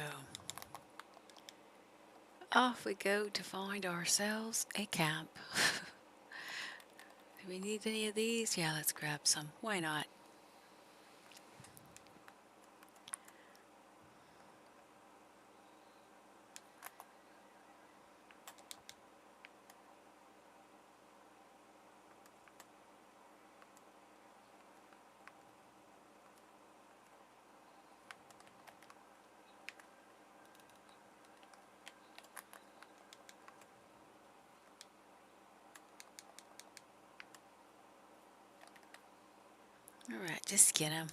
Off we go to find ourselves a camp. Do we need any of these? Yeah, let's grab some. Why not? All right, just get them.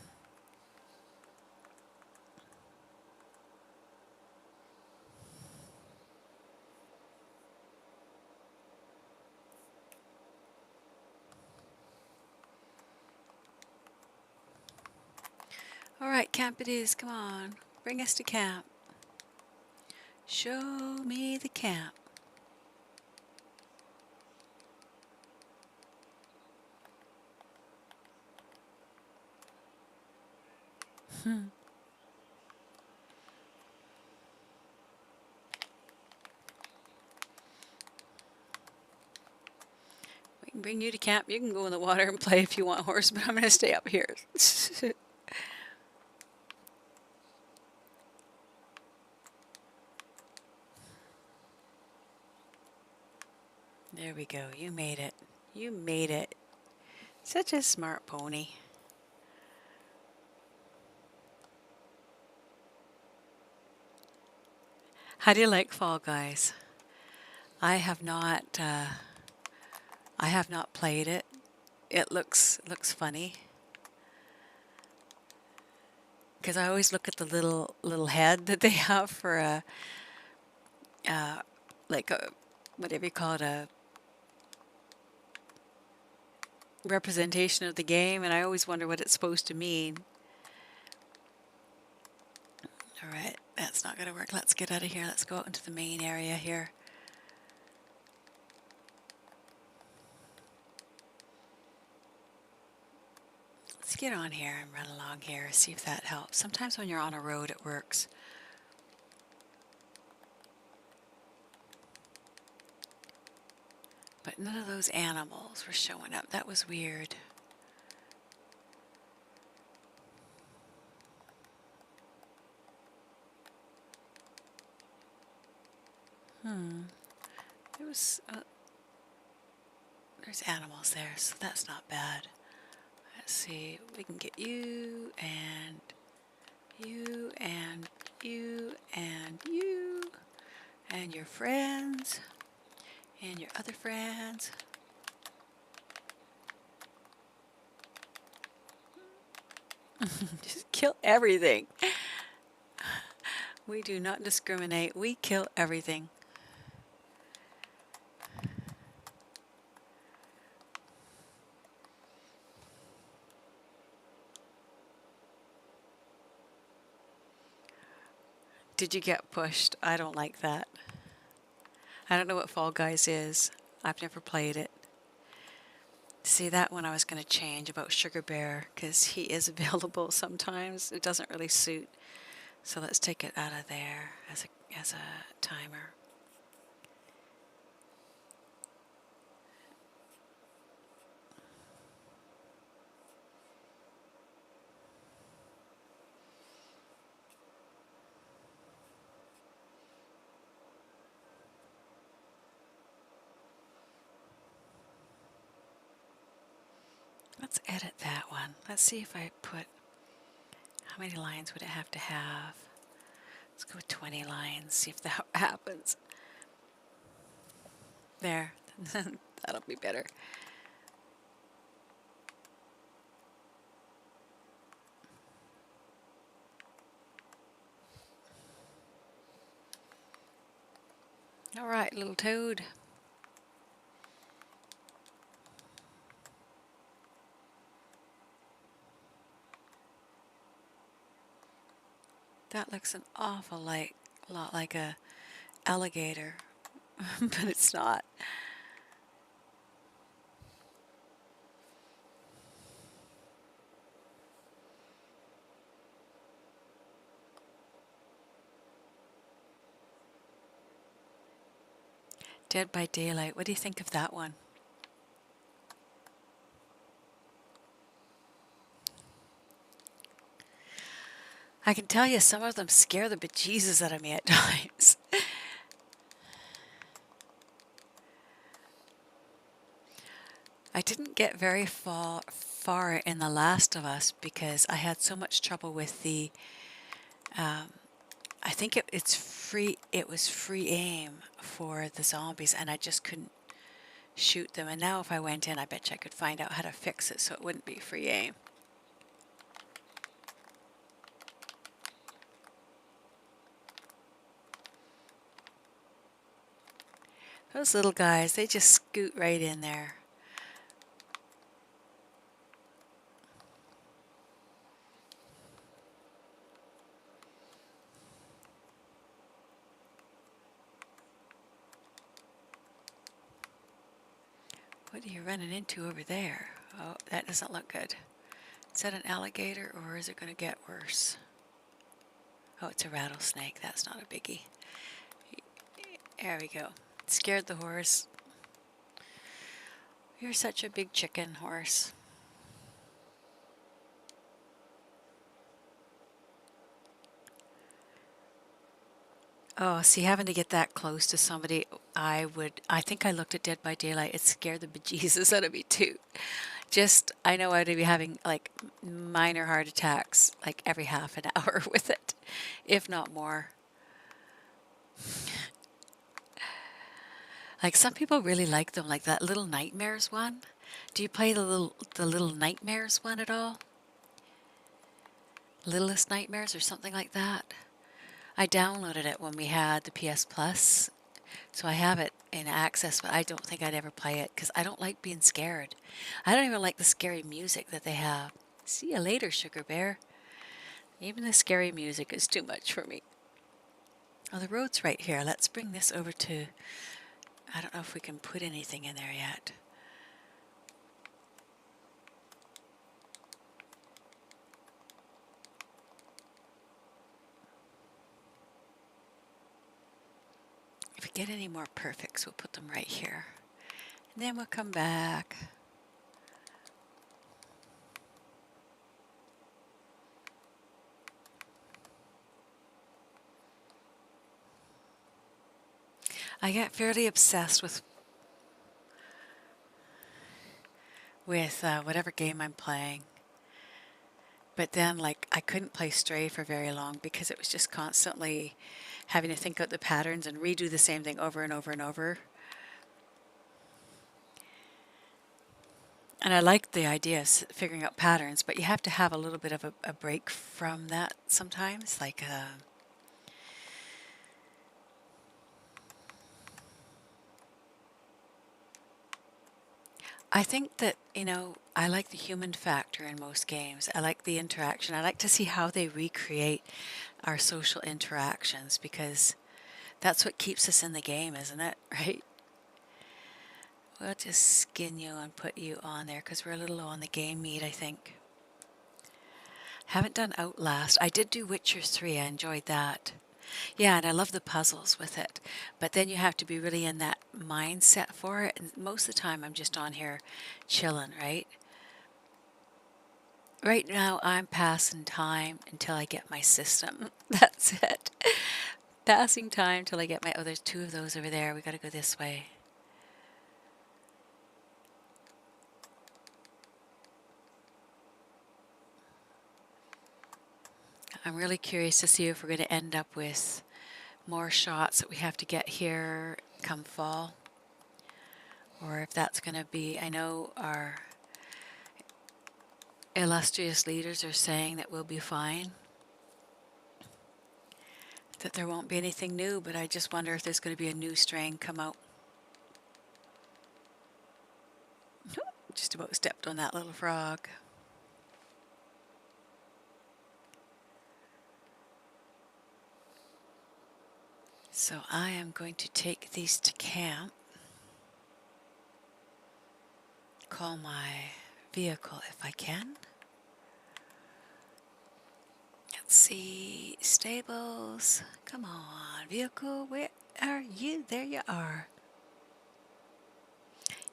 All right, camp it is. Come on. Bring us to camp. Show me the camp. We can bring you to camp. You can go in the water and play if you want, horse, but I'm going to stay up here. There we go. You made it. You made it. Such a smart pony. How do you like Fall Guys? I have not. I have not played it. It looks funny. Because I always look at the little head that they have for a like a whatever you call it, a representation of the game, and I always wonder what it's supposed to mean. All right, that's not going to work. Let's get out of here. Let's go out into the main area here. Let's get on here and run along here, see if that helps. Sometimes when you're on a road it works. But none of those animals were showing up. That was weird. There was there's animals there, so that's not bad. Let's see, we can get you and you and you and you and your friends and your other friends. Just kill everything. We do not discriminate. We kill everything. Did you get pushed? I don't like that. I don't know what Fall Guys is. I've never played it. See, that one I was going to change about Sugar Bear because he is available sometimes. It doesn't really suit. So let's take it out of there as a timer. Let's edit that one. Let's see if I put, how many lines would it have to have? Let's go with 20 lines, see if that happens. There, that'll be better. All right, little toad. That looks an awful lot like a alligator, but it's not. Dead by Daylight. What do you think of that one? I can tell you some of them scare the bejesus out of me at times. I didn't get very far in The Last of Us because I had so much trouble with the I think it was free aim for the zombies and I just couldn't shoot them. And now if I went in, I bet you I could find out how to fix it so it wouldn't be free aim. Those little guys, they just scoot right in there. What are you running into over there? Oh, that doesn't look good. Is that an alligator or is it going to get worse? Oh, it's a rattlesnake. That's not a biggie. There we go. Scared the horse. You're such a big chicken, horse. Oh, see, having to get that close to somebody, I think I looked at Dead by Daylight. It scared the bejesus out of me too. Just, I know I'd be having like minor heart attacks like every half an hour with it, if not more. Like some people really like them, like that Little Nightmares one. Do you play the Little Nightmares one at all? Littlest Nightmares or something like that? I downloaded it when we had the PS Plus, so I have it in access, but I don't think I'd ever play it because I don't like being scared. I don't even like the scary music that they have. See you later, Sugar Bear. Even the scary music is too much for me. Oh, the road's right here. Let's bring this over to... I don't know if we can put anything in there yet. If we get any more perfects, we'll put them right here. And then we'll come back. I get fairly obsessed with whatever game I'm playing. But then, like, I couldn't play Stray for very long because it was just constantly having to think out the patterns and redo the same thing over and over and over. And I like the idea of figuring out patterns, but you have to have a little bit of a break from that sometimes. Like, I think that, I like the human factor in most games. I like the interaction. I like to see how they recreate our social interactions because that's what keeps us in the game, isn't it? Right? We'll just skin you and put you on there because we're a little low on the game meat, I think. Haven't done Outlast. I did do Witcher 3. I enjoyed that. Yeah, and I love the puzzles with it. But then you have to be really in that mindset for it. And most of the time I'm just on here chilling, right? Right now I'm passing time until I get my system. That's it. Passing time till I get my... Oh, there's two of those over there. We got to go this way. I'm really curious to see if we're going to end up with more shots that we have to get here come fall. Or if that's going to be... I know our illustrious leaders are saying that we'll be fine. That there won't be anything new, but I just wonder if there's going to be a new strain come out. Just about stepped on that little frog. So I am going to take these to camp. Call my vehicle if I can. Let's see, stables. Come on, vehicle, where are you? There you are.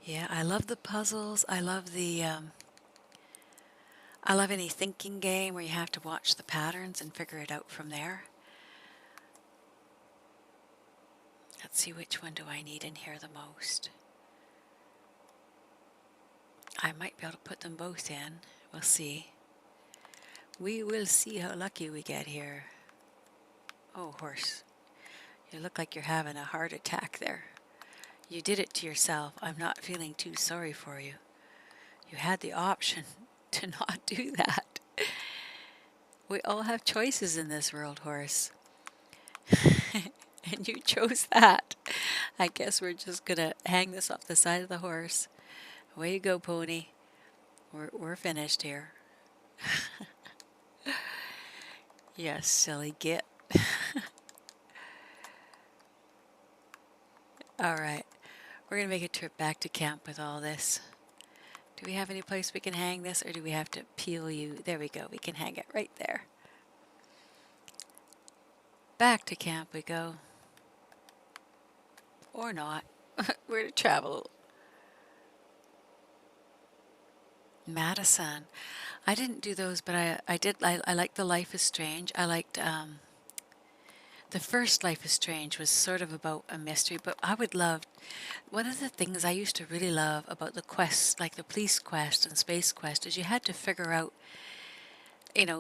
Yeah, I love the puzzles. I love any thinking game where you have to watch the patterns and figure it out from there. Let's see, which one do I need in here the most? I might be able to put them both in. We'll see. We will see how lucky we get here. Oh, horse. You look like you're having a heart attack there. You did it to yourself. I'm not feeling too sorry for you. You had the option to not do that. We all have choices in this world, horse. And you chose that. I guess we're just gonna hang this off the side of the horse. Away you go, pony. We're finished here. Yes, silly git. All right, we're gonna make a trip back to camp with all this. Do we have any place we can hang this, or do we have to peel you? There we go, we can hang it right there. Back to camp we go. Or not. We're to travel. Madison. I didn't do those, but I liked the Life is Strange. I liked the first Life is Strange was sort of about a mystery, but I would love, one of the things I used to really love about the quests, like the police quest and space quest, is you had to figure out,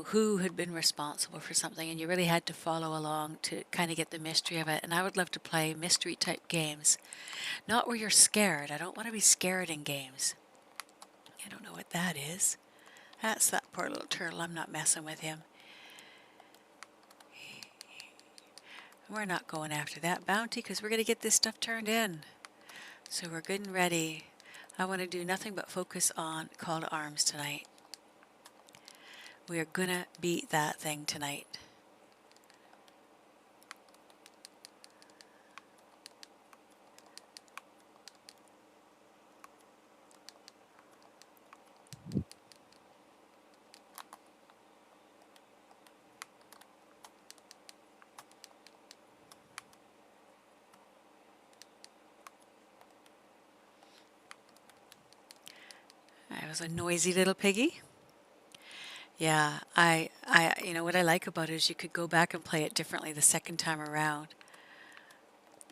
who had been responsible for something, and you really had to follow along to kind of get the mystery of it. And I would love to play mystery type games. Not where you're scared. I don't want to be scared in games. I don't know what that is. That's that poor little turtle. I'm not messing with him. We're not going after that bounty because we're going to get this stuff turned in. So we're good and ready. I want to do nothing but focus on Call to Arms tonight. We are going to beat that thing tonight. I was a noisy little piggy. Yeah, what I like about it is you could go back and play it differently the second time around.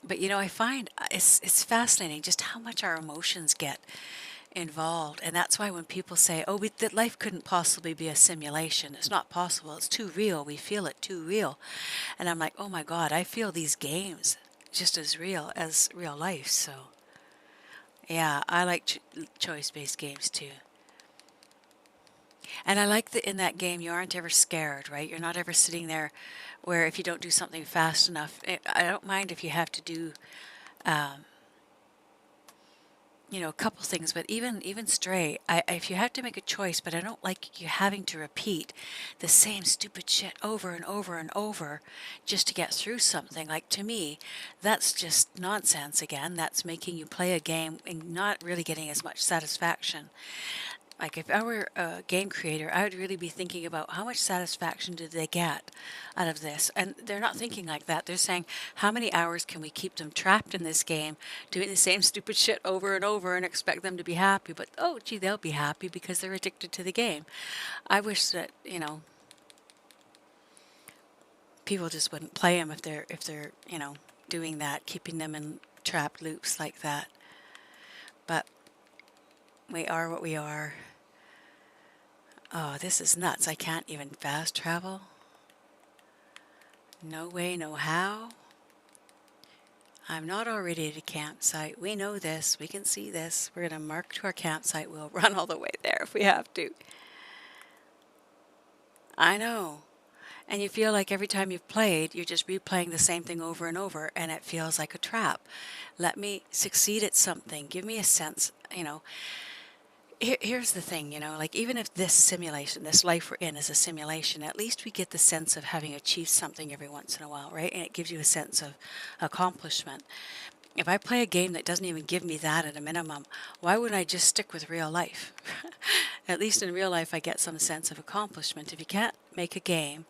But I find it's fascinating just how much our emotions get involved, and that's why when people say, "Oh, that life couldn't possibly be a simulation," it's not possible. It's too real. We feel it too real, and I'm like, "Oh my God, I feel these games just as real as real life." So, yeah, I like choice-based games too. And I like that in that game you aren't ever scared, right? You're not ever sitting there where if you don't do something fast enough, I don't mind if you have to do, um, a couple things, but even stray, if you have to make a choice, but I don't like you having to repeat the same stupid shit over and over and over just to get through something. Like to me, that's just nonsense again. That's making you play a game and not really getting as much satisfaction. Like if I were a game creator, I would really be thinking about how much satisfaction did they get out of this. And they're not thinking like that. They're saying, how many hours can we keep them trapped in this game, doing the same stupid shit over and over and expect them to be happy? But, oh, gee, they'll be happy because they're addicted to the game. I wish that, people just wouldn't play them if they're, doing that, keeping them in trapped loops like that. But we are what we are. Oh, this is nuts. I can't even fast travel. No way, no how. I'm not already at a campsite. We know this. We can see this. We're going to mark to our campsite. We'll run all the way there if we have to. I know. And you feel like every time you've played, you're just replaying the same thing over and over, and it feels like a trap. Let me succeed at something. Give me a sense, Here's the thing, like even if this simulation, this life we're in is a simulation, at least we get the sense of having achieved something every once in a while, right? And it gives you a sense of accomplishment. If I play a game that doesn't even give me that at a minimum, why would I just stick with real life? At least in real life, I get some sense of accomplishment. If you can't make a game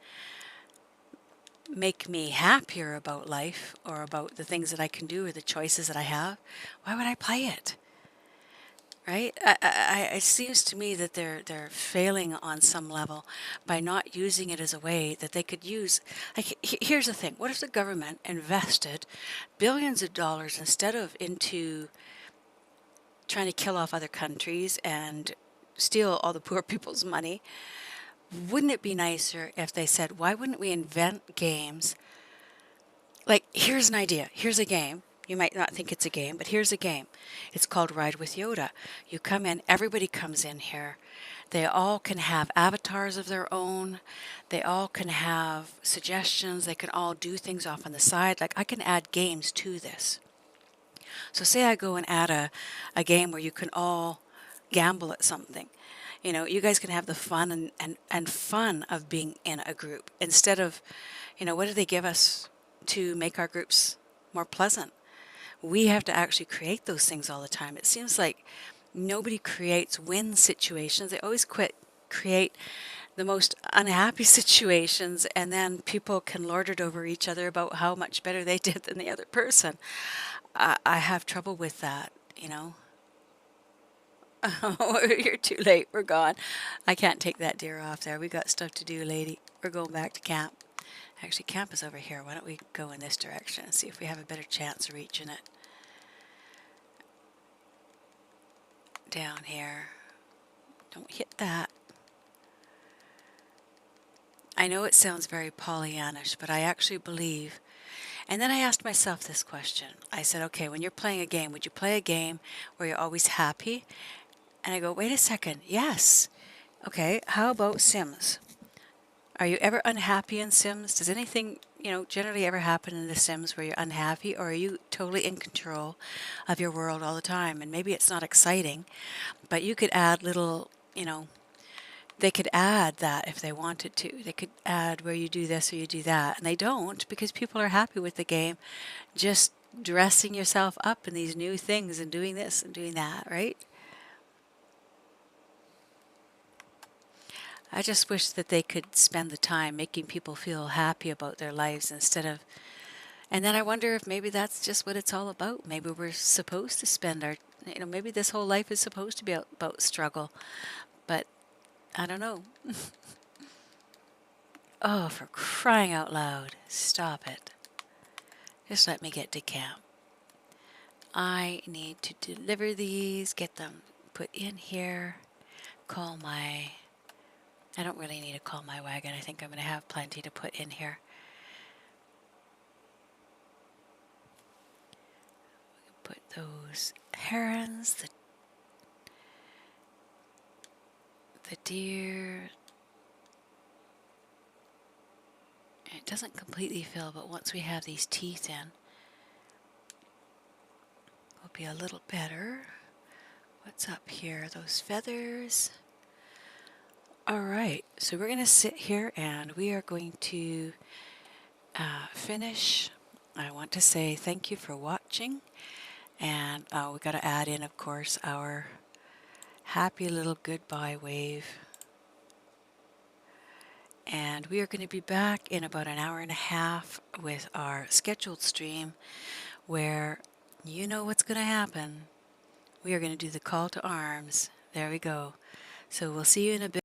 make me happier about life or about the things that I can do or the choices that I have, why would I play it? right? It seems to me that they're failing on some level by not using it as a way that they could use. Like, here's the thing: what if the government invested billions of dollars instead of into trying to kill off other countries and steal all the poor people's money? Wouldn't it be nicer if they said, why wouldn't we invent games? Like, here's an idea. Here's a game. You might not think it's a game, but here's a game. It's called Ride with Yoda. You come in, everybody comes in here. They all can have avatars of their own. They all can have suggestions. They can all do things off on the side. Like, I can add games to this. So say I go and add a game where you can all gamble at something. You know, you guys can have the fun and fun of being in a group instead of, what do they give us to make our groups more pleasant? We have to actually create those things all the time. It seems like nobody creates win situations. They always create the most unhappy situations, and then people can lord it over each other about how much better they did than the other person. I have trouble with that, you know. Oh, you're too late. We're gone. I can't take that deer off there. We got stuff to do, lady. We're going back to camp. Actually, camp is over here. Why don't we go in this direction and see if we have a better chance of reaching it? Down here. Don't hit that. I know it sounds very Pollyannish, but I actually believe. And then I asked myself this question. I said, okay, when you're playing a game, would you play a game where you're always happy? And I go, wait a second. Yes. Okay, how about Sims? Are you ever unhappy in Sims? Does anything, generally ever happen in The Sims where you're unhappy, or are you totally in control of your world all the time? And maybe it's not exciting, but you could add little, they could add that if they wanted to. They could add where you do this or you do that. And they don't, because people are happy with the game, just dressing yourself up in these new things and doing this and doing that, right? I just wish that they could spend the time making people feel happy about their lives instead of. And then I wonder if maybe that's just what it's all about. Maybe we're supposed to spend our, maybe this whole life is supposed to be about struggle. But I don't know. Oh, for crying out loud. Stop it. Just let me get to camp. I need to deliver these, get them put in here, call my. I don't really need to call my wagon. I think I'm going to have plenty to put in here. Put those herons, the deer. It doesn't completely fill, but once we have these teeth in, we'll be a little better. What's up here? Those feathers. All right, so we're going to sit here and we are going to finish. I want to say thank you for watching, and we got to add in, of course, our happy little goodbye wave. And we are going to be back in about an hour and a half with our scheduled stream where you know what's going to happen. We are going to do the call to arms. There we go. So we'll see you in a bit.